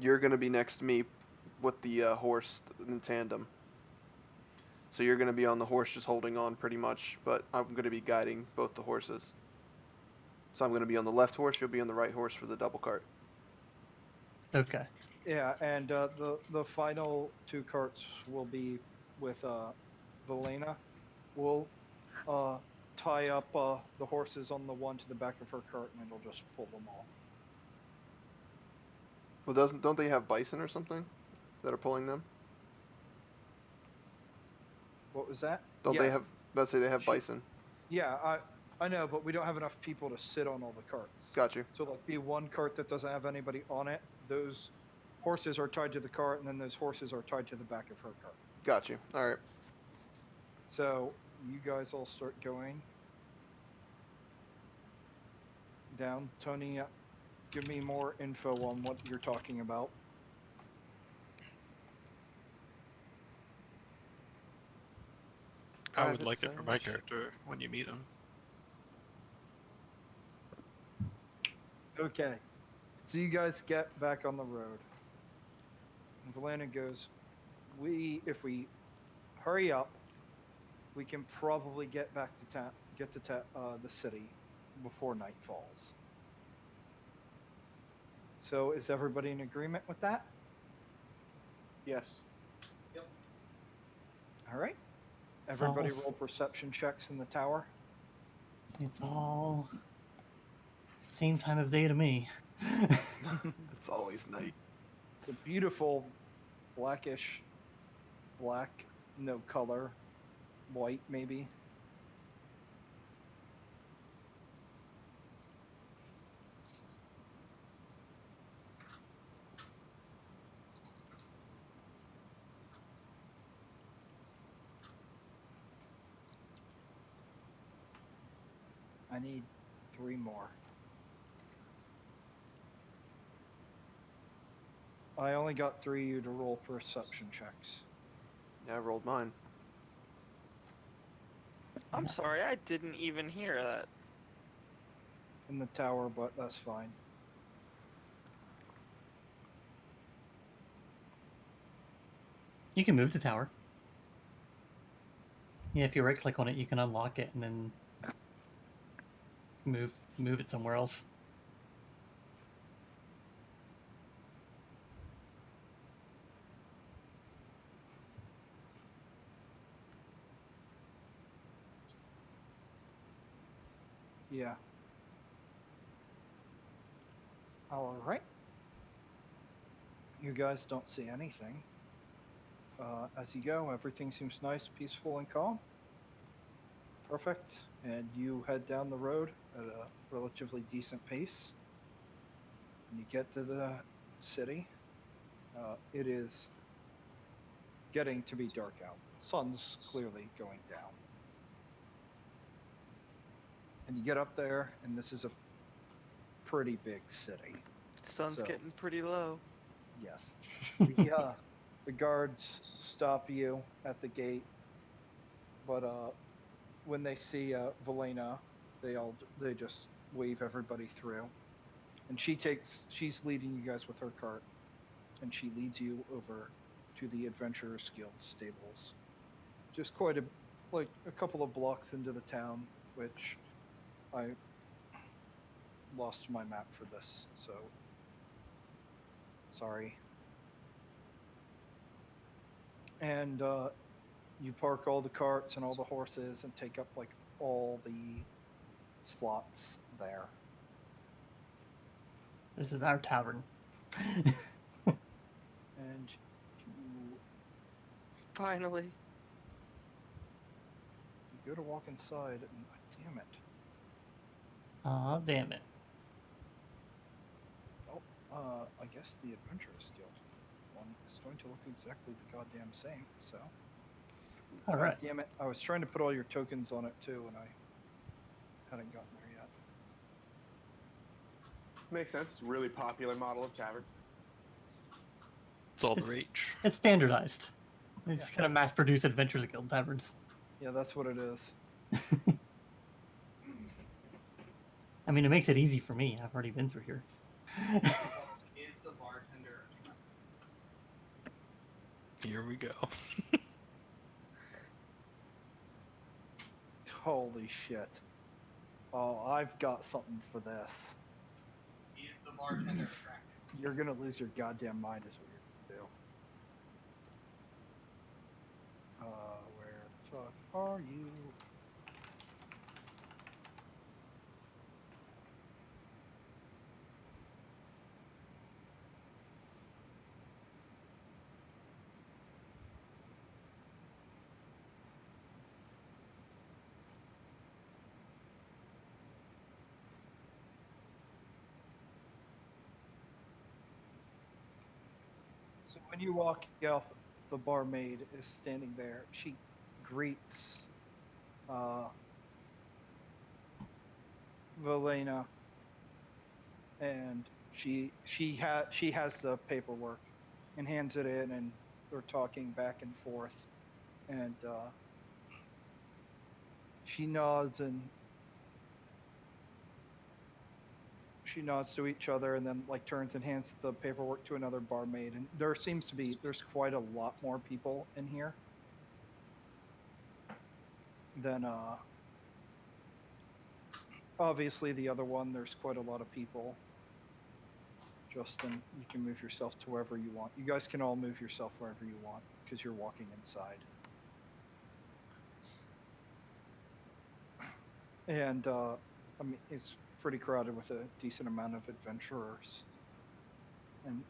You're gonna be next to me with the horse in tandem. So you're gonna be on the horse just holding on pretty much, but I'm gonna be guiding both the horses. So I'm gonna be on the left horse, you'll be on the right horse for the double cart. Okay. Yeah, and the final 2 carts will be with Valena. We'll tie up the horses on the one to the back of her cart, and it'll just pull them all. Well, don't they have bison or something that are pulling them? What was that? Don't Yeah, they have Let's say they have She- bison. Yeah, I know, but we don't have enough people to sit on all the carts. Got you. So like the one cart that doesn't have anybody on it, those horses are tied to the cart, and then those horses are tied to the back of her cart. Got you. All right. So you guys all start going down. Tony, give me more info on what you're talking about. I would Private like it for my search. character when you meet him. Okay. So you guys get back on the road. And Valena goes, if we hurry up, we can probably get back to town, the city before night falls. So is everybody in agreement with that? Yes. All right. It's Everybody all- roll perception checks in the tower. It's all same time of day to me. It's always night. It's a beautiful blackish, black, no color, white maybe. I need 3 more. I only got 3 of you to roll perception checks. Yeah, I rolled mine. I'm sorry, I didn't even hear that. In the tower, but that's fine. You can move the tower. Yeah, if you right click on it, you can unlock it and then move it somewhere else. Yeah. All right. You guys don't see anything. As you go, everything seems nice, peaceful, and calm. Perfect. And you head down the road at a relatively decent pace. When you get to the city, it is getting to be dark out. Sun's clearly going down. And you get up there, and this is a pretty big city. Sun's So- getting pretty low. Yes. The guards stop you at the gate, but when they see Valena, they just wave everybody through, and she's leading you guys with her cart, and she leads you over to the Adventurers Guild stables, just a couple of blocks into the town, which I lost my map for this, so sorry. And you park all the carts and all the horses and take up like all the slots there. This is our tavern. And you Finally. go to walk inside, and damn it. Aw, damn it. Oh, I guess the Adventurers Guild one is going to look exactly the goddamn same, so. All God right. damn it. I was trying to put all your tokens on it too, and I hadn't gotten there yet. Makes sense. Really popular model of tavern. It's all the rage. It's standardized. It's Yeah. kind of mass-produced Adventures Guild taverns. Yeah, that's what it is. I mean, it makes it easy for me. I've already been through here. Is the bartender attractive? Here we go. Holy shit. Oh, I've got something for this. Is the bartender attractive? You're gonna lose your goddamn mind is what you're gonna do. Where the fuck are you? So when you walk out, the barmaid is standing there. She greets Velena, and she has the paperwork and hands it in, and they're talking back and forth, and she nods to each other, and then like turns and hands the paperwork to another barmaid. And there's quite a lot more people in here than obviously the other one. There's quite a lot of people. Justin, you can move yourself to wherever you want. You guys can all move yourself wherever you want because you're walking inside. And I mean, it's pretty crowded with a decent amount of adventurers. And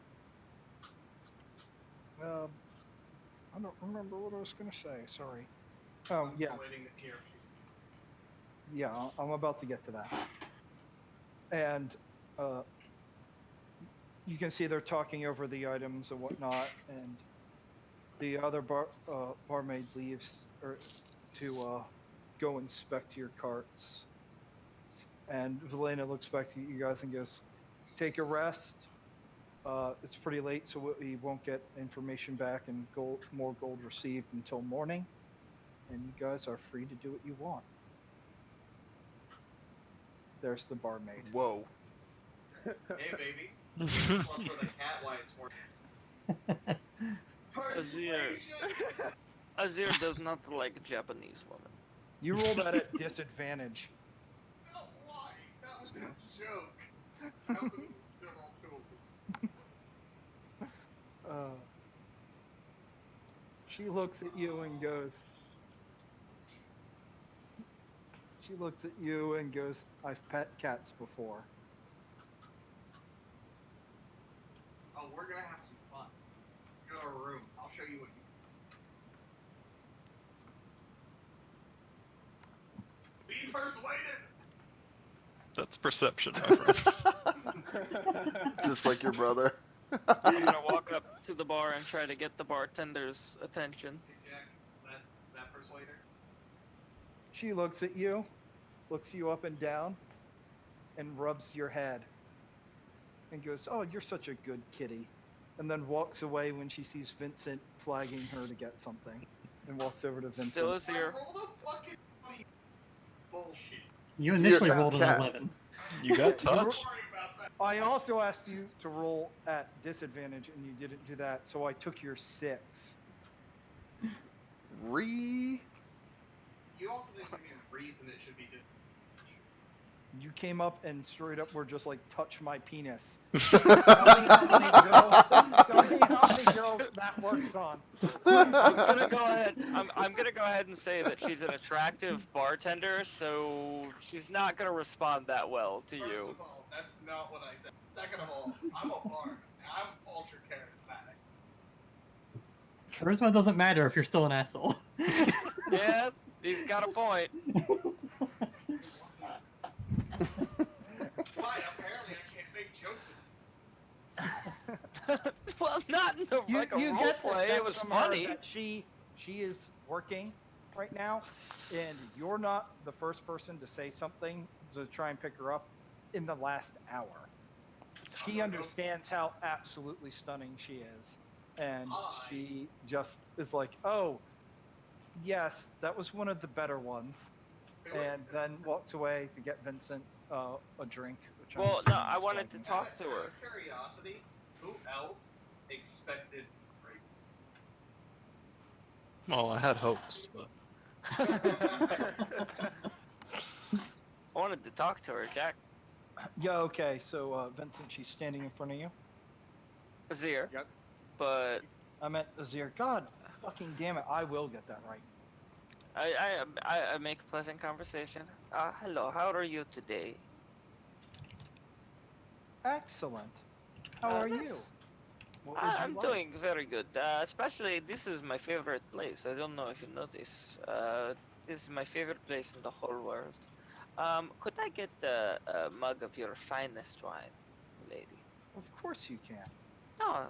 I don't remember what I was going to say. Sorry. Oh, I'm yeah. still waiting to hear if she's. Yeah, I'm about to get to that. And you can see they're talking over the items and whatnot, and the other barmaid leaves to go inspect your carts. And Velena looks back to you guys and goes, "Take a rest. It's pretty late, so we won't get information back and more gold received until morning. And you guys are free to do what you want." There's the barmaid. Whoa. Hey, baby. Just watch for the cat while it's working. Persuasion. Azir does not like Japanese women. You roll that at disadvantage. No, why? That was a joke. That was a general tool. She looks at you and goes. She looks at you and goes, "I've pet cats before." Oh, we're gonna have some fun. Go to our room. I'll show you what you. Be persuaded. That's perception, my friend. Just like your brother. I'm gonna walk up to the bar and try to get the bartender's attention. Hey, Jack. Is that persuader? She looks at you, looks you up and down, and rubs your head. And goes, "Oh, you're such a good kitty." And then walks away when she sees Vincent flagging her to get something. And walks over to Vincent. Still Azir. I rolled a fucking 20. Bullshit. You initially Dear rolled an cat. 11. You got Don't touch? worry about that. I also asked you to roll at disadvantage, and you didn't do that, so I took your 6. Re. You also didn't give me a reason it should be this. You came up and straight up were just like, "Touch my penis." That's Tell me how many girls that works on. I'm gonna go ahead and say that she's an attractive bartender, so she's not gonna respond that well to First you. of all, that's not what I said. Second of all, I'm a bard. And I'm ultra charismatic. Charisma doesn't matter if you're still an asshole. Yeah, he's got a point. Why? Apparently, I can't make jokes. Well, not in the, like a role get the play. It sense was from her funny. that she is working right now, and you're not the first person to say something to try and pick her up in the last hour. She understands how absolutely stunning she is, and she just is like, "Oh, yes, that was one of the better ones," and then walks away to get Vincent a drink. Which I'm Well, no, assuming I is wanted to flagging. talk to her. Out of curiosity, who else expected rape? Well, I had hopes, but I wanted to talk to her, Jack. Yeah, okay. So Vincent, she's standing in front of you. Azir. Yep. But I meant Azir. God, fucking damn it! I will get that right. I make pleasant conversation. Hello, how are you today? Excellent. How are you? Nice. What would you I'm like? doing very good. Especially, this is my favorite place. I don't know if you notice. This is my favorite place in the whole world. Could I get a mug of your finest wine, lady? Of course you can. Oh,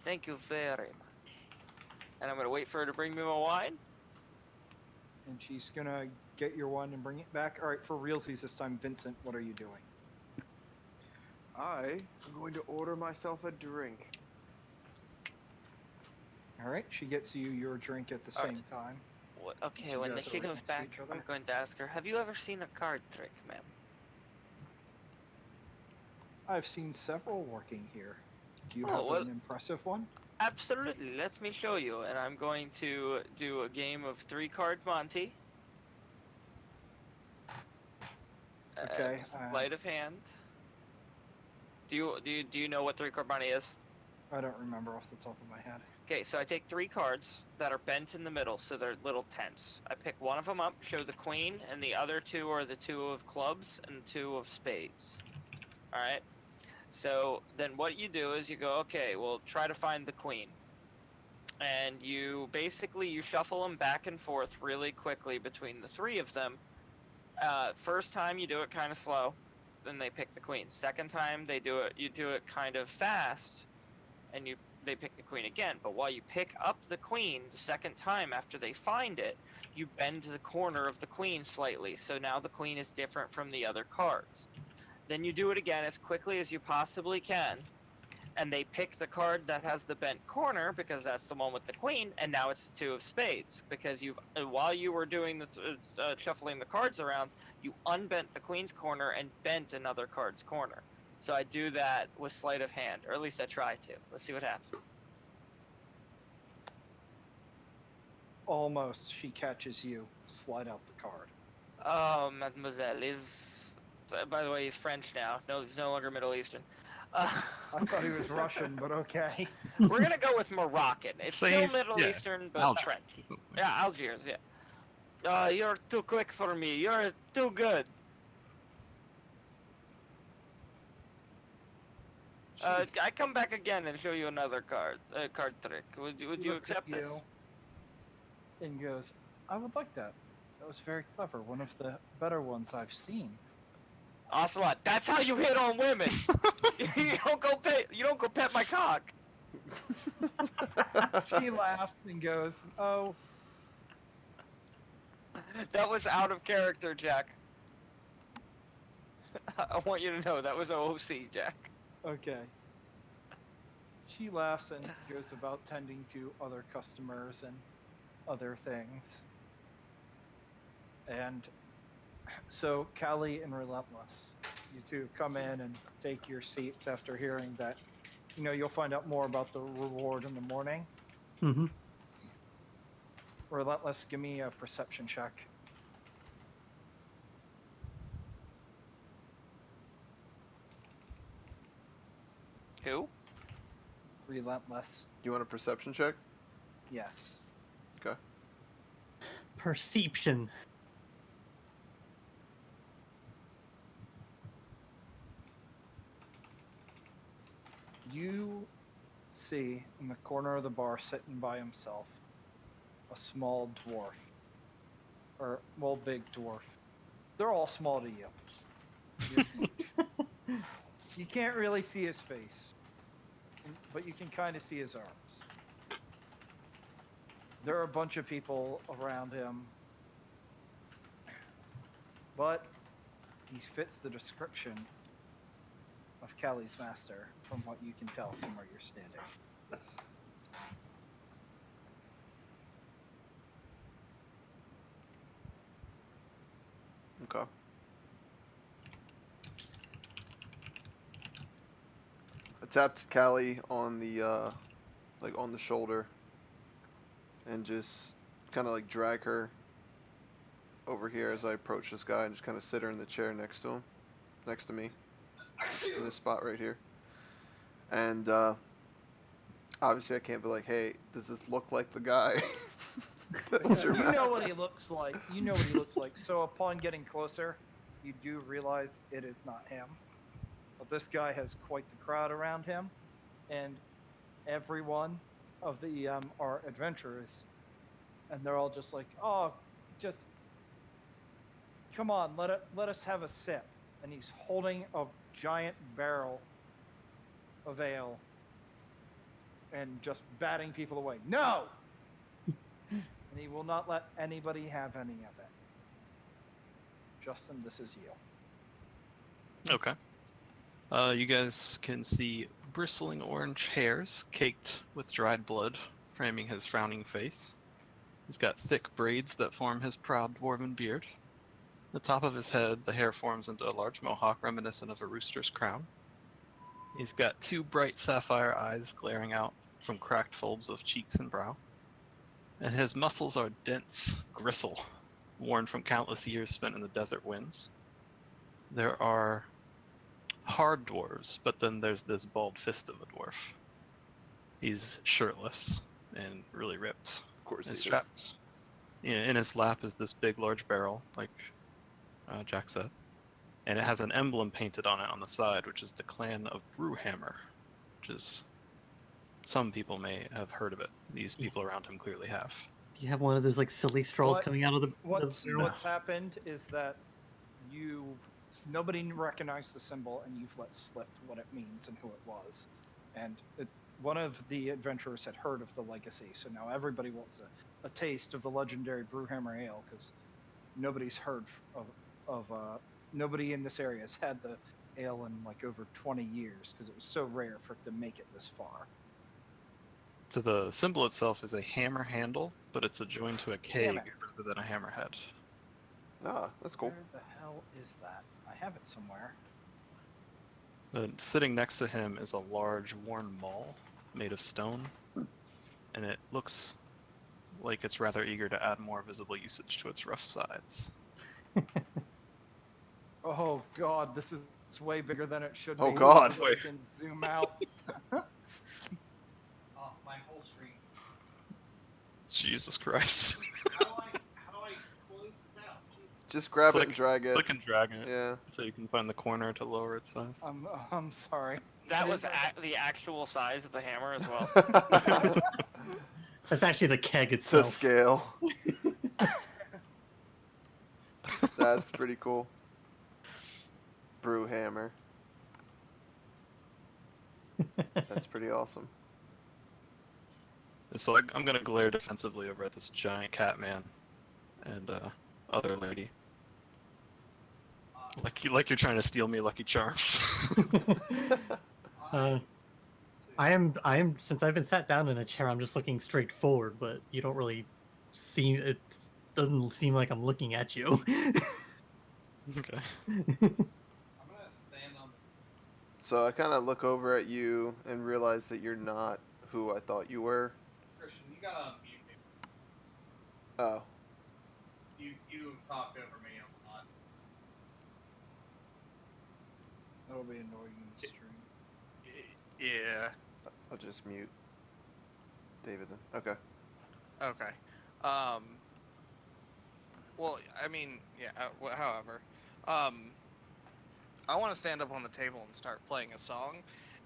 Thank you very much. And I'm gonna wait for her to bring me my wine. And she's gonna get your wine and bring it back. All right, for realsies this time, Vincent, what are you doing? I am going to order myself a drink. All right, she gets you your drink at the All right. same time. Okay, You when guys are she right comes next to back, each other. I'm going to ask her, have you ever seen a card trick, ma'am? I've seen several working here. Do you Oh, have well, an impressive one? absolutely. Let me show you. And I'm going to do a game of 3-card Monty. Okay. Sleight of hand. Do you know what 3-card Monty is? I don't remember off the top of my head. Okay, so I take 3 cards that are bent in the middle, so they're little tents. I pick one of them up, show the queen, and the other 2 are the 2 of clubs and 2 of spades. All right. So then what you do is you go, okay, well, try to find the queen. And you shuffle them back and forth really quickly between the 3 of them. First time you do it kind of slow, then they pick the queen. Second time you do it kind of fast, and they pick the queen again. But while you pick up the queen the second time after they find it, you bend the corner of the queen slightly, so now the queen is different from the other cards. Then you do it again as quickly as you possibly can, and they pick the card that has the bent corner because that's the one with the queen, and now it's the 2 of spades because while you were doing the shuffling the cards around, you unbent the queen's corner and bent another card's corner. So I do that with sleight of hand, or at least I try to. Let's see what happens. Almost. She catches you. Slide out the card. Oh, mademoiselle is. By the way, he's French now. No, he's no longer Middle Eastern. I thought he was Russian, but okay. We're gonna go with Moroccan. It's still Safe, Middle yeah. Eastern, but Algiers. French. Yeah, Algiers. Yeah. You're too quick for me. You're too good. I come back again and show you another card trick. Would She you looks at accept this? you and goes, I would like that. That was very clever. One of the better ones I've seen. Ocelot, that's how you hit on women. You don't go pet my cock. She laughs and goes, oh, That was out of character, Jack. I want you to know that was OOC, Jack. okay. She laughs and goes about tending to other customers and other things. And so Callie and Relentless, you two come in and take your seats after hearing that, you'll find out more about the reward in the morning. Mm-hmm. Relentless, give me a perception check. Who? Relentless. You want a perception check? Yes. Okay. Perception. You see in the corner of the bar, sitting by himself, a small dwarf. Big dwarf. They're all small to you. You're huge. You can't really see his face, but you can kind of see his arms. There are a bunch of people around him, but he fits the description of Callie's master from what you can tell from where you're standing. Okay. I tapped Callie on the on the shoulder and just kind of drag her over here as I approach this guy and just kind of sit her in the chair next to me, in this spot right here. And obviously I can't be like, hey, does this look like the guy? That's your You know master. what he looks like. You know what he looks like. So upon getting closer, you do realize it is not him. But this guy has quite the crowd around him, and every one of the are adventurers, and they're all just like, oh, just come on, let us have a sip. And he's holding a giant barrel of ale, and just batting people away. No! And he will not let anybody have any of it. Justin, this is you. Okay. You guys can see bristling orange hairs caked with dried blood, framing his frowning face. He's got thick braids that form his proud dwarven beard. The top of his head, the hair forms into a large mohawk reminiscent of a rooster's crown. He's got two bright sapphire eyes glaring out from cracked folds of cheeks and brow. And his muscles are dense gristle, worn from countless years spent in the desert winds. There are hard dwarves, but then there's this bald fist of a dwarf. He's shirtless and really ripped. Of course And he is. strapped. In his lap is this big, large barrel, like Jack said. And it has an emblem painted on it on the side, which is the clan of Brewhammer, which is... Some people may have heard of it. These people around him clearly have. Do you have one of those like silly straws What- coming out of the What's barrel? what's happened is that nobody recognized the symbol, and you've let slip what it means and who it was. And one of the adventurers had heard of the legacy, so now everybody wants a taste of the legendary Brewhammer Ale, because nobody's heard of nobody in this area has had the ale in like over 20 years, because it was so rare for it to make it this far. So the symbol itself is a hammer handle, but it's adjoined to a keg Damn it. rather than a hammerhead. Ah, that's cool. Where the hell is that? I have it somewhere. Then sitting next to him is a large worn maul made of stone, and it looks like it's rather eager to add more visible usage to its rough sides. Oh god, this is way bigger than it should Oh be. God. I can zoom out. Oh, my whole screen. Jesus Christ. How do I close this out? Jesus. Just grab it Click- and drag it. Click and drag it Yeah. so you can find the corner to lower its size. I'm sorry. That was the actual size of the hammer as well. That's actually the keg To itself. scale. That's pretty cool. Brewhammer. That's pretty awesome. So I'm gonna glare defensively over at this giant cat man and other lady. Like you're trying to steal me Lucky Charms. I am since I've been sat down in a chair, I'm just looking straight forward, but you don't really seem it doesn't seem like I'm looking at you. Okay. I'm gonna stand on this. So I kind of look over at you and realize that you're not who I thought you were. Christian, you gotta unmute me. Oh. You talked over me a lot. That'll be annoying in the stream. Yeah. I'll just mute David then. Okay. Okay. Well, I mean, yeah. However, I want to stand up on the table and start playing a song,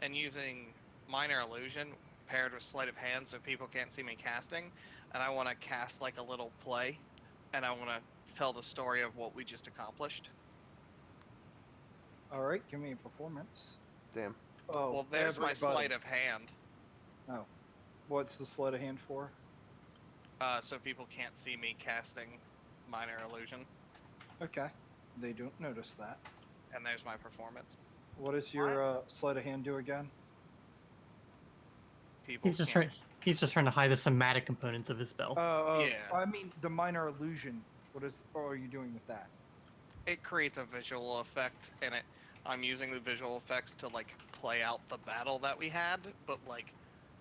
and using minor illusion paired with sleight of hand so people can't see me casting, and I want to cast like a little play, and I want to tell the story of what we just accomplished. All right, give me a performance. Damn. Oh, Well, there's my everybody. sleight of hand, Oh, what's the sleight of hand for? so people can't see me casting minor illusion, Okay, they don't notice that. and there's my performance. What does your sleight of hand do again? People He's just can't. he's just trying to hide the somatic components of his spell. Yeah. I mean the minor illusion. What are you doing with that? It creates a visual effect, and I'm using the visual effects to like play out the battle that we had, but like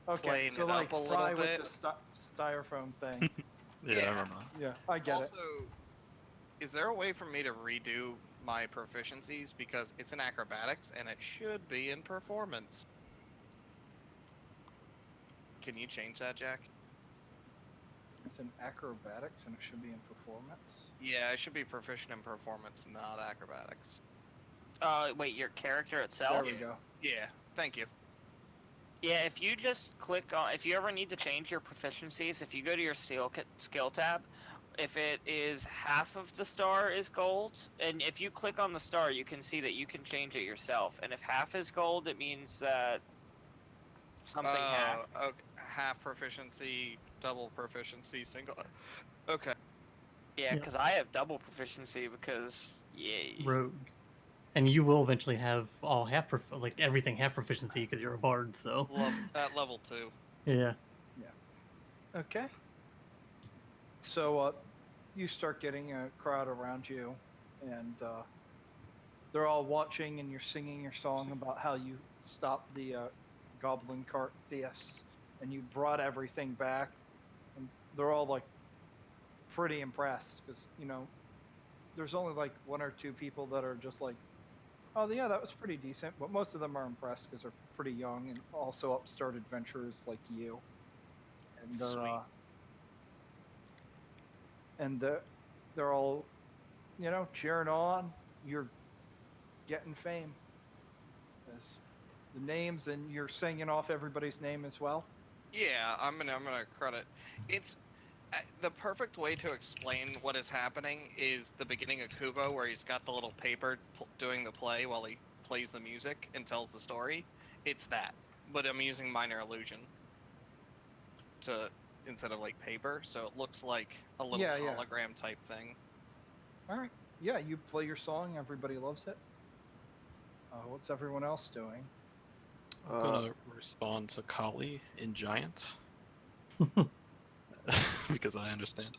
Okay, playing so it like up a fry little bit. with the styrofoam thing. Yeah, I Yeah. remember. Yeah, I get Also, is there a way for me to redo my proficiencies, because it's in acrobatics and it should be in performance? Can you change that, Jack? It's in acrobatics and it should be in performance. Yeah, I should be proficient in performance, not acrobatics. Wait, your character itself? There we go. Yeah, thank you. Yeah, if you just click on, if you ever need to change your proficiencies, if you go to your skill tab, if it is half of the star is gold, and if you click on the star, you can see that you can change it yourself. And if half is gold, it means that something half. Okay. Half proficiency, double proficiency, single. Okay. Yeah, Yep. because I have double proficiency because yay. Rogue. And you will eventually have all like everything half proficiency because you're a bard. So At level 2. yeah. Okay. So you start getting a crowd around you, and they're all watching, and you're singing your song about how you stopped the goblin cart thieves, and you brought everything back, and they're all like pretty impressed because there's only like one or two people that are just like, oh yeah, that was pretty decent, but most of them are impressed because they're pretty young and also upstart adventurers like you, and they're Sweet. they're all cheering on. You're getting fame as the names, and you're singing off everybody's name as well. Yeah, I'm gonna credit. It's the perfect way to explain what is happening is the beginning of Kubo, where he's got the little paper doing the play while he plays the music and tells the story. It's that, but I'm using minor illusion to instead of like paper, so it looks like a little Yeah. hologram type thing. All right. Yeah, you play your song. Everybody loves it. What's everyone else doing? I'm gonna respond to Kali in Giant. Because I understand.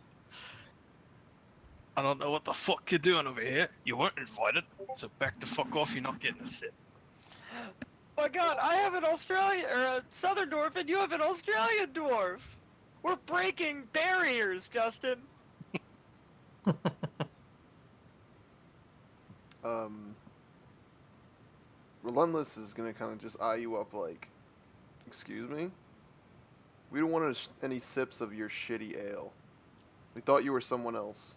I don't know what the fuck you're doing over here. You weren't invited, so back the fuck off. You're not getting a sip. Oh my god, I have an Australian or a Southern dwarf, and you have an Australian dwarf. We're breaking barriers, Justin. Relentless is gonna kind of just eye you up like, excuse me? We don't want any sips of your shitty ale. We thought you were someone else.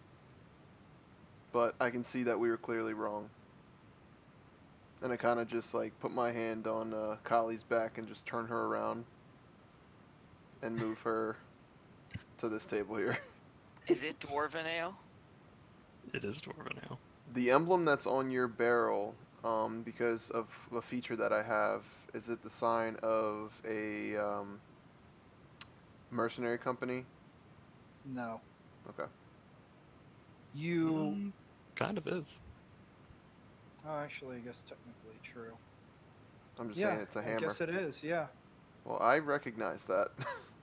But I can see that we were clearly wrong. And I kind of just like put my hand on Kali's back and just turn her around and move her to this table here. Is it dwarven ale? It is Dwarven Ale. The emblem that's on your barrel, because of a feature that I have, is it the sign of a mercenary company? No. Okay. You. Kind of is. Oh, actually, I guess technically true. I'm just Yeah, saying it's a I hammer. guess it is. Yeah. Well, I recognize that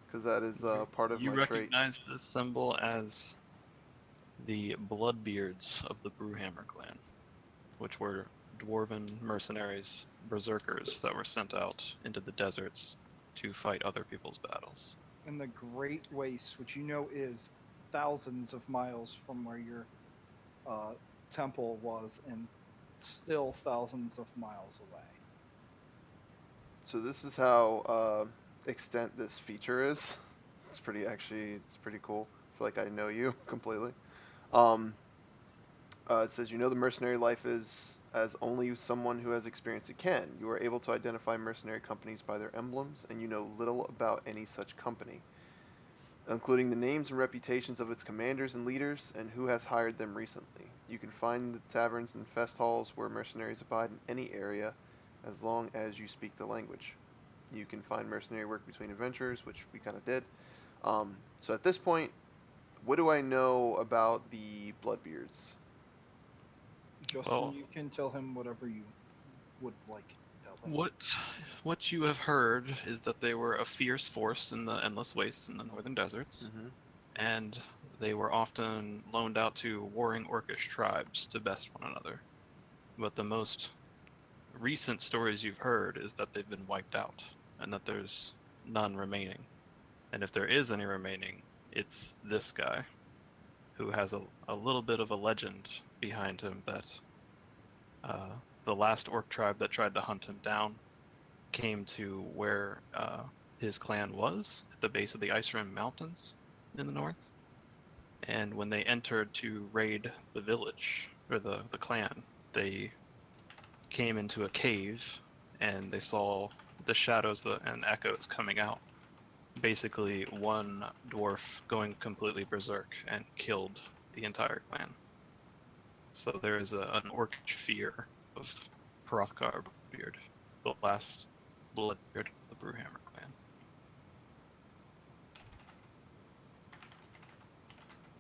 because that is part of you my trait. recognize this symbol as the Bloodbeards of the Brewhammer clan, which were dwarven mercenaries, berserkers that were sent out into the deserts to fight other people's battles. In the Great Waste, which is thousands of miles from where your temple was, and still thousands of miles away. So this is how extent this feature is. It's pretty cool. I feel like I know you completely. It says, the mercenary life is as only someone who has experienced it can. You are able to identify mercenary companies by their emblems, and you know little about any such company, including the names and reputations of its commanders and leaders, and who has hired them recently. You can find the taverns and fest halls where mercenaries abide in any area, as long as you speak the language. You can find mercenary work between adventurers, which we kind of did. So at this point, what do I know about the Bloodbeards? Justin, Well, you can tell him whatever you would like to tell him. What you have heard is that they were a fierce force in the endless wastes in the northern deserts, and they were often loaned out to warring orcish tribes to best one another. But the most recent stories you've heard is that they've been wiped out, and that there's none remaining. And if there is any remaining, it's this guy, who has a little bit of a legend behind him that the last orc tribe that tried to hunt him down came to where his clan was, at the base of the Ice Rim Mountains in the north. And when they entered to raid the village, or the clan, they came into a cave, and they saw the shadows and echoes coming out. Basically, one dwarf going completely berserk and killed the entire clan. So there is an orcish fear of Hrothgar Bloodbeard, the last Bloodbeard of the Brewhammer clan.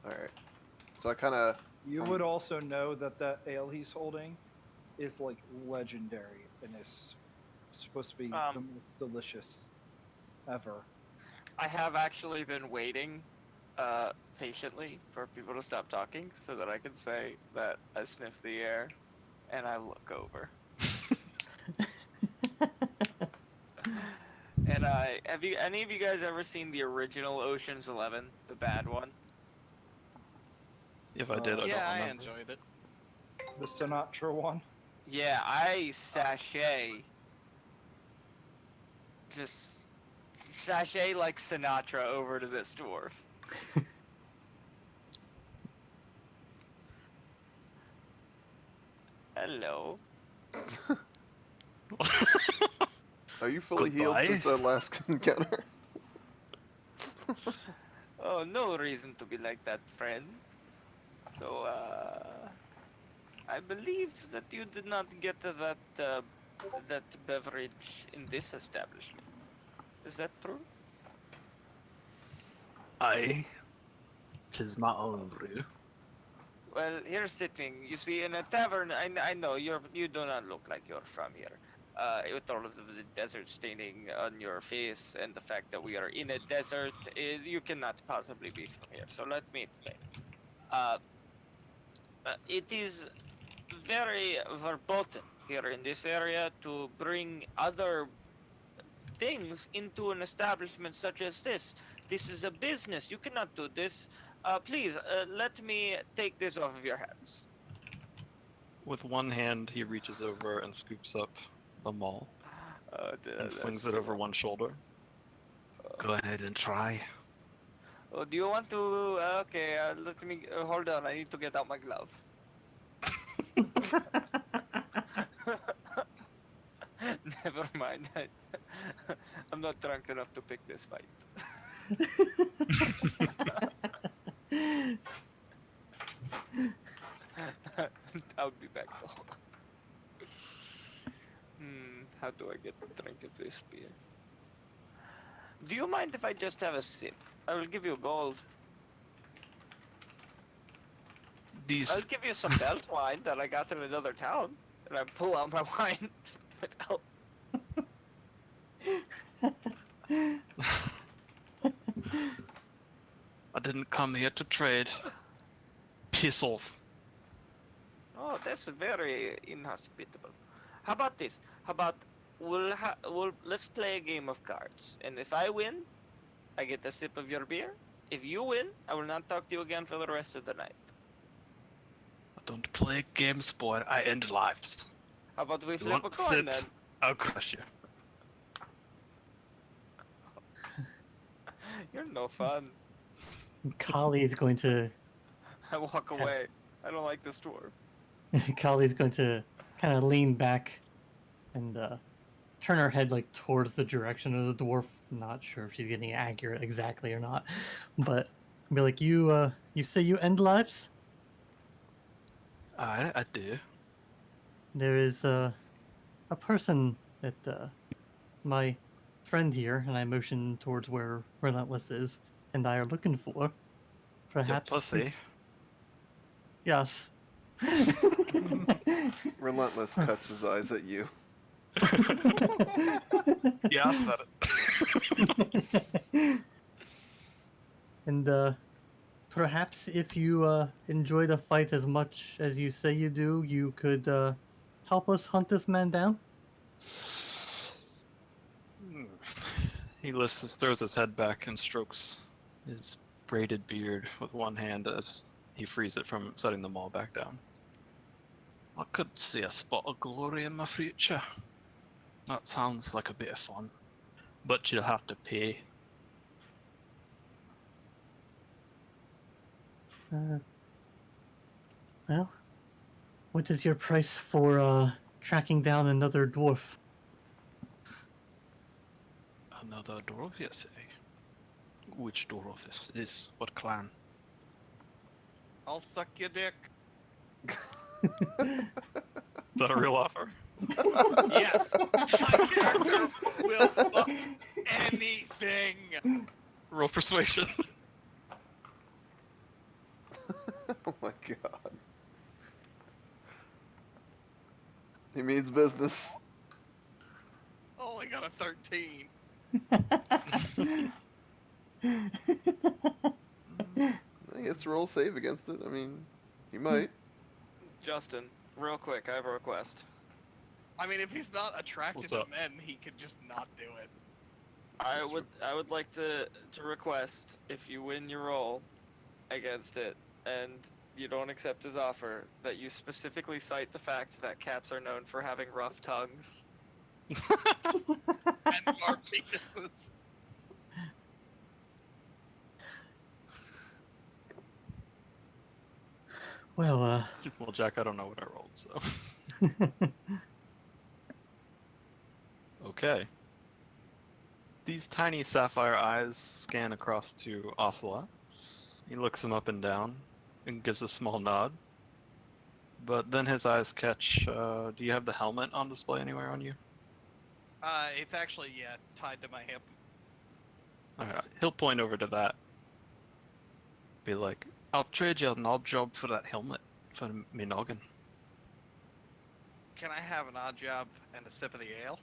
Alright. So I kind of. You would also know that that ale he's holding is like legendary and is supposed to be the most delicious ever. I have actually been waiting patiently for people to stop talking so that I can say that I sniff the air and I look over. And have you any of you guys ever seen the original Ocean's 11, the bad one? If I did, I don't Yeah, I remember. enjoyed it. The Sinatra one. Yeah, I sashay. Just sashay like Sinatra over to this dwarf. Hello. Are you fully healed Goodbye. since our last encounter? Oh, no reason to be like that, friend. So, I believe that you did not get that beverage in this establishment. Is that true? Aye. 'Tis my own brew. Well, here's the thing. You see, in a tavern, I know you do not look like you're from here. With all of the desert staining on your face and the fact that we are in a desert, you cannot possibly be from here. So let me explain. It is very verboten here in this area to bring other things into an establishment such as this. This is a business. You cannot do this. Please, let me take this off of your hands. With one hand, he reaches over and scoops up the maul and flings it over one shoulder. Go ahead and try. Oh, do you want to? Okay, let me hold on. I need to get out my glove. Never mind. I'm not drunk enough to pick this fight. I'll be back though. How do I get the drink of this beer? Do you mind if I just have a sip? I will give you gold. I'll give you some belt wine that I got in another town. And I pull out my wine. Belt. I didn't come here to trade. Piss off. Oh, that's very inhospitable. How about this? How about let's play a game of cards, and if I win, I get a sip of your beer. If you win, I will not talk to you again for the rest of the night. I don't play games, boy. I end lives. How about we You flip a want coin sit? then? I'll crush you. You're no fun. Kali is going to I walk away. I don't like this dwarf. Kali's going to kind of lean back and turn her head like towards the direction of the dwarf. Not sure if she's getting accurate exactly or not, but be like, you say you end lives? I do. There is a person that my friend here, and I motion towards where Relentless is, and I are looking for. Perhaps. Your pussy. Yes. Relentless cuts his eyes at you. Yeah, I said it. And perhaps if you enjoy the fight as much as you say you do, you could help us hunt this man down? He throws his head back and strokes his braided beard with one hand as he frees it from setting the maul back down. I could see a spot of glory in my future. That sounds like a bit of fun. But you'll have to pay. Well, what is your price for tracking down another dwarf? Another dwarf, you say? Which dwarf is this? What clan? I'll suck your dick. Is that a real offer? Yes. My character will fuck anything. Roll persuasion. Oh my god. He means business. Oh, I got a 13. I guess roll save against it. I mean, he might. Justin, real quick, I have a request. I mean, if he's not attracted What's to up? men, he could just not do it. I That's would like to request, if you win your roll against it and you don't accept his offer, that you specifically cite the fact that cats are known for having rough tongues. And our penises. Well, Well, Jack, I don't know what I rolled, so. Okay. These tiny sapphire eyes scan across to Ocelot. He looks him up and down and gives a small nod. But then his eyes catch. Do you have the helmet on display anywhere on you? It's actually, yeah, tied to my hip. Alright, he'll point over to that. Be like, I'll trade you an odd job for that helmet for me noggin. Can I have an odd job and a sip of the ale?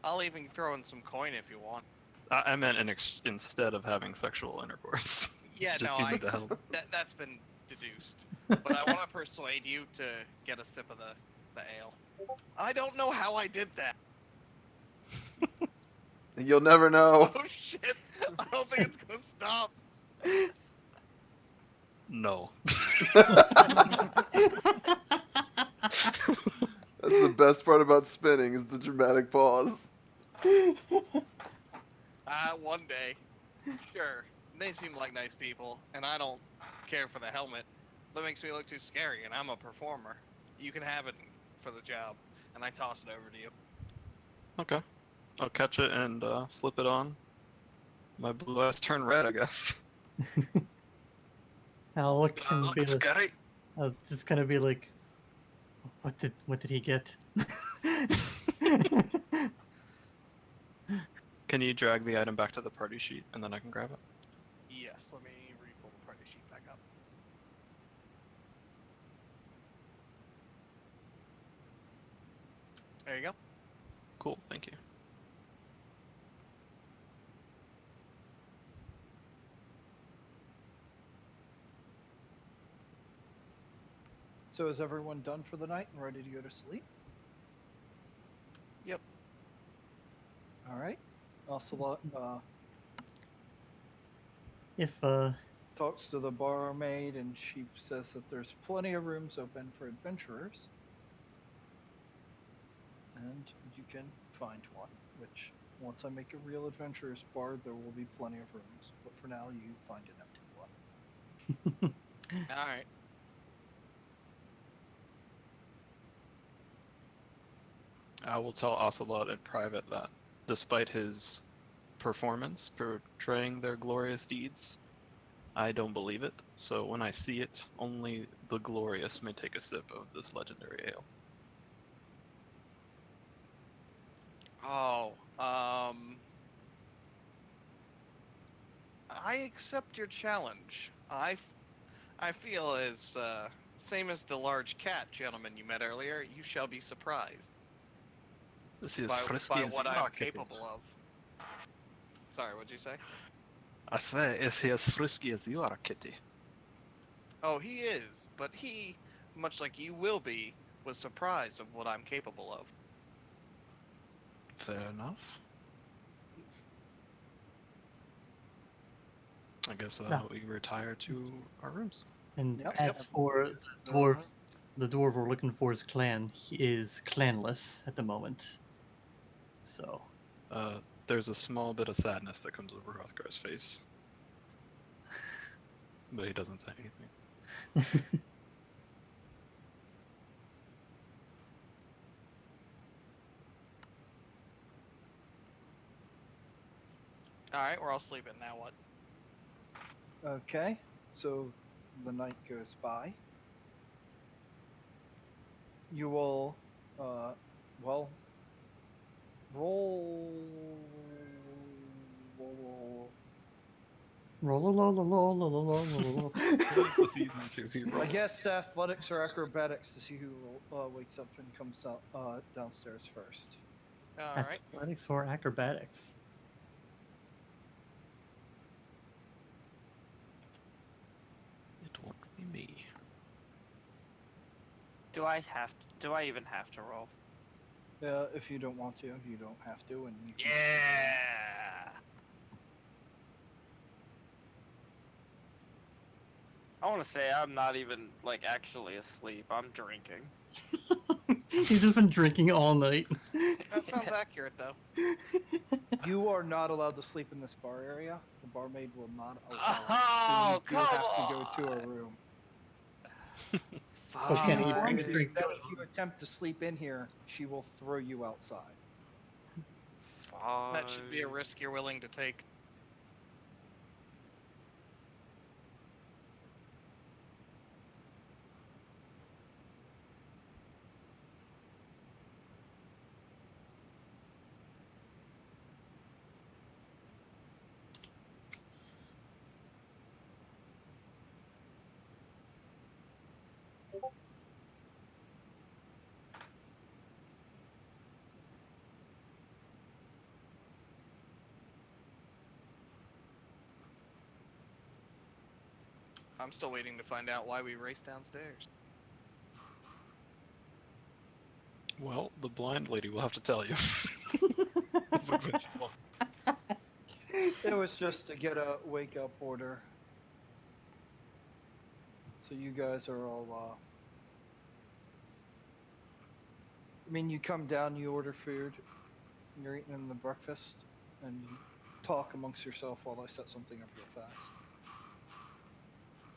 I'll even throw in some coin if you want. I meant instead of having sexual intercourse. Yeah, Just no, give me the helmet. that's been deduced. But I want to persuade you to get a sip of the ale. I don't know how I did that. You'll never know. Oh shit! I don't think it's gonna stop. No. That's the best part about spinning is the dramatic pause. One day. Sure. They seem like nice people, and I don't care for the helmet. That makes me look too scary, and I'm a performer. You can have it for the job, and I toss it over to you. Okay. I'll catch it and slip it on. My blue eyes turn red, I guess. I'll look and Look be like, scary. I'll just kind of be like, what did he get? Can you drag the item back to the party sheet and then I can grab it? Yes, let me re-pull the party sheet back up. There you go. Cool, thank you. So is everyone done for the night and ready to go to sleep? Yep. All right. Ocelot If talks to the barmaid and she says that there's plenty of rooms open for adventurers. And you can find one, which once I make a real adventurers bar, there will be plenty of rooms. But for now, you find an empty one. All right. I will tell Ocelot in private that, despite his performance portraying their glorious deeds, I don't believe it. So when I see it, only the glorious may take a sip of this legendary ale. Oh, I accept your challenge. I feel as same as the large cat gentleman you met earlier. You shall be surprised This is by frisky as what you I'm are, kitty. capable of. Sorry, what'd you say? I say, is he as frisky as you are, kitty? Oh, he is, but he, much like you will be, was surprised of what I'm capable of. Fair enough. I guess No. we retire to our rooms. and Yep. as for the dwarf we're looking for his clan, he is clanless at the moment. So There's a small bit of sadness that comes over Hrothgar's face, but he doesn't say anything. All right, we're all sleeping now. What? Okay. So the night goes by. You will, well, roll Roll. Where's the season 2 I guess athletics or acrobatics to see who wakes up and comes out downstairs first. All right. Athletics or acrobatics? It won't be me. Do I even have to roll? Yeah, if you don't want to, you don't have to, and you can Yeah. I want to say I'm not even like actually asleep. I'm drinking. He's just been drinking all night. That sounds accurate, though. You are not allowed to sleep in this bar area. The barmaid will not allow it. Oh, You come have to go to a on. room. But can he If bring you a drink to then it? if you attempt to sleep in here, she will throw you outside. That should be a Fine. risk you're willing to take. I'm still waiting to find out why we raced downstairs. Well, the blind lady will have to tell you. It was just to get a wake up order. So you guys are all I mean, you come down, you order food, and you're eating the breakfast, and you talk amongst yourself while I set something up real fast.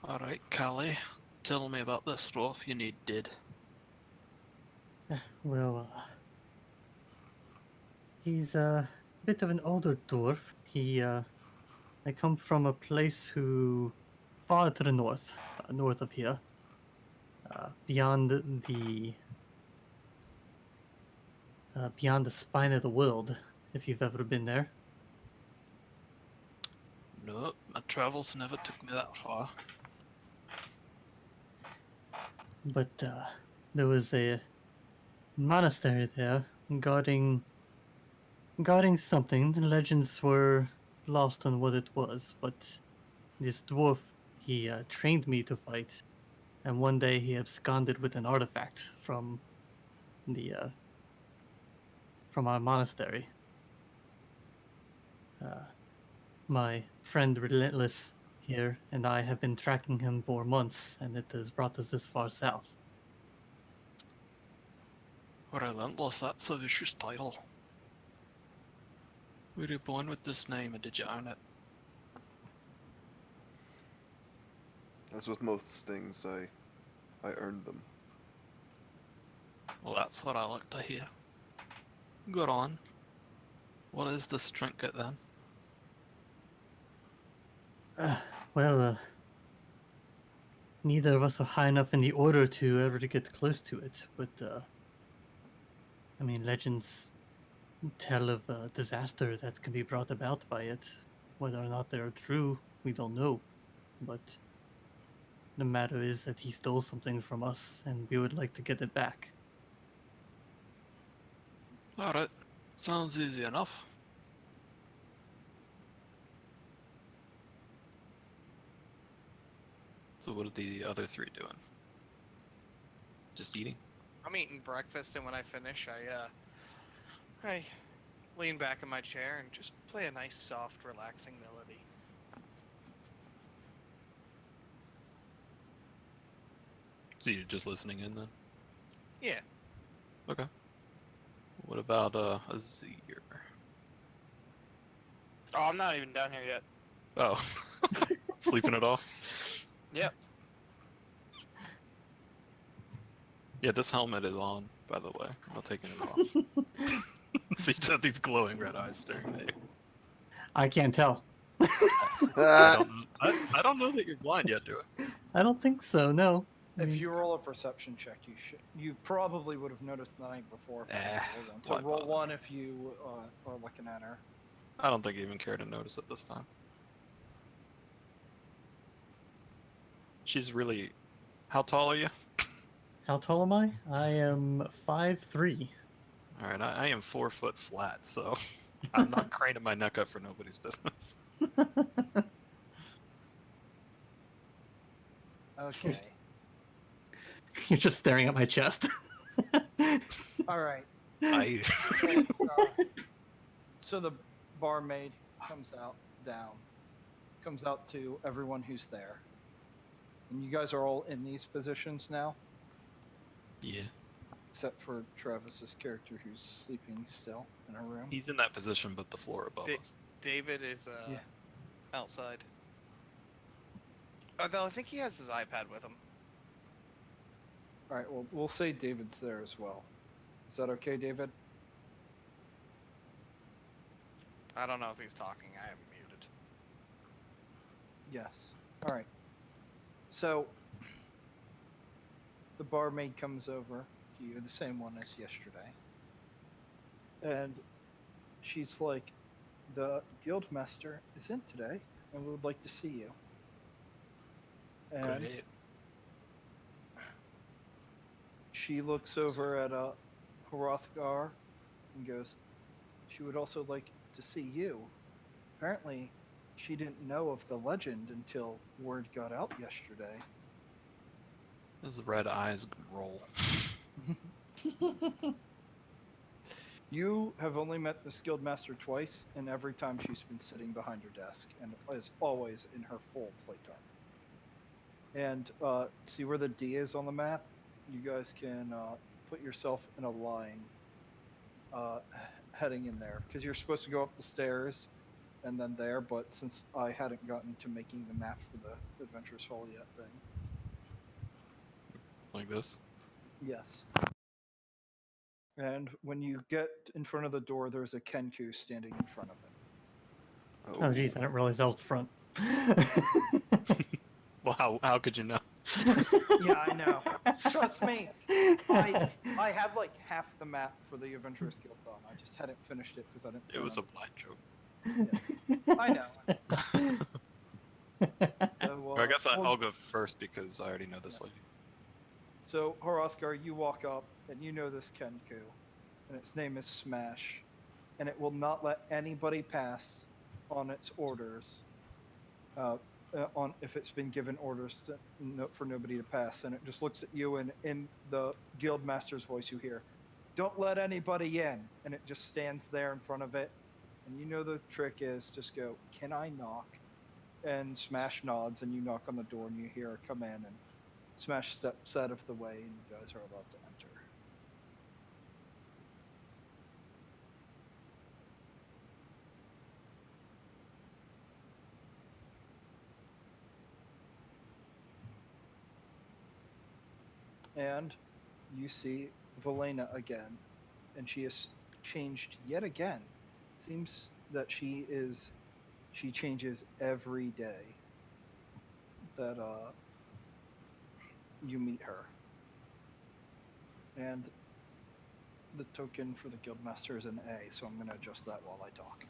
Alright, Callie, tell me about this dwarf you needed. Well, he's a bit of an older dwarf. I come from a place far to the north, north of here, beyond beyond the spine of the world. If you've ever been there. No, my travels never took me that far. But there was a monastery there guarding something. The legends were lost on what it was, but this dwarf, he trained me to fight, and one day he absconded with an artifact the from our monastery. My friend Relentless here and I have been tracking him for months, and it has brought us this far south. Relentless, that's a vicious title. Were you born with this name or did you earn it? As with most things, I earned them. Well, that's what I like to hear. Good on. What is this trinket then? Well, neither of us are high enough in the order to ever to get close to it, but I mean, legends tell of a disaster that can be brought about by it. Whether or not they're true, we don't know. But the matter is that he stole something from us, and we would like to get it back. Alright, sounds easy enough. So what are the other three doing? Just eating? I'm eating breakfast, and when I finish, I lean back in my chair and just play a nice, soft, relaxing melody. So you're just listening in then? Yeah. Okay. What about Azir? Oh, I'm not even down here yet. Oh. Sleeping at all? Yep. Yeah, this helmet is on, by the way. I'm not taking it off. So you just have these glowing red eyes staring at you. I can't tell. I don't know that you're blind yet, do I? I don't think so. No. If you roll a perception check, you probably would have noticed the night before if I roll one. So why roll bother? one if you are looking at her. I don't think you even care to notice it this time. She's really. How tall are you? How tall am I? I am 5'3". All right, I am 4 foot flat, so I'm not craning my neck up for nobody's business. Okay. You're just staring at my chest. All right. I. And, so the barmaid comes out to everyone who's there. And you guys are all in these positions now, Yeah, except for Travis's character who's sleeping still in a room. he's in that position, but the floor above us. David is Yeah. outside. Although I think he has his iPad with him. All right, well, we'll say David's there as well. Is that okay, David? I don't know if he's talking. I am muted. Yes. All right. So the barmaid comes over to you, the same one as yesterday. And she's like, the guildmaster is in today and would like to see you. And Great. she looks over at Hrothgar and goes, she would also like to see you. Apparently, she didn't know of the legend until word got out yesterday. His red eyes roll. You have only met the skilled master twice, and every time she's been sitting behind her desk, and is always in her full plate armor. And see where the D is on the map? You guys can put yourself in a line heading in there, because you're supposed to go up the stairs and then there, but since I hadn't gotten to making the map for the Adventurous Hall yet thing. Like this. Yes. And when you get in front of the door, there's a Kenku standing in front of it. Oh, geez, I didn't realize that was the front. Well, how could you know? Yeah, I know. Trust me. I have like half the map for the Adventurous Guild done. I just hadn't finished it because I didn't. It was a plan blind joke. on- I know. So, Or I guess well, I'll go first because I already know this lady. So, Hrothgar, you walk up, and you know this Kenku, and its name is Smash, and it will not let anybody pass on its orders, on if it's been given orders for nobody to pass, and it just looks at you, and in the guild master's voice you hear, "Don't let anybody in," and it just stands there in front of it, and you know the trick is just go, "Can I knock?" And Smash nods, and you knock on the door, and you hear her come in, and Smash steps out of the way, and you guys are allowed to enter. And you see Velena again, and she has changed yet again. Seems that she changes every day that you meet her. And the token for the guildmaster is an A, so I'm going to adjust that while I talk.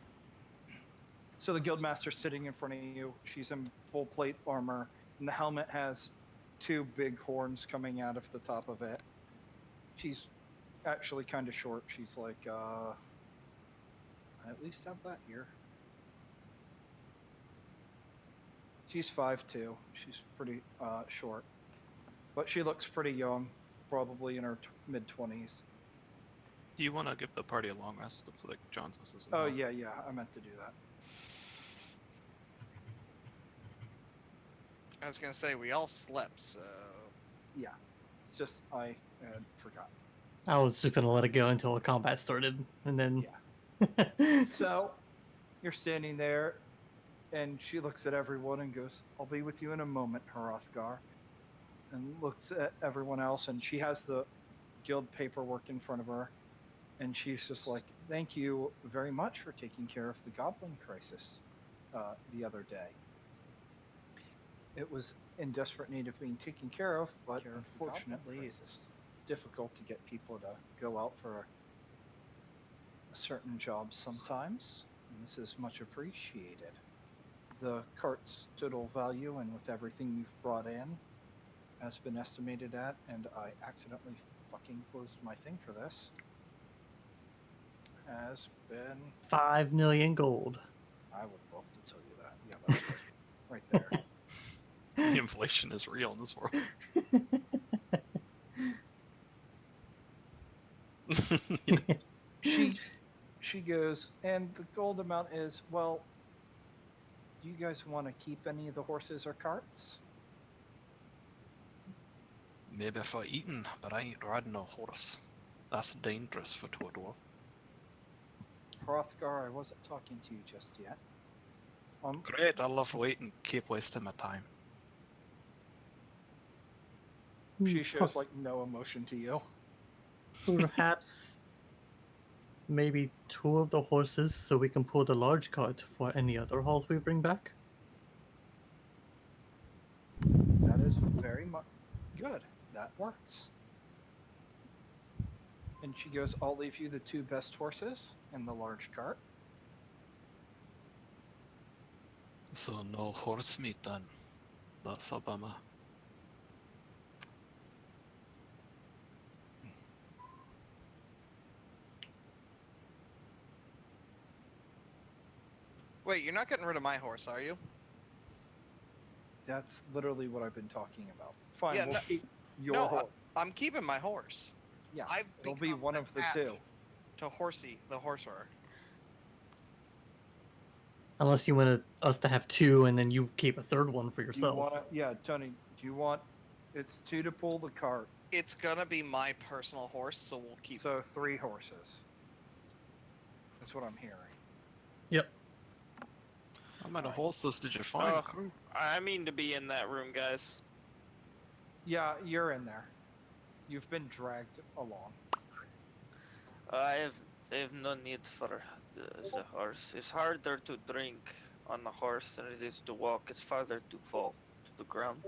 So the guildmaster's sitting in front of you. She's in full plate armor, and the helmet has two big horns coming out of the top of it. She's actually kind of short. She's like, I at least have that here. She's 5'2". She's pretty short, but she looks pretty young, probably in her mid-20s. Do you want to give the party a long rest? Looks like John's missing some. Oh health. yeah, I meant to do that. I was gonna say we all slept, so Yeah, it's just I had forgotten. I was just gonna let it go until the combat started, and then. Yeah. So you're standing there, and she looks at everyone and goes, "I'll be with you in a moment, Hrothgar," and looks at everyone else, and she has the guild paperwork in front of her, and she's just like, "Thank you very much for taking care of the goblin crisis the other day. It was in desperate need of being taken care of, but unfortunately it's difficult to get people to go out for a certain job sometimes, and this is much appreciated. The cart's total value, and with everything you've brought in, has been estimated at, and I accidentally fucking closed my thing for this, has been. 5 million gold. I would love to tell you that. Yeah, that's right there. The inflation is real in this world. Yeah. She goes, and the gold amount is, well, do you guys want to keep any of the horses or carts? Maybe for eating, but I ain't riding no horse. That's dangerous for two dwarf. Hrothgar, I wasn't talking to you just yet. Great, I love waiting. Keep wasting my time. She shows like no emotion to you. Perhaps maybe 2 of the horses so we can pull the large cart for any other hauls we bring back. That is very much good. That works. And she goes, I'll leave you the 2 best horses and the large cart. So no horse meat then. That's a bummer. Wait, you're not getting rid of my horse, are you? That's literally what I've been talking about. Fine, Yeah, we'll no- keep your no, horse. I'm keeping my horse. Yeah, I've it'll be become one of the attached 2. To Horsey, the horse runner. Unless you wanted us to have 2 and then you keep a 3rd one for Do you yourself. want to? Yeah, Tony. Do you want? It's 2 to pull the cart, It's gonna be my personal horse, so we'll keep. so 3 horses. That's what I'm hearing. Yep. How many Alright. horses did you find? Oh, Crew? I mean to be in that room, guys. Yeah, you're in there. You've been dragged along. I have no need for the horse. It's harder to drink on the horse than it is to walk. It's farther to fall to the ground.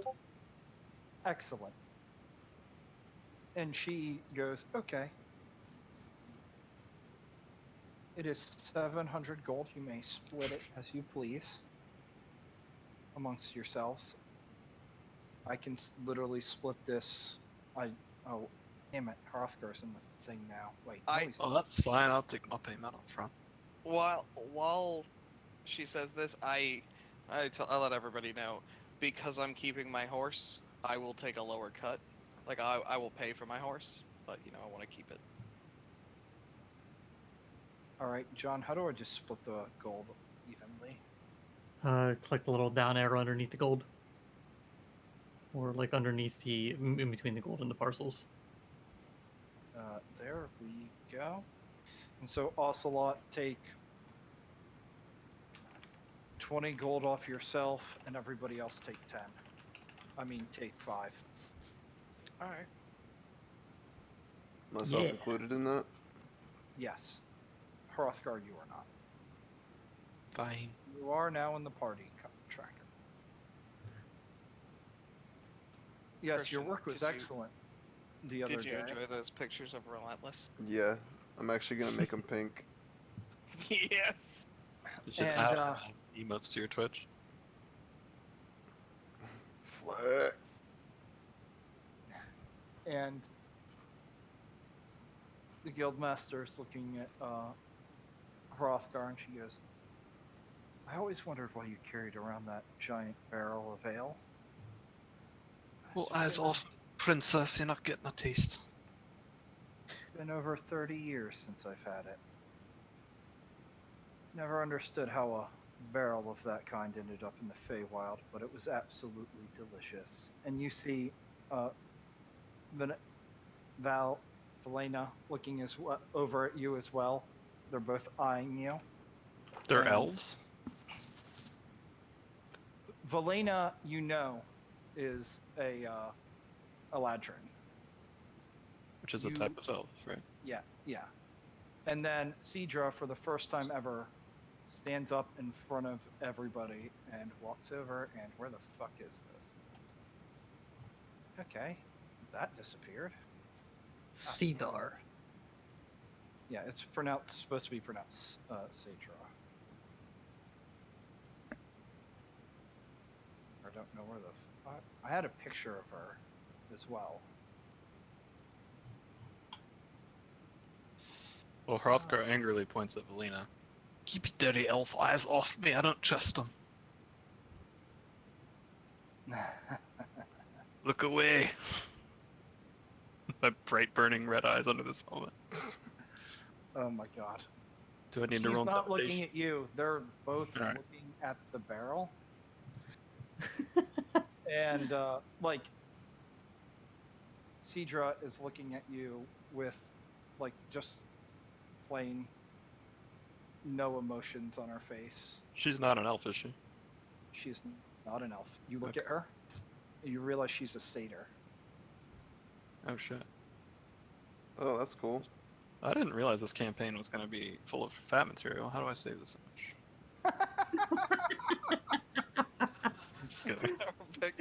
Excellent. And she goes, okay. It is 700 gold. You may split it as you please amongst yourselves. I can literally split this. Oh, damn it. Hrothgar's in the thing now. Wait, no, he's Oh, that's fine. I'll take my payment up front. While she says this, I let everybody know, because I'm keeping my horse, I will take a lower cut. Like I will pay for my horse, but I want to keep it. All right, John, how do I just split the gold evenly? Click the little down arrow underneath the gold. Or like underneath in between the gold and the parcels. There we go. And so Ocelot, take 20 gold off yourself, and everybody else take 10. I mean, take 5. All right. Myself Yeah. included in that. Yes. Hrothgar, you are not. Fine. You are now in the party tracker. Yes, your Christian, work was did you- excellent the other Did you day. enjoy those pictures of Relentless? Yeah, I'm actually gonna make them pink. Yes. You should And, add emotes to your Twitch. Flex. And the guildmaster is looking at Hrothgar, and she goes, I always wondered why you carried around that giant barrel of ale. Well, It's as of princess, you're not getting a taste. been over 30 years since I've had it. Never understood how a barrel of that kind ended up in the Feywild, but it was absolutely delicious. And you see Valena looking over at you as well. They're both eyeing you. They're And elves? Valena, you know, is a Eladrin. Which is a type of elf, right? Yeah, yeah. And then Cedra, for the first time ever, stands up in front of everybody and walks over, and where the fuck is this? Okay, that disappeared. Cedar. Yeah, it's supposed to be pronounced Cedra. I don't know where the fuck. I had a picture of her. as well. Well, Hrothgar angrily points at Valina. Keep your dirty elf eyes off me, I don't trust them. Look away. My bright burning red eyes under this helmet. Oh my god. Do I need to She's roll not looking intimidation? at you. They're both Alright. looking at the barrel. And, like, Cedra is looking at you with, like, just plain no emotions on her face. She's not an elf, is she? She's not an elf. You look Okay. at her, and you realize she's a satyr. Oh shit. Oh, that's cool. I didn't realize this campaign was going to be full of fat material. How do I save this image? I'm just kidding. Perfect.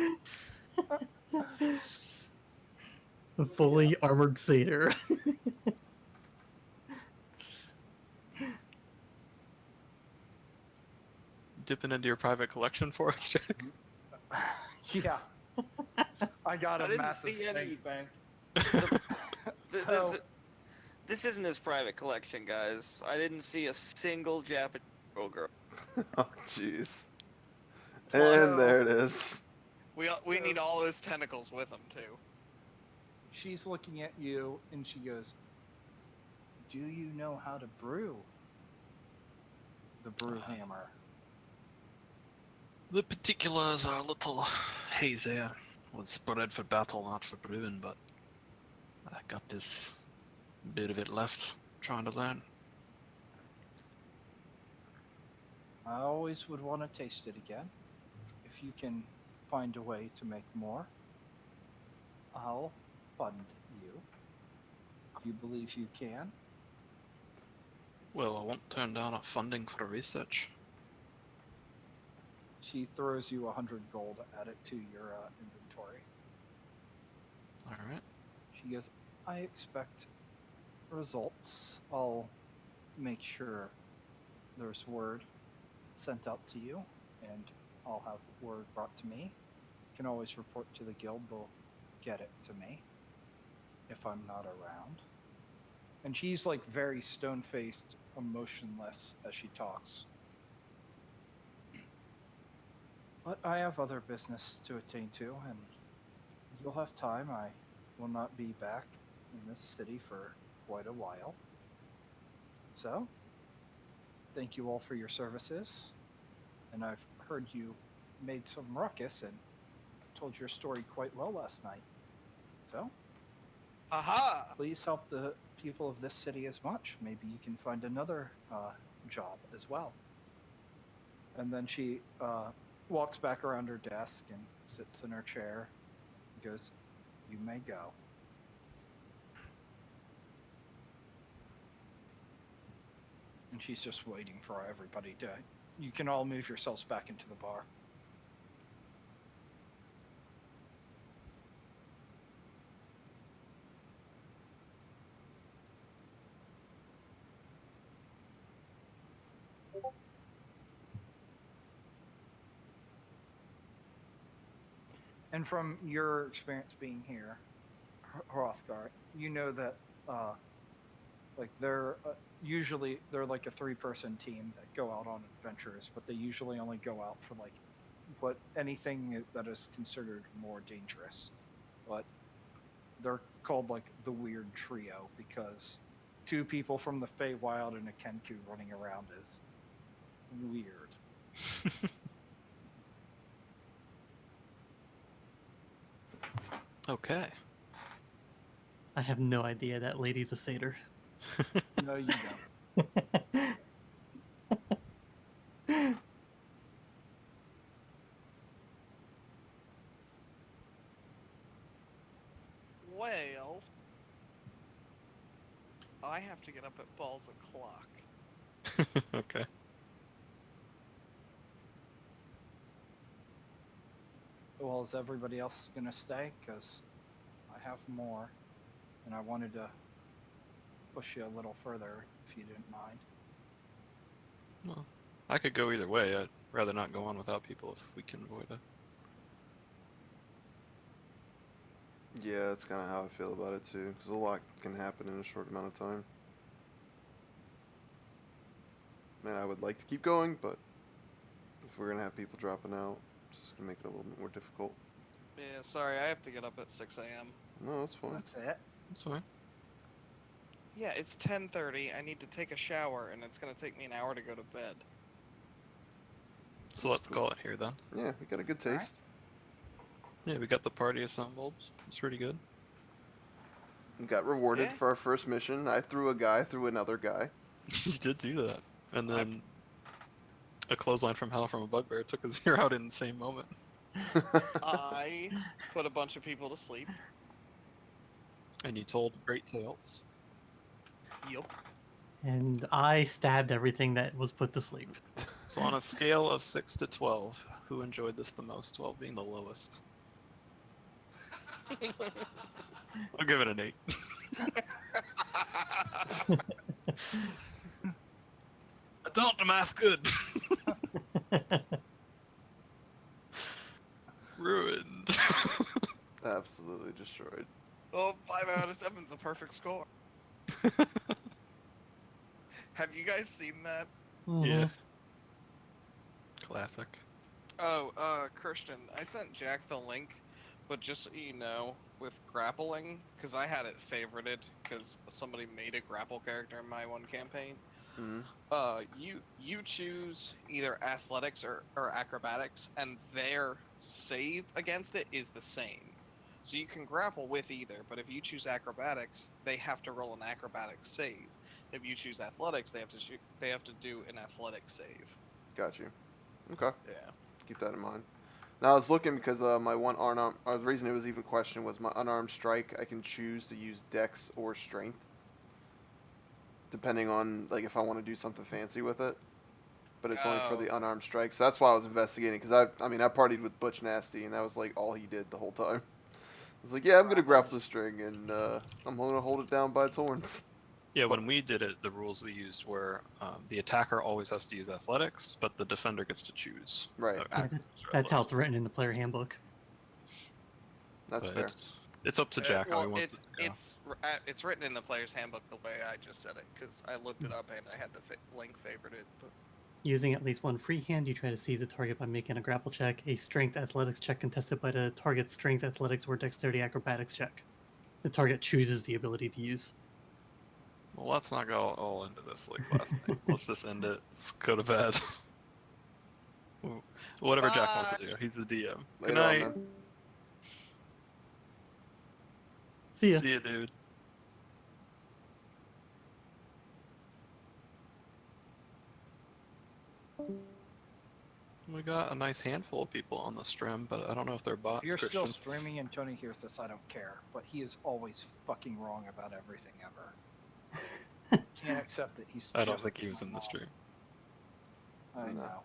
A fully armored satyr. Dipping into your private collection for us, Jack? Yeah. I got I a didn't massive see any- stink bank. This, this isn't his private collection, guys. I didn't see a single Japanese girl. Oh, jeez. Plus- And there it is. We need all his tentacles with him too. She's looking at you, and she goes, "Do you know how to brew the brew hammer?" The particulars are a little hazy. I was bred for battle, not for brewing, but I got this bit of it left trying to learn. I always would want to taste it again. If you can find a way to make more, I'll fund you. You believe you can? Well, I won't turn down a funding for research. She throws you 100 gold, add it to your inventory. Alright. She goes, "I expect results. I'll make sure there's word sent out to you, and I'll have word brought to me. You can always report to the guild, they'll get it to me if I'm not around." And she's like very stone-faced, emotionless as she talks. "But I have other business to attend to, and you'll have time. I will not be back in this city for quite a while. So, thank you all for your services. And I've heard you made some ruckus and told your story quite well last night. So, Haha! please help the people of this city as much. Maybe you can find another job as well." And then she walks back around her desk and sits in her chair and goes, "You may go." And she's just waiting for everybody to... You can all move yourselves back into the bar. And from your experience being here, Hrothgar, you know that like they're usually they're like a 3-person team that go out on adventures, but they usually only go out for like anything that is considered more dangerous. But they're called like the Weird Trio because 2 people from the Feywild and a Kenku running around is weird. Okay. I have no idea that lady's a satyr. No, you don't. Well, I have to get up at balls o'clock. Okay. Well, is everybody else gonna stay? Because I have more, and I wanted to push you a little further if you didn't mind. Well, I could go either way. I'd rather not go on without people if we can avoid it. Yeah, that's kind of how I feel about it too, because a lot can happen in a short amount of time. Man, I would like to keep going, but if we're gonna have people dropping out, it's just gonna make it a little bit more difficult. Yeah, sorry, I have to get up at 6 a.m. No, that's fine. That's it. That's fine. Yeah, it's 10:30. I need to take a shower, and it's gonna take me an hour to go to bed. So let's call it here then. Yeah, we got a good Alright. taste. Yeah, we got the party assembled. It's pretty good. We got rewarded Yeah. for our first mission. I threw a guy through another guy. You did do that. And I- then a clothesline from hell from a bugbear took us here out in the same moment. I put a bunch of people to sleep. And you told great tales. Yup. And I stabbed everything that was put to sleep. So on a scale of 6 to 12, who enjoyed this the most? 12 being the lowest. I'll give it an 8. I don't do math good. Ruined. Absolutely destroyed. Well, 5 out of 7's a perfect score. Have you guys seen that? Yeah. Classic. Oh, Christian, I sent Jack the link, but just so you know, with grappling, because I had it favorited, because somebody made a grapple character in my one campaign. Hmm. You choose either athletics or acrobatics, and their save against it is the same. So you can grapple with either, but if you choose acrobatics, they have to roll an acrobatics save. If you choose athletics, they have to do an athletics save. Got you. Okay. Yeah. Keep that in mind. Now I was looking because my one unarmed. The reason it was even questioned was my unarmed strike. I can choose to use Dex or Strength, depending on like if I want to do something fancy with it. But it's only for Oh. the unarmed strike, so that's why I was investigating. Because I mean, I partied with Butch Nasty, and that was like all he did the whole time. I was like, yeah, I'm gonna grapple the string, and I'm gonna hold it down by its horns. Yeah, when we did it, the rules we used were the attacker always has to use athletics, but the defender gets to choose. Right. Yeah, acrobatics or that's how athletics. it's written in the player handbook. That's But fair. It's up to Jack how he Well, wants it to go. it's written in the player's handbook the way I just said it, because I looked it up and I had the link favorited. But Using at least one free hand, you try to seize a target by making a grapple check, a strength athletics check contested by the target's strength athletics or dexterity acrobatics check. The target chooses the ability to use. Well, let's not go all into this like last night. Let's just end it. Let's go to bed. Whatever Jack wants to do. He's the DM. Good Later on, night. man. See ya. See ya, dude. We got a nice handful of people on the stream, but I don't know if they're bots. If you're Christian. still streaming and Tony hears this, I don't care. But he is always fucking wrong about everything ever. Can't accept it. He's I don't just think he was in the wrong. stream. I No. know.